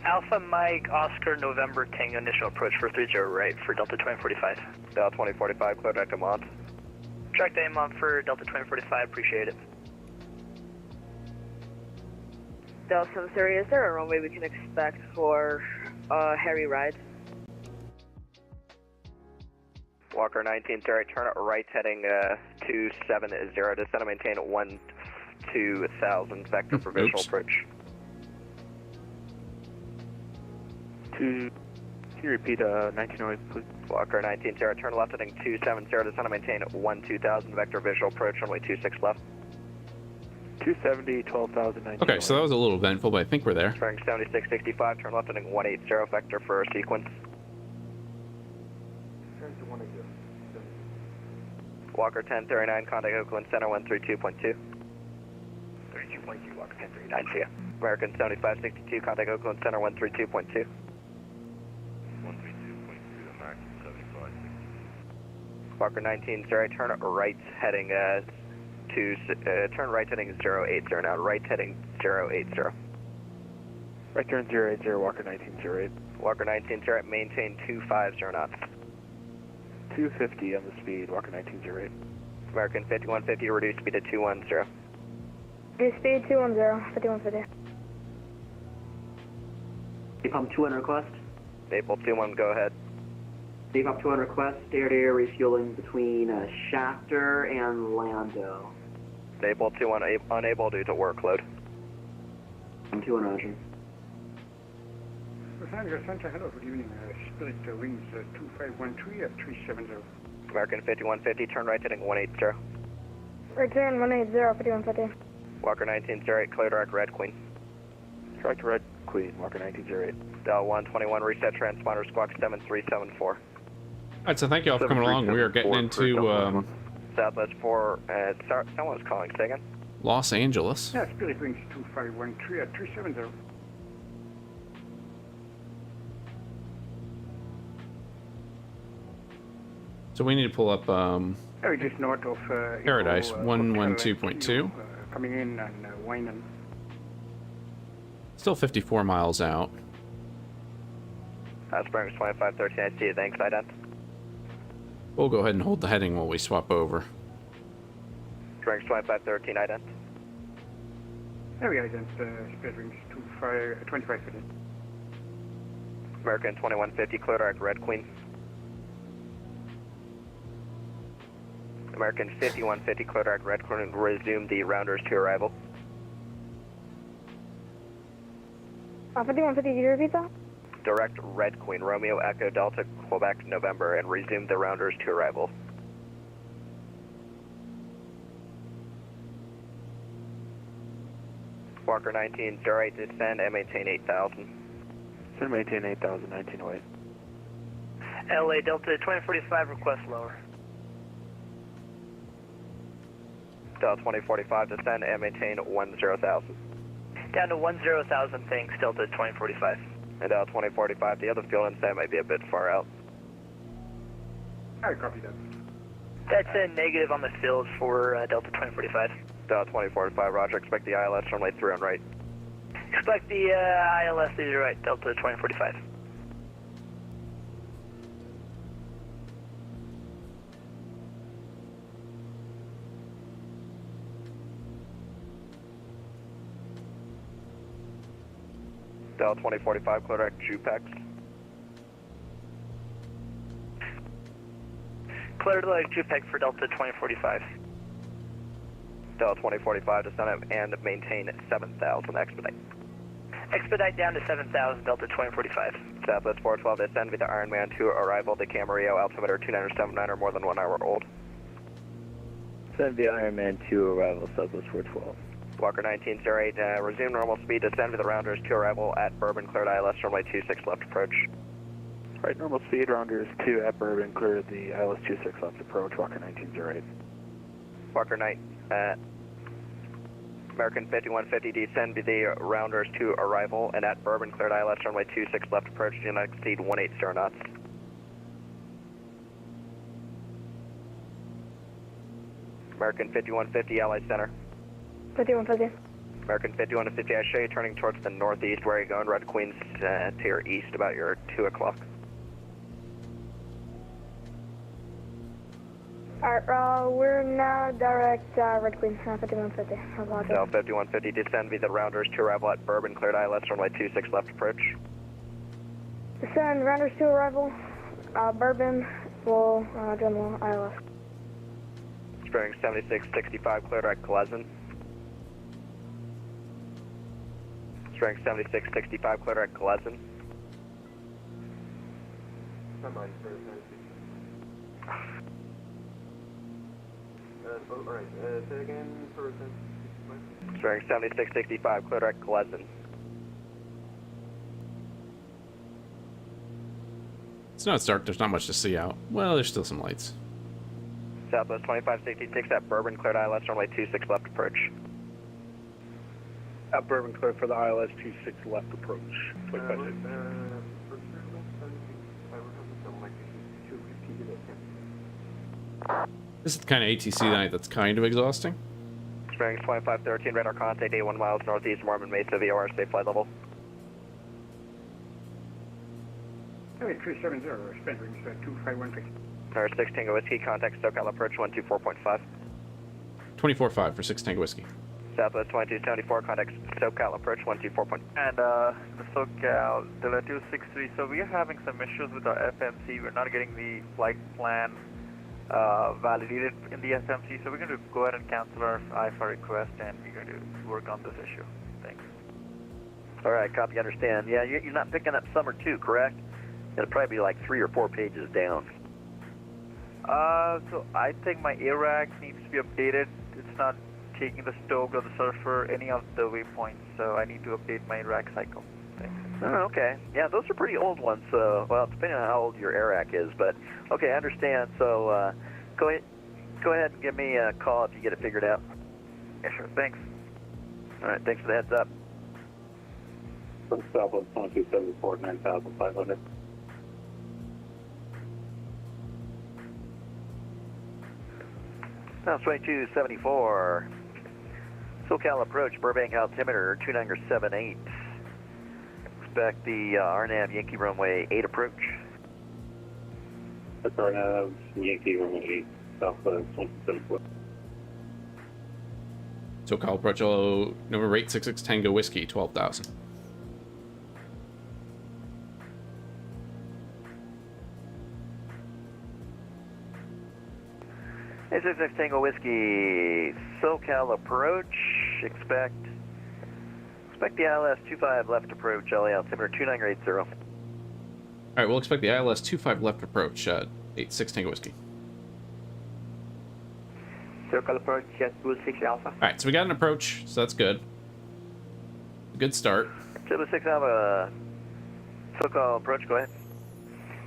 Alpha Mike, Oscar November Tango, initial approach for 30 right for Delta 2045. Delta 2045, clear direct Amont. Direct Amont for Delta 2045, appreciate it. Delta 73, is there a runway we can expect for Harry ride? Walker 1930, turn right heading 270, descend and maintain 12,000, vector for visual approach. Can you repeat 1908, please? Walker 1930, turn left heading 270, descend and maintain 12,000, vector visual approach, runway 26 left. 270, 12,000, Okay, so that was a little eventful, but I think we're there. Bearing 7665, turn left heading 180, vector for a sequence. Walker 1039, contact Oakland Center 132.2. 32.2, Walker 1039, see ya. American 7562, contact Oakland Center 132.2. 132.2, American 7562. Walker 1930, turn right heading turn right heading 080 now, right heading 080. Right turn 080, Walker 1908. Walker 1908, maintain 250 knots. 250 on the speed, Walker 1908. American 5150, reduce speed to 210. Reduce speed 210, 5150. Napalm 2 on request. Napalm 2-1, go ahead. Napalm 2 on request, air-to-air refueling between Shafter and Lando. Napalm 2-1, unable due to workload. I'm 2 on Roger. Los Angeles Center, hello, good evening. Spirit wings 2513 at 370. American 5150, turn right heading 180. Return 180, 5150. Walker 1908, clear direct Red Queen. Direct Red Queen, Walker 1908. Del 121, reset transponder, squawk 7374. Alright, so thank you all for coming along. We are getting into Southwest 4, someone was calling, say again? Los Angeles. Yeah, Spirit wings 2513 at 370. So we need to pull up just north of Paradise 112.2. Coming in and Winan. Still 54 miles out. Springs 2513, I see you, thanks, ident. We'll go ahead and hold the heading while we swap over. Springs 2513, ident. There we are, ident, Spirit wings 2550. American 2150, clear direct Red Queen. American 5150, clear direct Red Queen, resume the rounders to arrival. 5150, did you repeat that? Direct Red Queen, Romeo Echo Delta Quebec November, and resume the rounders to arrival. Walker 1908, descend and maintain 8,000. Descend maintain 8,000, 1908. LA Delta 2045, request lower. Delta 2045, descend and maintain 10,000. Down to 10,000, thanks, Delta 2045. And Delta 2045, the other fuel inset might be a bit far out. I copy that. That's a negative on the field for Delta 2045. Delta 2045, roger. Expect the ILS runway 3 on right. Expect the ILS 30 right, Delta 2045. Delta 2045, clear direct JUPEX. Clear to the JUPEG for Delta 2045. Delta 2045, descend and maintain 7,000, expedite. Expedite down to 7,000, Delta 2045. Southwest 412, descend with the Ironman to arrival to Camarillo, altimeter 2979 or more than 1 hour old. Send via Ironman 2, arrival Southwest 412. Walker 1908, resume normal speed, descend with the Rounders to arrival at Bourbon, cleared ILS runway 26 left approach. Right, normal speed, Rounders 2 at Bourbon, cleared the ILS 26 left approach, Walker 1908. Walker Knight, American 5150, descend with the Rounders to arrival and at Bourbon, cleared ILS runway 26 left approach, do not exceed 180 knots. American 5150, Allied Center. 5150. American 5150, I show you turning towards the northeast. Where are you going? Red Queen's to your east, about your 2 o'clock. Alright, we're now direct Red Queen, 5150. South 5150, descend via the Rounders to arrival at Bourbon, cleared ILS runway 26 left approach. Descend Rounders to arrival, Bourbon, will general ILS. Bearing 7665, cleared at Pleasant. Bearing 7665, cleared at Pleasant. Alright, say again, Bearing 7665, cleared at Pleasant. It's not dark, there's not much to see out. Well, there's still some lights. Southwest 2566 at Bourbon, cleared ILS runway 26 left approach. At Bourbon, cleared for the ILS 26 left approach. This is the kind of ATC night that's kind of exhausting. Bearing 2513, radar contact 81 miles northeast Mormon Mesa, VOR, safe flight level. Hey, 370, spend ring 2513. Tower 6 Tango Whiskey, contact SoCal approach 124.5. 24.5 for 6 Tango Whiskey. Southwest 2274, contact SoCal approach 124.5. And the SoCal, Delta 263, so we are having some issues with our FMC. We're not getting the flight plan validated in the FMC, so we're going to go ahead and cancel our IFR request and we're going to work on this issue. Thanks. Alright, copy, understand. Yeah, you're not picking up summer 2, correct? It'll probably be like 3 or 4 pages down. So I think my ARAC needs to be updated. It's not taking the Stoke or the Surfer, any of the waypoints, so I need to update my ARAC cycle. Thanks. Oh, okay. Yeah, those are pretty old ones, so, well, depending on how old your ARAC is, but, okay, I understand. So, go ahead and give me a call if you get it figured out. Yeah, sure. Thanks. All right, thanks for the heads up. From Southwest 2274, 9500. South 2274, SoCal approach, Burbank altimeter 2978. Expect the RNAV Yankee runway 8 approach. That's RNAV Yankee runway 8, Southwest 2274. SoCal approach, November 866 Tango Whiskey, 12,000. A66 Tango Whiskey, SoCal approach, expect the ILS 25 left approach, LA altimeter 2980. Alright, we'll expect the ILS 25 left approach, 86 Tango Whiskey. SoCal approach, Jet 26 Alpha. Alright, so we got an approach, so that's good. Good start. 76 Alpha, SoCal approach, go ahead.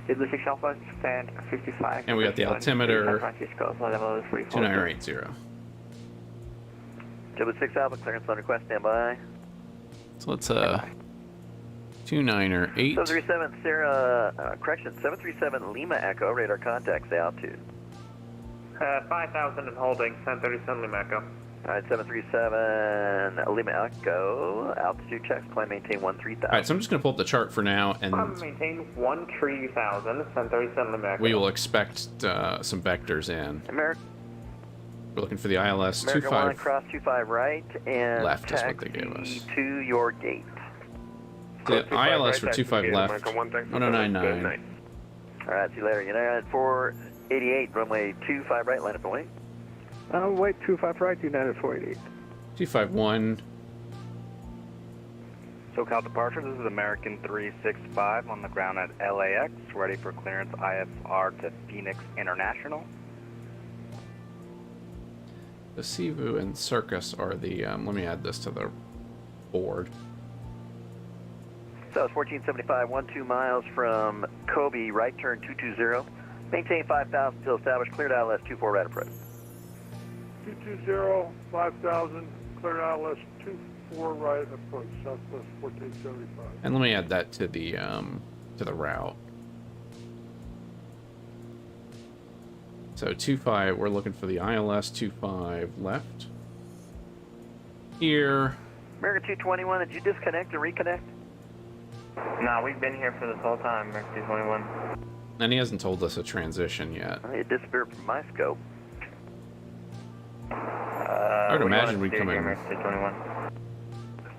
Jet 6 Alpha, stand 55. And we got the altimeter San Francisco, level 2980. Jet 6 Alpha, clearance on request, stand by. So let's 298. 737 Sarah, correction, 737 Lima Echo, radar contacts altitude. 5,000 and holding, 737 Lima Echo. Alright, 737 Lima Echo, altitude checks, climb maintain 13,000. Alright, so I'm just going to pull up the chart for now, and Maintain 13,000, 737 Lima Echo. we will expect some vectors in. American. We're looking for the ILS American 1, 25 cross 25 right, and left is what they gave us. to your gate. The ILS for 25 left, 1099. Alright, see you later. United 488, runway 25 right, line up and wait. Wait, 25 right, United 488. 251. SoCal departure, this is American 365 on the ground at LAX, ready for clearance IFR to Phoenix International. The Sivu and Circus are the, let me add this to the board. So it's 1475, 12 miles from Kobe, right turn 220. Maintain 5,000 till established, cleared ILS 24 right approach. 220, 5,000, clear ILS 24 right approach, Southwest 1475. And let me add that to the route. So 25, we're looking for the ILS 25 left. Here. American 221, did you disconnect and reconnect? No, we've been here for this whole time, American 221. And he hasn't told us a transition yet. It disappeared from my scope. I would imagine we'd come in. American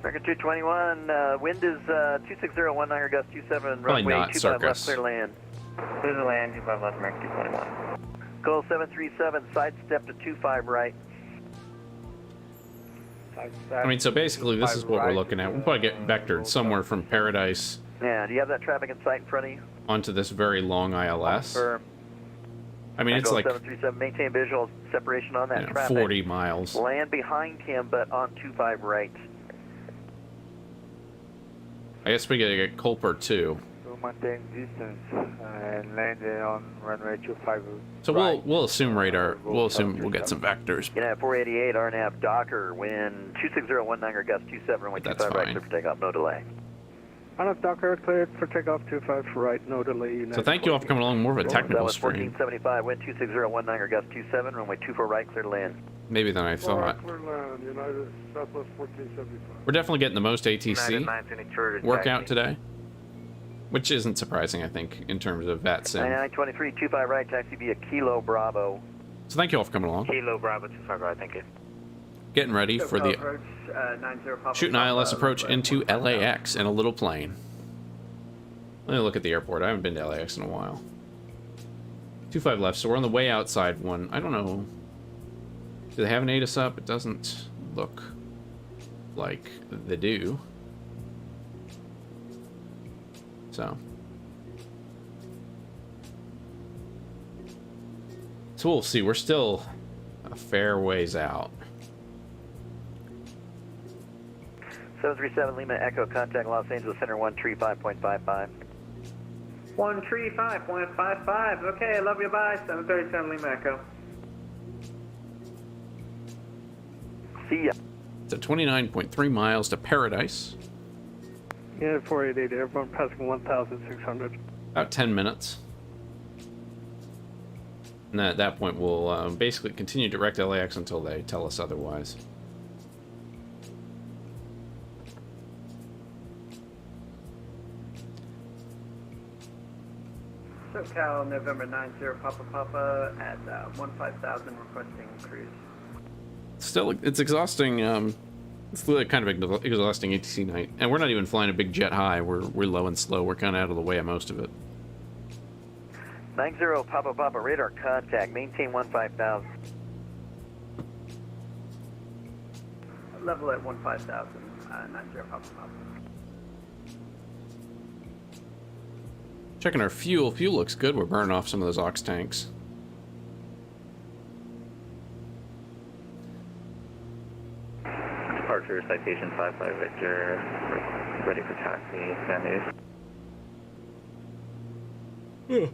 221, wind is 26019 gust 27, Probably runway not 25 left, Circus. clear land. Clear the land, 25 left, American 221. Goal 737, sidestep to 25 right. I mean, so basically this is what we're looking at. We'll probably get vectored somewhere from Paradise Yeah, do you have that traffic in sight in front of you? onto this very long ILS. Or I mean, it's like 737, maintain visual separation on that traffic. 40 miles. Land behind him, but on 25 right. I guess we gotta get Culper too. So maintain distance and land on runway 25. So we'll assume radar. We'll assume we'll get some vectors. United 488, RNAV Docker, wind 26019 gust 27, runway 25 right, clear for takeoff, no delay. RNAV Docker cleared for takeoff 25 right, no delay. United So thank you all for coming along. More of a technical That was stream, 1475, wind 26019 gust 27, runway 24 right, clear to land. maybe than I thought. Clear land, United Southwest 1475. We're definitely getting the most ATC United 923 workout today, which isn't surprising, I think, in terms of VATSIM. 9923, 25 right, taxi via Kilo Bravo. So thank you all for coming along. Kilo Bravo 25 right, thank you. Getting ready for the shooting ILS approach into LAX in a little plane. Let me look at the airport. I haven't been to LAX in a while. 25 left, so we're on the way outside one. I don't know. Do they have an ATIS up? It doesn't look like they do. So we'll see. We're still a fair ways out. 737 Lima Echo, contact Los Angeles Center 135.55. 135.55. Okay, I love you. Bye. 737 Lima Echo. See ya. So 29.3 miles to Paradise. United 488, airborne passing 1,600. About 10 minutes. And at that point, we'll basically continue direct LAX until they tell us otherwise. SoCal, November 90, Papa Papa at 15,000, requesting cruise. Still, it's exhausting. It's really kind of exhausting ATC night. And we're not even flying a big jet high. We're low and slow. We're kind of out of the way of most of it. 90 Papa Papa, radar contact, maintain 15,000. Level at 15,000, 90 Papa Papa. Checking our fuel. Fuel looks good. We're burning off some of those ox tanks. Departure citation 55 Victor, ready for taxi, San Luis.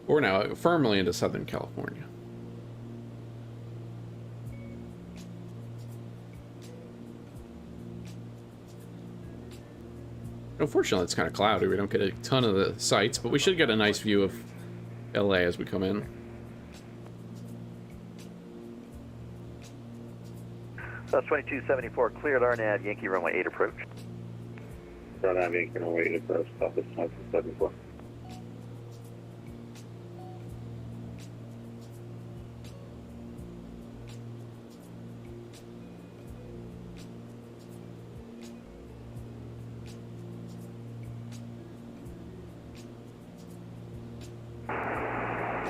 We're now firmly into Southern California. Unfortunately, it's kind of cloudy. We don't get a ton of the sights, but we should get a nice view of LA as we come in. That's 2274, cleared RNAV, Yankee runway 8 approach. RNAV, Yankee runway 8 approach, Southwest 2274.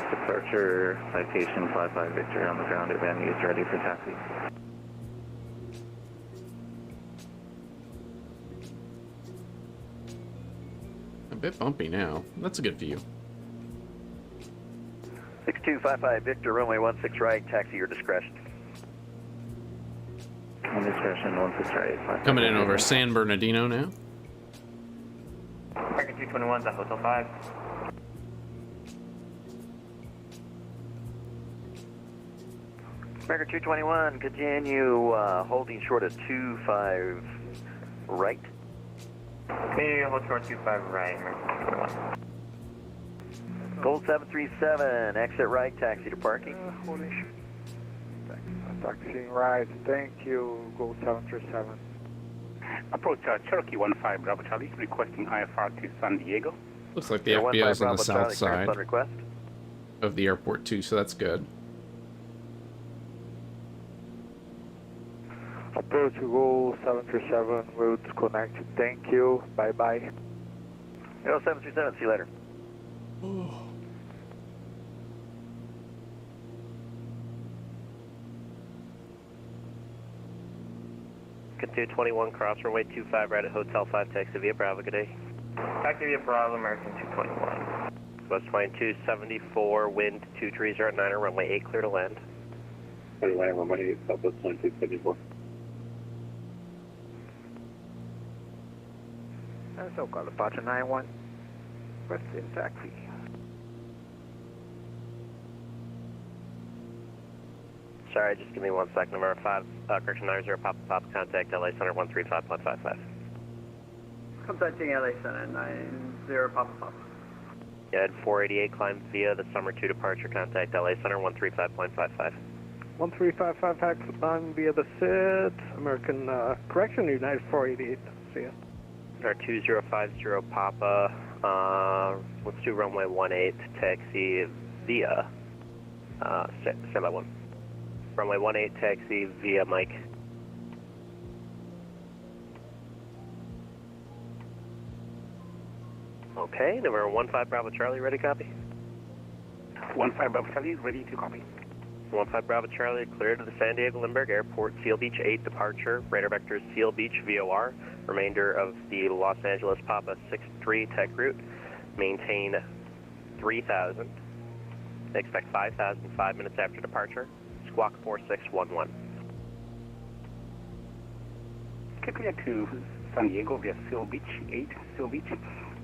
Departure, citation 55 Victor on the ground at Van Nuys, ready for taxi. A bit bumpy now. That's a good view. 6255 Victor, runway 16 right, taxi your discretion. On discretion, 16 right. Coming in over San Bernardino now. American 221's at Hotel 5. American 221, continue holding short of 25 right. Continue hold short 25 right, American 221. Gold 737, exit right, taxi to parking. Holy shit. Taxiing right, thank you, Gold 737. Approach Cherokee 15 Bravo Charlie, requesting IFR to San Diego. Looks like the FBO's on the south side request of the airport too, so that's good. Approach Gold 737, route connected, thank you, bye bye. Gold 737, see you later. Continue 21, cross runway 25 right at Hotel 5, taxi via Bravo, good day. Taxi via Bravo, American 221. West 2274, wind 230 runway 8, clear to land. Clear to land, runway 8, Southwest 2274. SoCal departure 91, West in taxi. Sorry, just give me 1 second. Number 5, correction 90, Papa, contact LA Center 135.55. Contacting LA Center 90 Papa. Yeah, at 488, climb via the Summer 2 departure, contact LA Center 135.55. 13555, climb via the SID, American correction, United 488, see ya. Our 2050 Papa, let's do runway 18, taxi via, stand by 1. Runway 18, taxi via Mike. Okay, number 15 Bravo Charlie, ready copy? 15 Bravo Charlie, ready to copy. 15 Bravo Charlie, cleared to the San Diego Lindbergh Airport, Seal Beach 8 departure, radar vector Seal Beach VOR, remainder of the Los Angeles Papa 63 tech route, maintain 3,000, expect 5,000 5 minutes after departure, squawk 4611. Clear to San Diego via Seal Beach 8, Seal Beach,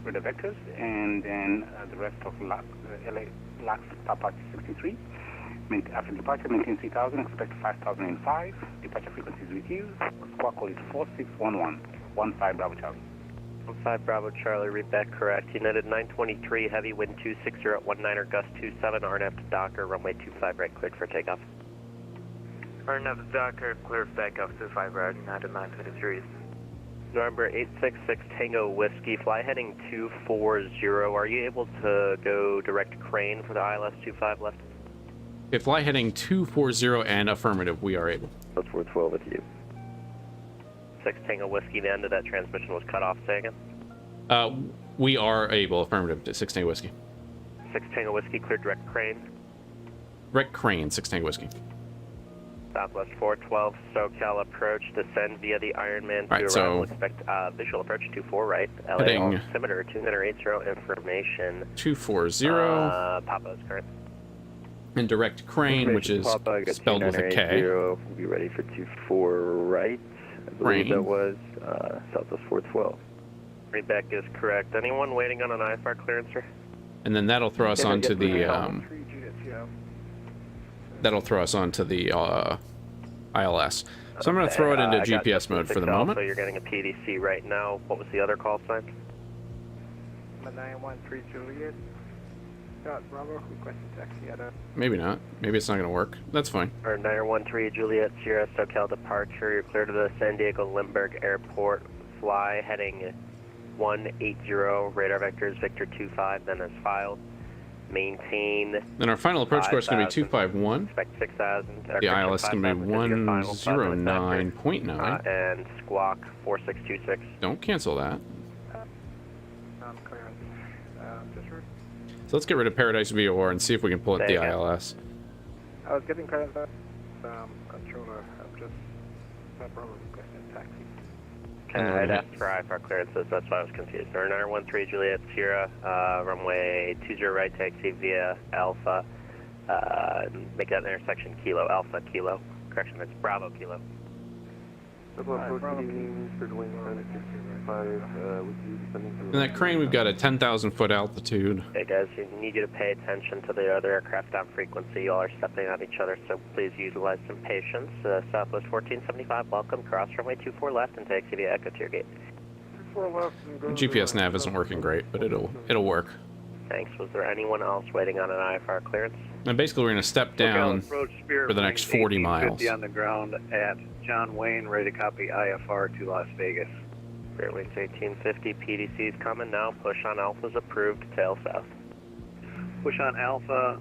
radar vectors, and then the rest of KLAX Papa 63. After departure, maintain 3,000, expect 5,005. Departure frequencies with you. Squawk code is 4611. 15 Bravo Charlie. 15 Bravo Charlie, read back correct. United 923, heavy wind 260 at 19er, gust 27, RNF to Docker, runway 25 right, cleared for takeoff. RNF to Docker, clear for takeoff 25 right, United 923. November 866 Tango Whiskey, fly heading 240. Are you able to go direct crane for the ILS 25 left? Okay, fly heading 240 and affirmative, we are able. That's 412 with you. 6 Tango Whiskey, the end of that transmission was cut off, say again? We are able, affirmative, to 6 Tango Whiskey. 6 Tango Whiskey, clear direct crane. Direct crane, 6 Tango Whiskey. Southwest 412, SoCal approach, descend via the Ironman to right, arrival, so expect visual approach 24 right, LA heading altimeter 280 information. 240. Papa is current. And direct crane, which is spelled with a K. We'll be ready for 24 right. I believe that was Southwest 412. Readback is correct. Anyone waiting on an IFR clearance, sir? And then that'll throw us onto the ILS. So I'm going to throw it into GPS mode for the moment. So you're getting a PDC right now. What was the other call sign? 913 Juliet. Bravo, requesting taxi at Maybe not. Maybe it's not going to work. That's fine. Or 913 Juliet Sierra SoCal departure. You're clear to the San Diego Lindbergh Airport. Fly heading 180. Radar vectors Victor 25. Then as filed. Maintain. Then our final approach course is going to be 251. Expect 6,000. The ILS is going to be 109.9. And squawk 4626. Don't cancel that. clearance. So let's get rid of Paradise VOR and see if we can pull at the ILS. I was getting clearance, controller. I'm just probably requesting taxi. I'd asked for IFR clearances, that's why I was confused. 913 Juliet Sierra, runway 20 right, taxi via Alpha. Make that intersection Kilo, Alpha, Kilo. Correction, it's Bravo, Kilo. In that crane, we've got a 10,000 foot altitude. Hey guys, we need you to pay attention to the other aircraft on frequency. You all are stepping on each other, so please utilize some patience. Southwest 1475, welcome. Cross runway 24 left and taxi via Echo Tier Gate. 24 left and go The GPS nav isn't working great, but it'll work. Thanks. Was there anyone else waiting on an IFR clearance? And basically, we're going to step down for the next 40 miles. On the ground at John Wayne, ready to copy IFR to Las Vegas. Spirit Wings 1850, PDC's coming now. Push on Alpha's approved, tail south. Push on Alpha,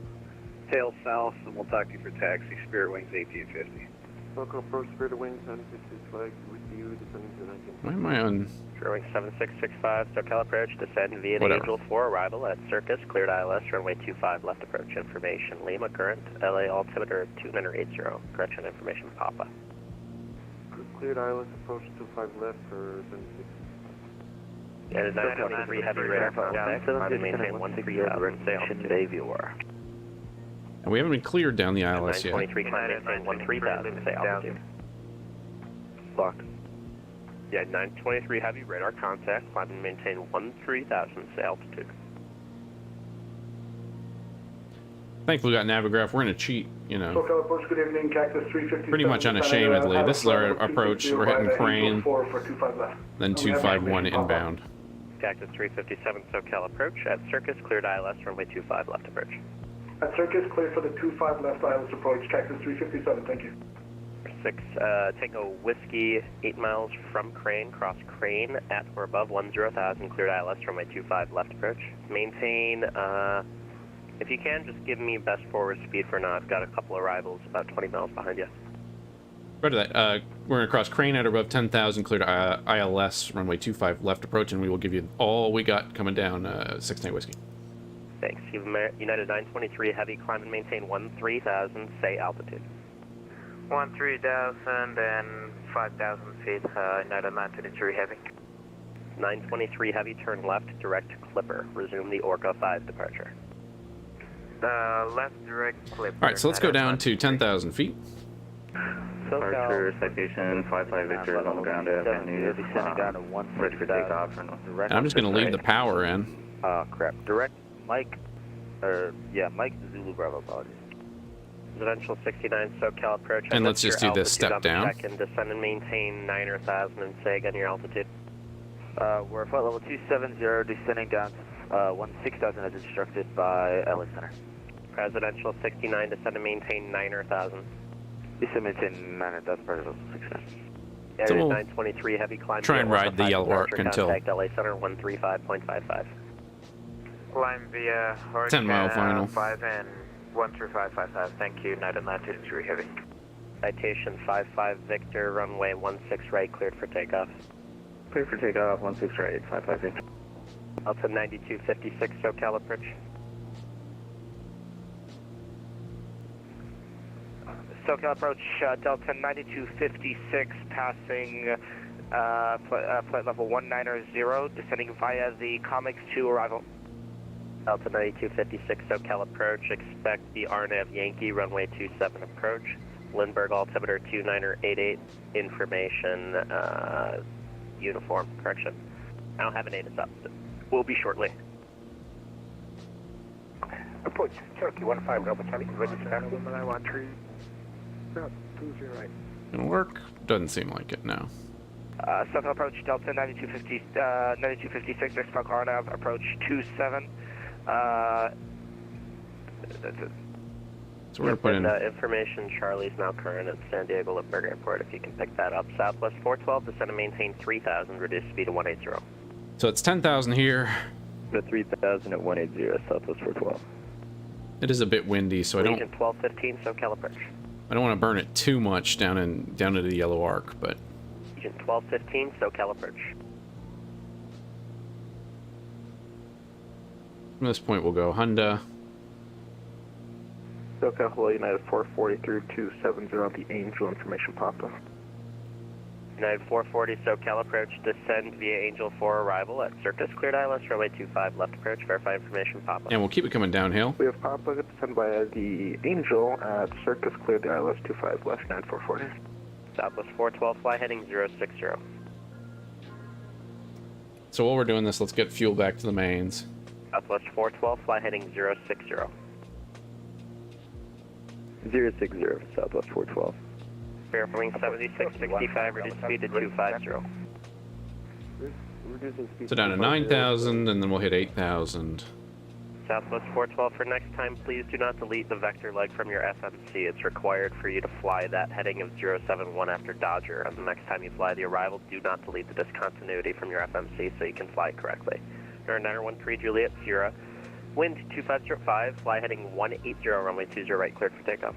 tail south, and we'll talk to you for taxi. Spirit Wings 1850. Local approach, Spirit Wings 956 flag with you, descending to 19. Why am I on? Spirit Wings 7665, SoCal approach, descend via the Angel 4 arrival at Circus, cleared ILS, runway 25 left approach. Information, Lima current, LA altimeter 2980, correction information, Papa. Cleared ILS approach 25 left for 76. Yeah, the 923 heavy radar contact, I'm maintain 13,000 sail. And we haven't been cleared down the ILS yet. 923 climb maintain 13,000 say altitude. Blocked. Yeah, 923 heavy radar contact, climb and maintain 13,000 say altitude. Thankfully, we got Navigraph. We're going to cheat, you know. SoCal approach, good evening, Cactus 350. Pretty much unashamedly. This is our approach. We're hitting crane, then 251 inbound. Cactus 357 SoCal approach at Circus, cleared ILS, runway 25 left approach. At Circus, clear for the 25 left ILS approach, Cactus 357, thank you. 6, Tango Whiskey, 8 miles from crane, cross crane at or above 10,000, cleared ILS, runway 25 left approach. Maintain, if you can, just give me best forward speed for now. I've got a couple arrivals about 20 miles behind you. Right to that. We're going to cross crane at or above 10,000, cleared ILS, runway 25 left approach, and we will give you all we got coming down 6 Tango Whiskey. Thanks. United 923 heavy, climb and maintain 13,000, say altitude. 13,000 and 5,000 feet, United 923 heavy. 923 heavy, turn left, direct Clipper. Resume the Orca 5 departure. Left direct Clipper. All right, so let's go down to 10,000 feet. Departure, citation 55 Victor on the ground at Avenue. Ready for takeoff. And I'm just going to leave the power in. Crap. Direct Mike, Mike Zulu Bravo, apologies. Residential 69 SoCal approach. And let's just do this step down. Check-in, descend and maintain 9,000 and say again your altitude. We're flight level 270, descending down 16,000 as instructed by LA Center. Residential 69, descend and maintain 9,000. Descend and maintain 9,000, Presidential 69. So we'll 923 heavy climb. Try and ride the yellow arc until contact LA Center 135.55. Climb via 10 mile final. 5 and 13555. Thank you, United 923 heavy. Citation 55 Victor, runway 16 right, cleared for takeoff. Clear for takeoff, 16 right, 55 Victor. Delta 9256 SoCal approach. SoCal approach, Delta 9256, passing flight level 190, descending via the Comics 2 arrival. Delta 9256 SoCal approach, expect the RNAV Yankee, runway 27 approach. Lindbergh altimeter 2988, information, uniform, correction. I don't have an ATIS up, will be shortly. Approach, Cherokee 15, Bravo Charlie, ready to start. 913. 20 right. Gonna work? Doesn't seem like it, no. SoCal approach, Delta 9256, expect RNAV, approach 27. That's it. So we're gonna put in. Information Charlie's now current at San Diego Lindbergh Airport. If you can pick that up, Southwest 412, descend and maintain 3,000, reduce speed to 180. So it's 10,000 here. The 3,000 at 180, Southwest 412. It is a bit windy, so Legion 1215, SoCal approach. I don't want to burn it too much down into the yellow arc, but. Legion 1215, SoCal approach. From this point, we'll go Honda. SoCal Hello United 440 through 270 on the Angel information Papa. United 440, SoCal approach, descend via Angel 4 arrival at Circus, cleared ILS, runway 25, left approach, verify information Papa. And we'll keep it coming downhill. We have Papa, descend by the Angel at Circus, cleared the ILS 25, left 9440. Southwest 412, fly heading 060. So while we're doing this, let's get fuel back to the mains. Southwest 412, fly heading 060. 060 for Southwest 412. Wing 7665, reduce speed to 250. So down to 9,000, and then we'll hit 8,000. Southwest 412, for next time, please do not delete the vector leg from your FMC. It's required for you to fly that heading of 071 after Dodger. And the next time you fly the arrival, do not delete the discontinuity from your FMC so you can fly it correctly. Turn 913 Juliet Sierra, wind 2505, fly heading 180, runway 20 right, cleared for takeoff.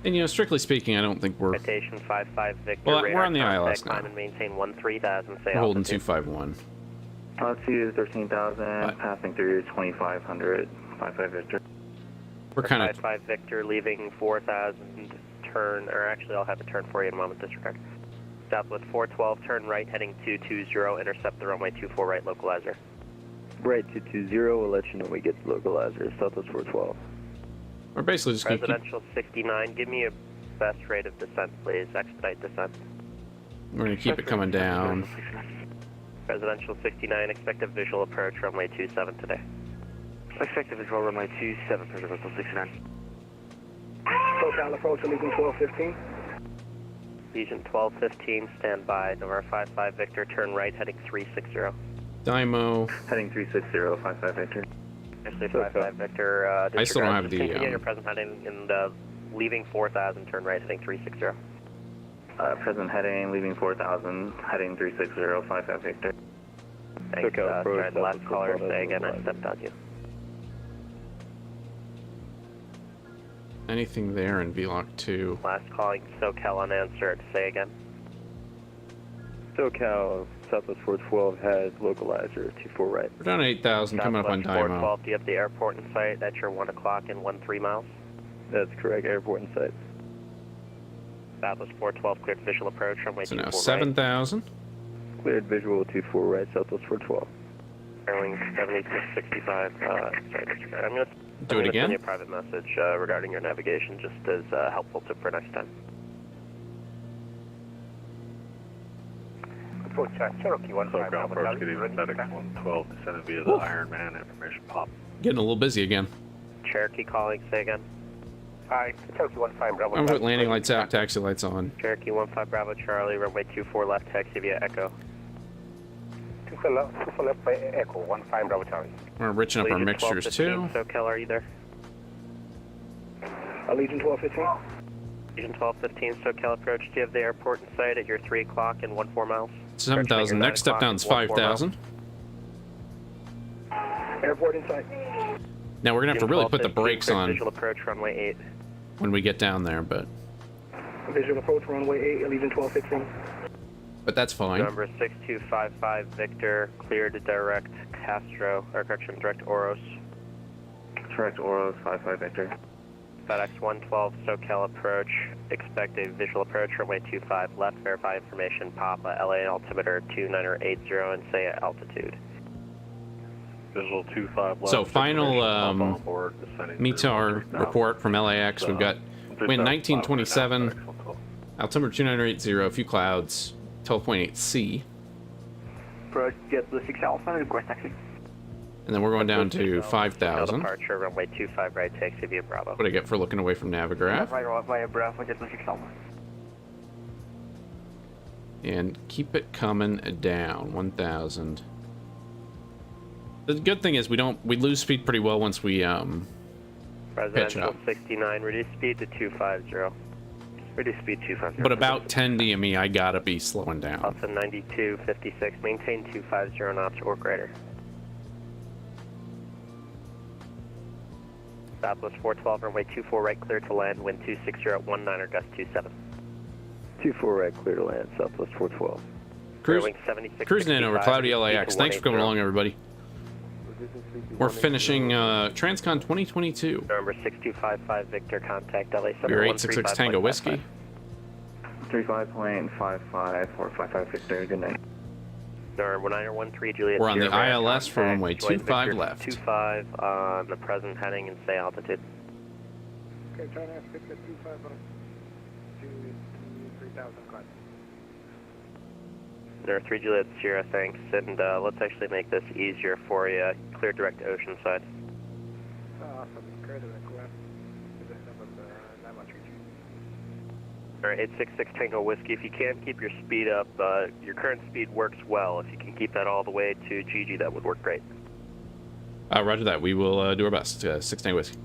And you know, strictly speaking, I don't think we're. Citation 55 Victor. Well, we're on the ILS now. Climb and maintain 13,000. Say we're holding 251. Altitude 13,000, passing through 2,500, 55 Victor. We're kind of 55 Victor, leaving 4,000. Turn, or actually, I'll have a turn for you in a moment. Disregard. Southwest 412, turn right, heading 220. Intercept the runway 24 right, localizer. Right 220. We'll let you know when we get to localizer. Southwest 412. We're basically just going to keep... Presidential 69, give me a best rate of descent, please. Expedite descent. We're going to keep it coming down. Presidential 69, expect a visual approach, runway 27 today. Expect a visual runway 27, Presidential 69. SoCal approach, Legion 1215. Legion 1215, stand by. November 55 Victor, turn right, heading 360. Dymo. Heading 360, 55 Victor. 55 Victor, I still don't have the... Continue your present heading and leaving 4,000, turn right, heading 360. Present heading, leaving 4,000, heading 360, 55 Victor. Thanks, sorry, the last caller, say again, I stepped on you. Anything there in VLOC 2? Last calling, SoCal unanswered, say again. SoCal, Southwest 412 has localizer 24 right. We're down to 8,000, coming up on Dymo. 412, do you have the airport in sight at your 1 o'clock and 13 miles? That's correct, airport in sight. Southwest 412, cleared visual approach, runway 24 right. So now 7,000. Cleared visual 24 right, Southwest 412. Airwing 7665, sorry, disregard. I'm going to do it again. Send you a private message regarding your navigation, just as helpful tip for next time. Approach Cherokee 15. SoCal approach, good evening, FedEx 112, descended via the Iron Man, information pop. Getting a little busy again. Cherokee calling, say again. Hi, Cherokee 15 Bravo. I'm put landing lights out, taxi lights on. Cherokee 15 Bravo Charlie, runway 24 left, taxi via Echo. 24 left by Echo, 15 Bravo Charlie. We're enriching up our mixtures too. SoCal, are you there? Legion 1215. Legion 1215, SoCal approach. Do you have the airport in sight at your 3 o'clock and 14 miles? 7,000. Next step down is 5,000. Airport in sight. Now we're gonna have to really put the brakes on visual approach, runway 8. when we get down there, but Visual approach, runway 8, Legion 1215. But that's fine. Number 6255 Victor, clear to direct Castro, or correction, direct Oros. Direct Oros, 55 Victor. FedEx 112, SoCal approach, expect a visual approach, runway 25 left, verify information, Papa, LA altimeter 2980, and say altitude. Visual 25 left. So final METAR report from LAX, we've got wind 1927, altimeter 2980, a few clouds, 12.8 C. Approach JetBlue 6 Alpha, request taxi. And then we're going down to 5,000. Departure, runway 25 right, taxi via Bravo. What do I get for looking away from Navigraph? Right via Bravo, JetBlue 6 Alpha. And keep it coming down, 1,000. The good thing is we lose speed pretty well once we pitch Residential up. 69, reduce speed to 250. Reduce speed 250. But about 10 DME, I gotta be slowing down. Alpha 9256, maintain 250 knots or greater. Southwest 412, runway 24 right, clear to land, wind 260 at 19 or gust 27. 24 right, clear to land, Southwest 412. Cruising in over cloudy LAX. Thanks for coming along, everybody. We're finishing Transcon 2022. Number 6255, Victor, contact LA. We're 866 Tango Whiskey. 35.55 or 55 Victor, good night. Number 913, Juliet. We're on the Sierra, ILS for runway contact 25 Victor left. 25 on the present heading and say altitude. Okay, China, 625 on 3,000 climb. Number 3, Juliet Sierra, thanks. And let's actually make this easier for you. Clear direct to Oceanside. Awesome, clear direct left. Is that number 913? Alright, 866 Tango Whiskey. If you can keep your speed up, your current speed works well. If you can keep that all the way to GG, that would work great. Roger that. We will do our best. 6 Tango Whiskey.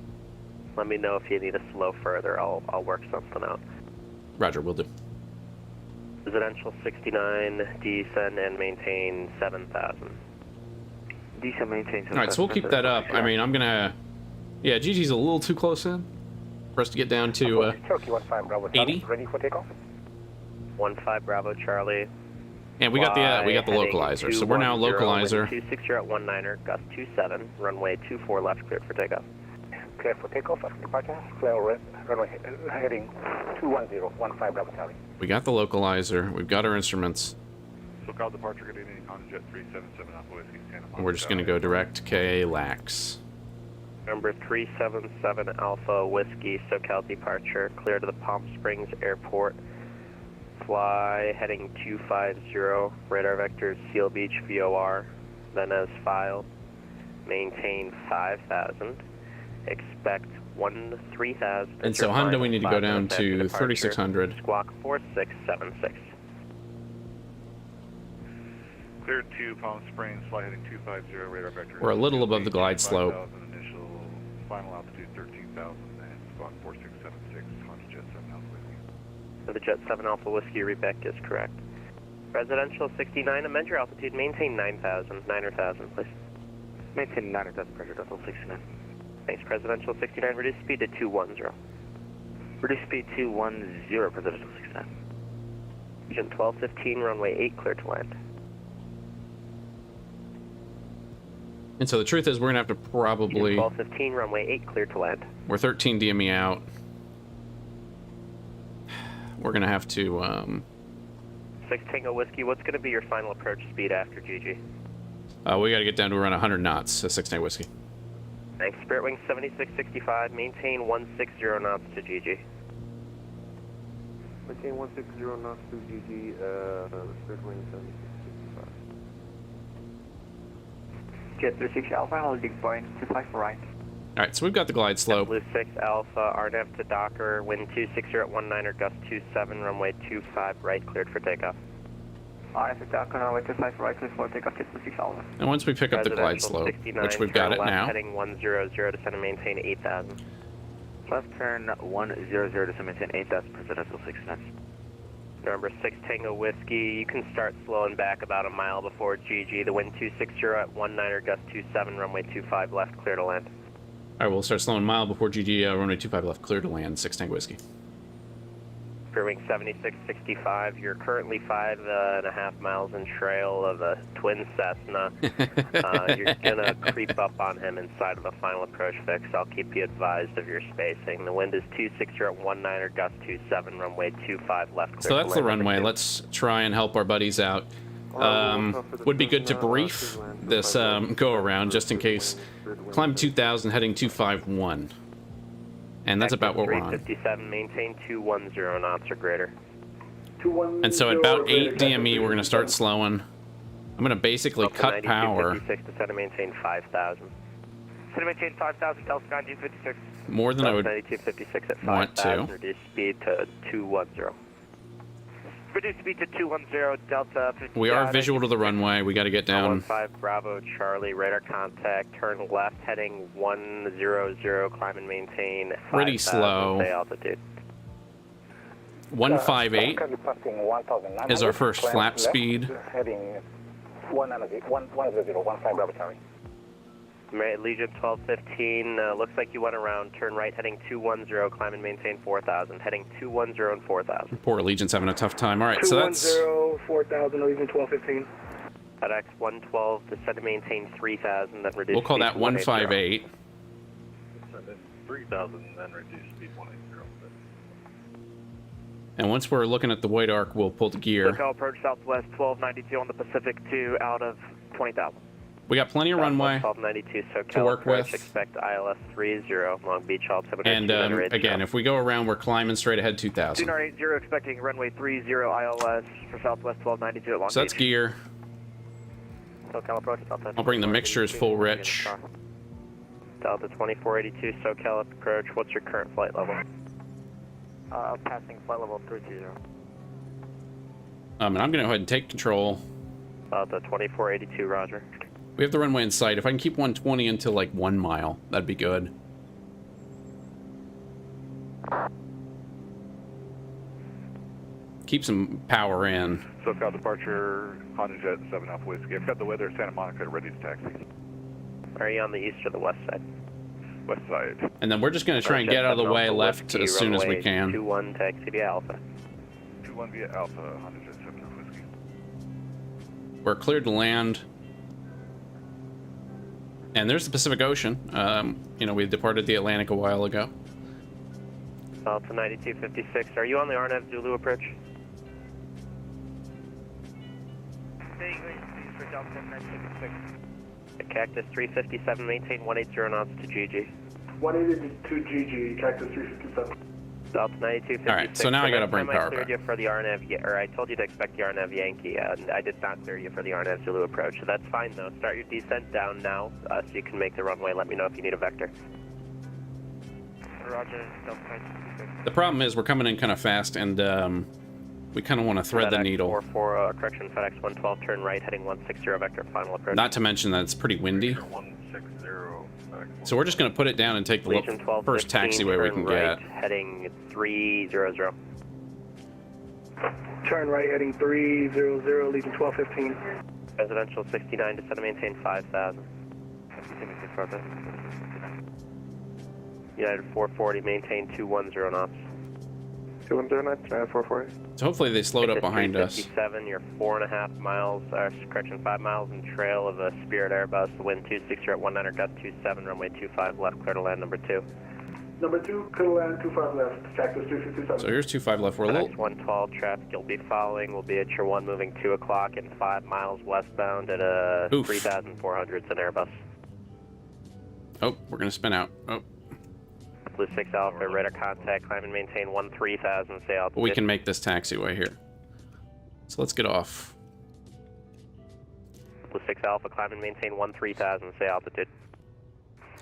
Let me know if you need to slow further. I'll work something out. Roger, we'll do. Residential 69, descend and maintain 7,000. Descend, maintain 7,000. All right, so we'll keep that up. I mean, I'm gonna. Yeah, GG's a little too close in for us to get down to 80. Ready for takeoff? 15 Bravo Charlie. And we got the localizer, so we're now localizer. 260 at 19er, gust 27, runway 24 left, cleared for takeoff. Clear for takeoff, departure, clear runway heading 210, 15 Bravo Charlie. We got the localizer. We've got our instruments. SoCal departure, good evening, Honda Jet 377 Alpha Whiskey, Santa Monica. And we're just gonna go direct to KLAX. Number 377 Alpha Whiskey, SoCal departure, clear to the Palm Springs Airport. Fly heading 250, radar vectors Seal Beach VOR, then as filed. Maintain 5,000. Expect 3,000. And so Honda, we need to go down to 3,600. Squawk 4676. Cleared to Palm Springs, fly heading 250, radar vector. We're a little above the glide slope. Initial final altitude 13,000 and squawk 4676, Honda Jet 7 Alpha Whiskey. The Jet 7 Alpha Whiskey reback is correct. Residential 69, amend your altitude, maintain 9,000, 9,000, please. Maintain 9,000, pressure, Delta 69. Thanks, Presidential 69, reduce speed to 210. Reduce speed 210, Presidential 69. Agent 1215, runway 8, clear to land. And so the truth is, we're gonna have to probably. 1215, runway 8, clear to land. We're 13 DME out. We're gonna have to. 6 Tango Whiskey, what's gonna be your final approach speed after GG? We gotta get down to around 100 knots. 6 Tango Whiskey. Thanks. Spirit Wing 7665, maintain 160 knots to GG. Maintain 160 knots to GG, Spirit Wing 7665. Jet 36 Alpha, holding point 25 right. Alright, so we've got the glide slope. Blue 6 Alpha, RNAV to Docker, wind 260 at 19er, gust 27, runway 25 right, cleared for takeoff. RNAV to Docker, runway 25 right, cleared for takeoff, Jet 36 Alpha. And once we pick up the glide slope, which we've got it left, now. Heading 100, descend and maintain 8,000. Left turn 100, descend and maintain 8,000, Presidential 69. Number 6 Tango Whiskey, you can start slowing back about a mile before GG. The wind 260 at 19er, gust 27, runway 25 left, clear to land. Alright, we'll start slowing mile before GG, runway 25 left, clear to land, 6 Tango Whiskey. Spirit Wing 7665, you're currently 5.5 miles in trail of a twin Cessna. You're gonna creep up on him inside of the final approach fix. I'll keep you advised of your spacing. The wind is 260 at 19er, gust 27, runway 25 left, clear So that's to the land. runway. Let's try and help our buddies out. Would be good to brief this go around just in case. Climb 2,000, heading 251. And that's about what we're on. 357, maintain 210 knots or greater. And so at about 8 DME, we're going to start slowing. I'm going to basically cut power. 56, descend and maintain 5,000. Descend and maintain 5,000, Delta 9256. More than I would 9256 at want 5,000, to. reduce speed to 210. Reduce speed to 210 Delta. We are visual to the runway. We got to get down. 15 Bravo Charlie, radar contact. Turn left, heading 100. Climb and maintain. Pretty slow. Altitude. 158 is our first flap speed. Heading 100, 15 Bravo Charlie. Legion 1215, looks like you went around, turn right, heading 210, climb and maintain 4,000, heading 210 and 4,000. Poor Legion's having a tough time. All right, so that's... 210, 4,000, Legion 1215. FedEx 112, descend and maintain 3,000, then reduce We'll call speed that 158. 3,000, then reduce speed 180. And once we're looking at the white arc, we'll pull the gear. SoCal approach southwest 1292 on the Pacific 2 out of 20,000. We got plenty of runway 1292 SoCal to work approach, with. Expect ILS 30, Long Beach altimeter. And again, if we go around, we're climbing straight ahead 2,000. 2980 expecting runway 30 ILS for southwest 1292 at Long So that's Beach. gear. SoCal approach southwest. I'll bring the mixtures full rich. Delta 2482 SoCal approach. What's your current flight level? Passing flight level 320. And I'm going to go ahead and take control. Delta 2482, roger. We have the runway in sight. If I can keep 120 until like 1 mile, that'd be good. Keep some power in. SoCal departure, Honda Jet 7 Alpha Whiskey. I've got the weather Santa Monica ready to taxi. Are you on the east or the west side? West side. And then we're just going to try and get out of the way left as soon as we can. 21 taxi via Alpha. 21 via Alpha, Honda Jet 7 Alpha Whiskey. We're cleared to land. And there's the Pacific Ocean. You know, we departed the Atlantic a while ago. Delta 9256. Are you on the RNAV Zulu approach? For Delta 9256. Cactus 357, maintain 180 knots to GG. 180 to GG, Cactus 357. Delta 9256. All right, so now I got to bring power I cleared you for the RNAV, or I told you to expect the RNAV Yankee, and I did not clear you for the RNAV Zulu approach. So that's fine though. Start your descent down now, so you can make the runway. Let me know if you need a vector. Roger, Delta 9256. The problem is we're coming in kind of fast, and we kind of want to thread the needle. Correction, FedEx 112, turn right, heading 160 vector, final approach. Not to mention that it's pretty windy. 160. So we're just going to put it down and take the first taxiway we can right, get. Heading 300. Turn right, heading 300, Legion 1215. Residential 69, descend and maintain 5,000. United 440, maintain 210 knots. 210 knots, United 440. So hopefully they slowed up behind us. 57, you're 4.5 miles, correction, 5 miles in trail of a Spirit Airbus. The wind 260 at 19 gust 27, runway 25 left, clear to land number 2. Number 2, clear to land 25 left, Cactus 357. So here's 25 left. We're a little... 112 traffic you'll be following will be at your 1 moving 2 o'clock and 5 miles westbound at a 3,400. It's an Airbus. Oh, we're going to spin out. Oh. Blue 6 Alpha, radar contact, climb and maintain 13,000, stay altitude. We can make this taxiway here. So let's get off. Blue 6 Alpha, climb and maintain 13,000, stay altitude.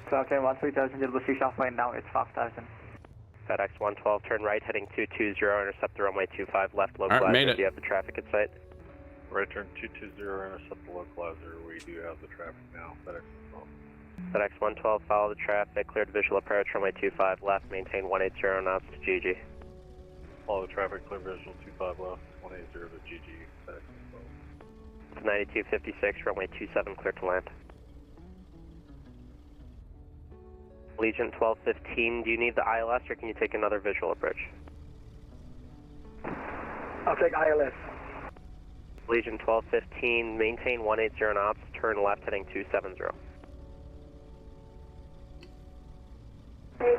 So okay, 13,000, Blue 6 Alpha, and now it's 5,000. FedEx 112, turn right, heading 220, intercept the runway 25 left, localizer. All right, made it. Do you have the traffic in sight? Right turn 220, intercept the localizer. We do have the traffic now, FedEx 112. FedEx 112, follow the traffic, cleared visual approach, runway 25 left, maintain 180 knots to GG. Follow the traffic, clear visual 25 left, 180 to GG, FedEx 112. 9256, runway 27, clear to land. Legion 1215, do you need the ILS or can you take another visual approach? I'll take ILS. Legion 1215, maintain 180 knots, turn left, heading 270. You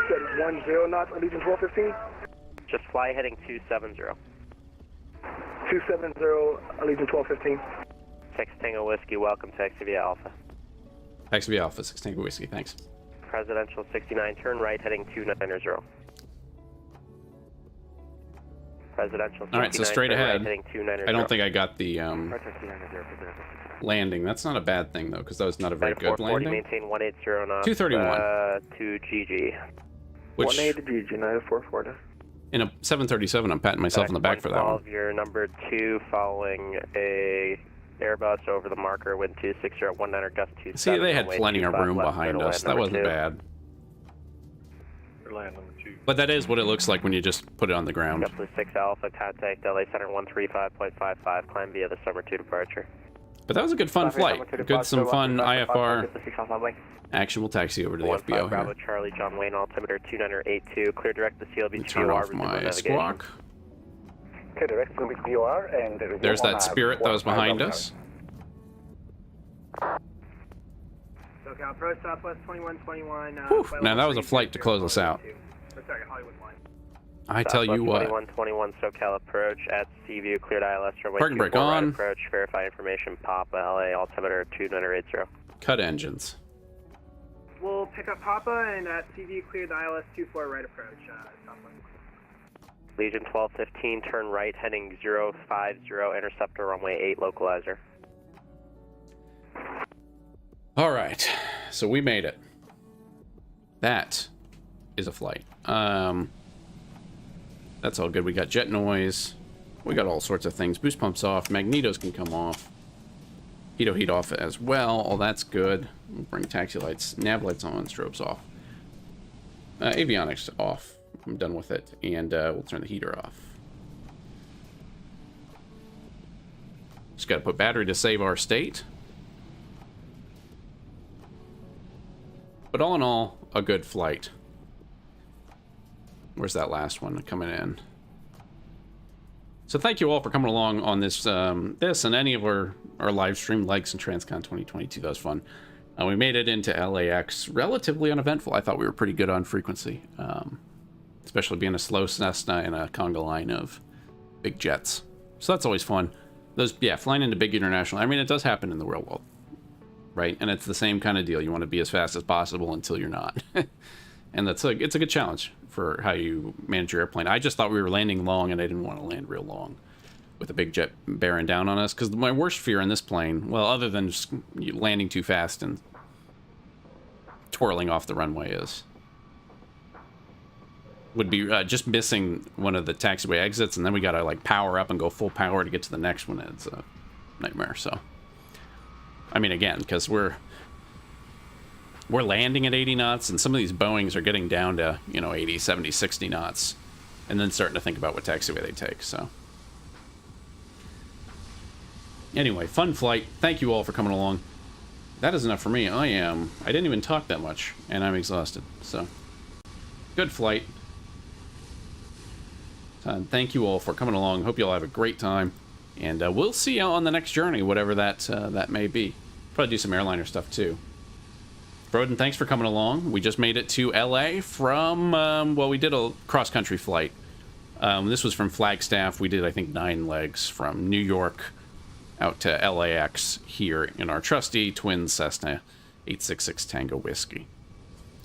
said 10 knots, Legion 1215? Just fly heading 270. 270, Legion 1215. 6 Tango Whiskey, welcome to Xavier Alpha. Xavier Alpha, 6 Tango Whiskey, thanks. Presidential 69, turn right, heading 290. Presidential 69, all right, so straight turn ahead. Right, heading 290. I don't think I got the landing. That's not a bad thing, though, because that was not a very good landing. Maintain 180 knots. 231. To GG. Which, 180 GG, United 440. In a 737, I'm patting myself on the back for that one. You're number 2 following a Airbus over the marker, wind 26019 gust 27. See, they had plenty of room behind us. That wasn't bad. But that is what it looks like when you just put it on the ground. Gust 6 Alpha, contact LA Center 135.55, climb via the summer 2 departure. But that was a good fun flight. Good, some fun IFR action. We'll taxi over to the FBO Bravo here. Charlie, John Wayne, altimeter 2982, clear direct to CLB Turn off my squawk. Clear direct to VOR and There's that Spirit that was behind us. SoCal approach Southwest 2121. Now that was a flight to close us out. Sorry, Hollywood line. I tell you what. 2121 SoCal approach at Seaview, cleared ILS runway Parking brake 24 on. right approach, verify information, Papa, LA, altimeter 2980. Cut engines. We'll pick up Papa and at CV clear the ILS 24 right approach. Southwest. Legion 1215, turn right, heading 050, interceptor runway 8, localizer. All right, so we made it. That is a flight. That's all good. We got jet noise. We got all sorts of things. Boost pumps off. Magnetos can come off. Heat off as well. All that's good. We'll bring taxi lights, nav lights on, strobes off. Avionics off. I'm done with it. And we'll turn the heater off. Just got to put battery to save our state. But all in all, a good flight. Where's that last one coming in? So thank you all for coming along on this this and any of our live stream likes in Transcon 2022. That was fun. We made it into LAX relatively uneventful. I thought we were pretty good on frequency, especially being a slow Cessna and a conga line of big jets. So that's always fun. Flying into big international. I mean, it does happen in the real world, right? And it's the same kind of deal. You want to be as fast as possible until you're not. And it's a good challenge for how you manage your airplane. I just thought we were landing long, and I didn't want to land real long with a big jet bearing down on us. Because my worst fear in this plane, well, other than just landing too fast and twirling off the runway, would be just missing one of the taxiway exits, and then we gotta like power up and go full power to get to the next one. It's a nightmare. So, I mean, again, because we're landing at 80 knots, and some of these Boeings are getting down to, 80, 70, 60 knots, and then starting to think about what taxiway they take, so. Anyway, fun flight. Thank you all for coming along. That is enough for me. I didn't even talk that much, and I'm exhausted, so. Good flight. Thank you all for coming along. Hope you all have a great time, and we'll see you on the next journey, whatever that may be. Probably do some airliner stuff, too. Broden, thanks for coming along. We just made it to LA from, we did a cross-country flight. This was from Flagstaff. We did, I think, 9 legs from New York out to LAX here in our trusty twin Cessna 866 Tango Whiskey.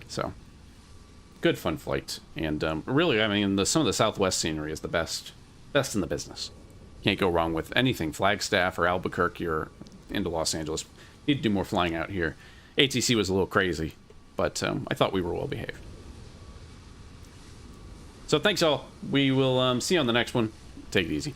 So, good fun flight. And really, I mean, some of the Southwest scenery is the best in the business. Can't go wrong with anything Flagstaff or Albuquerque or into Los Angeles. Need to do more flying out here. ATC was a little crazy, but I thought we were well behaved. So thanks all. We will see you on the next one. Take it easy.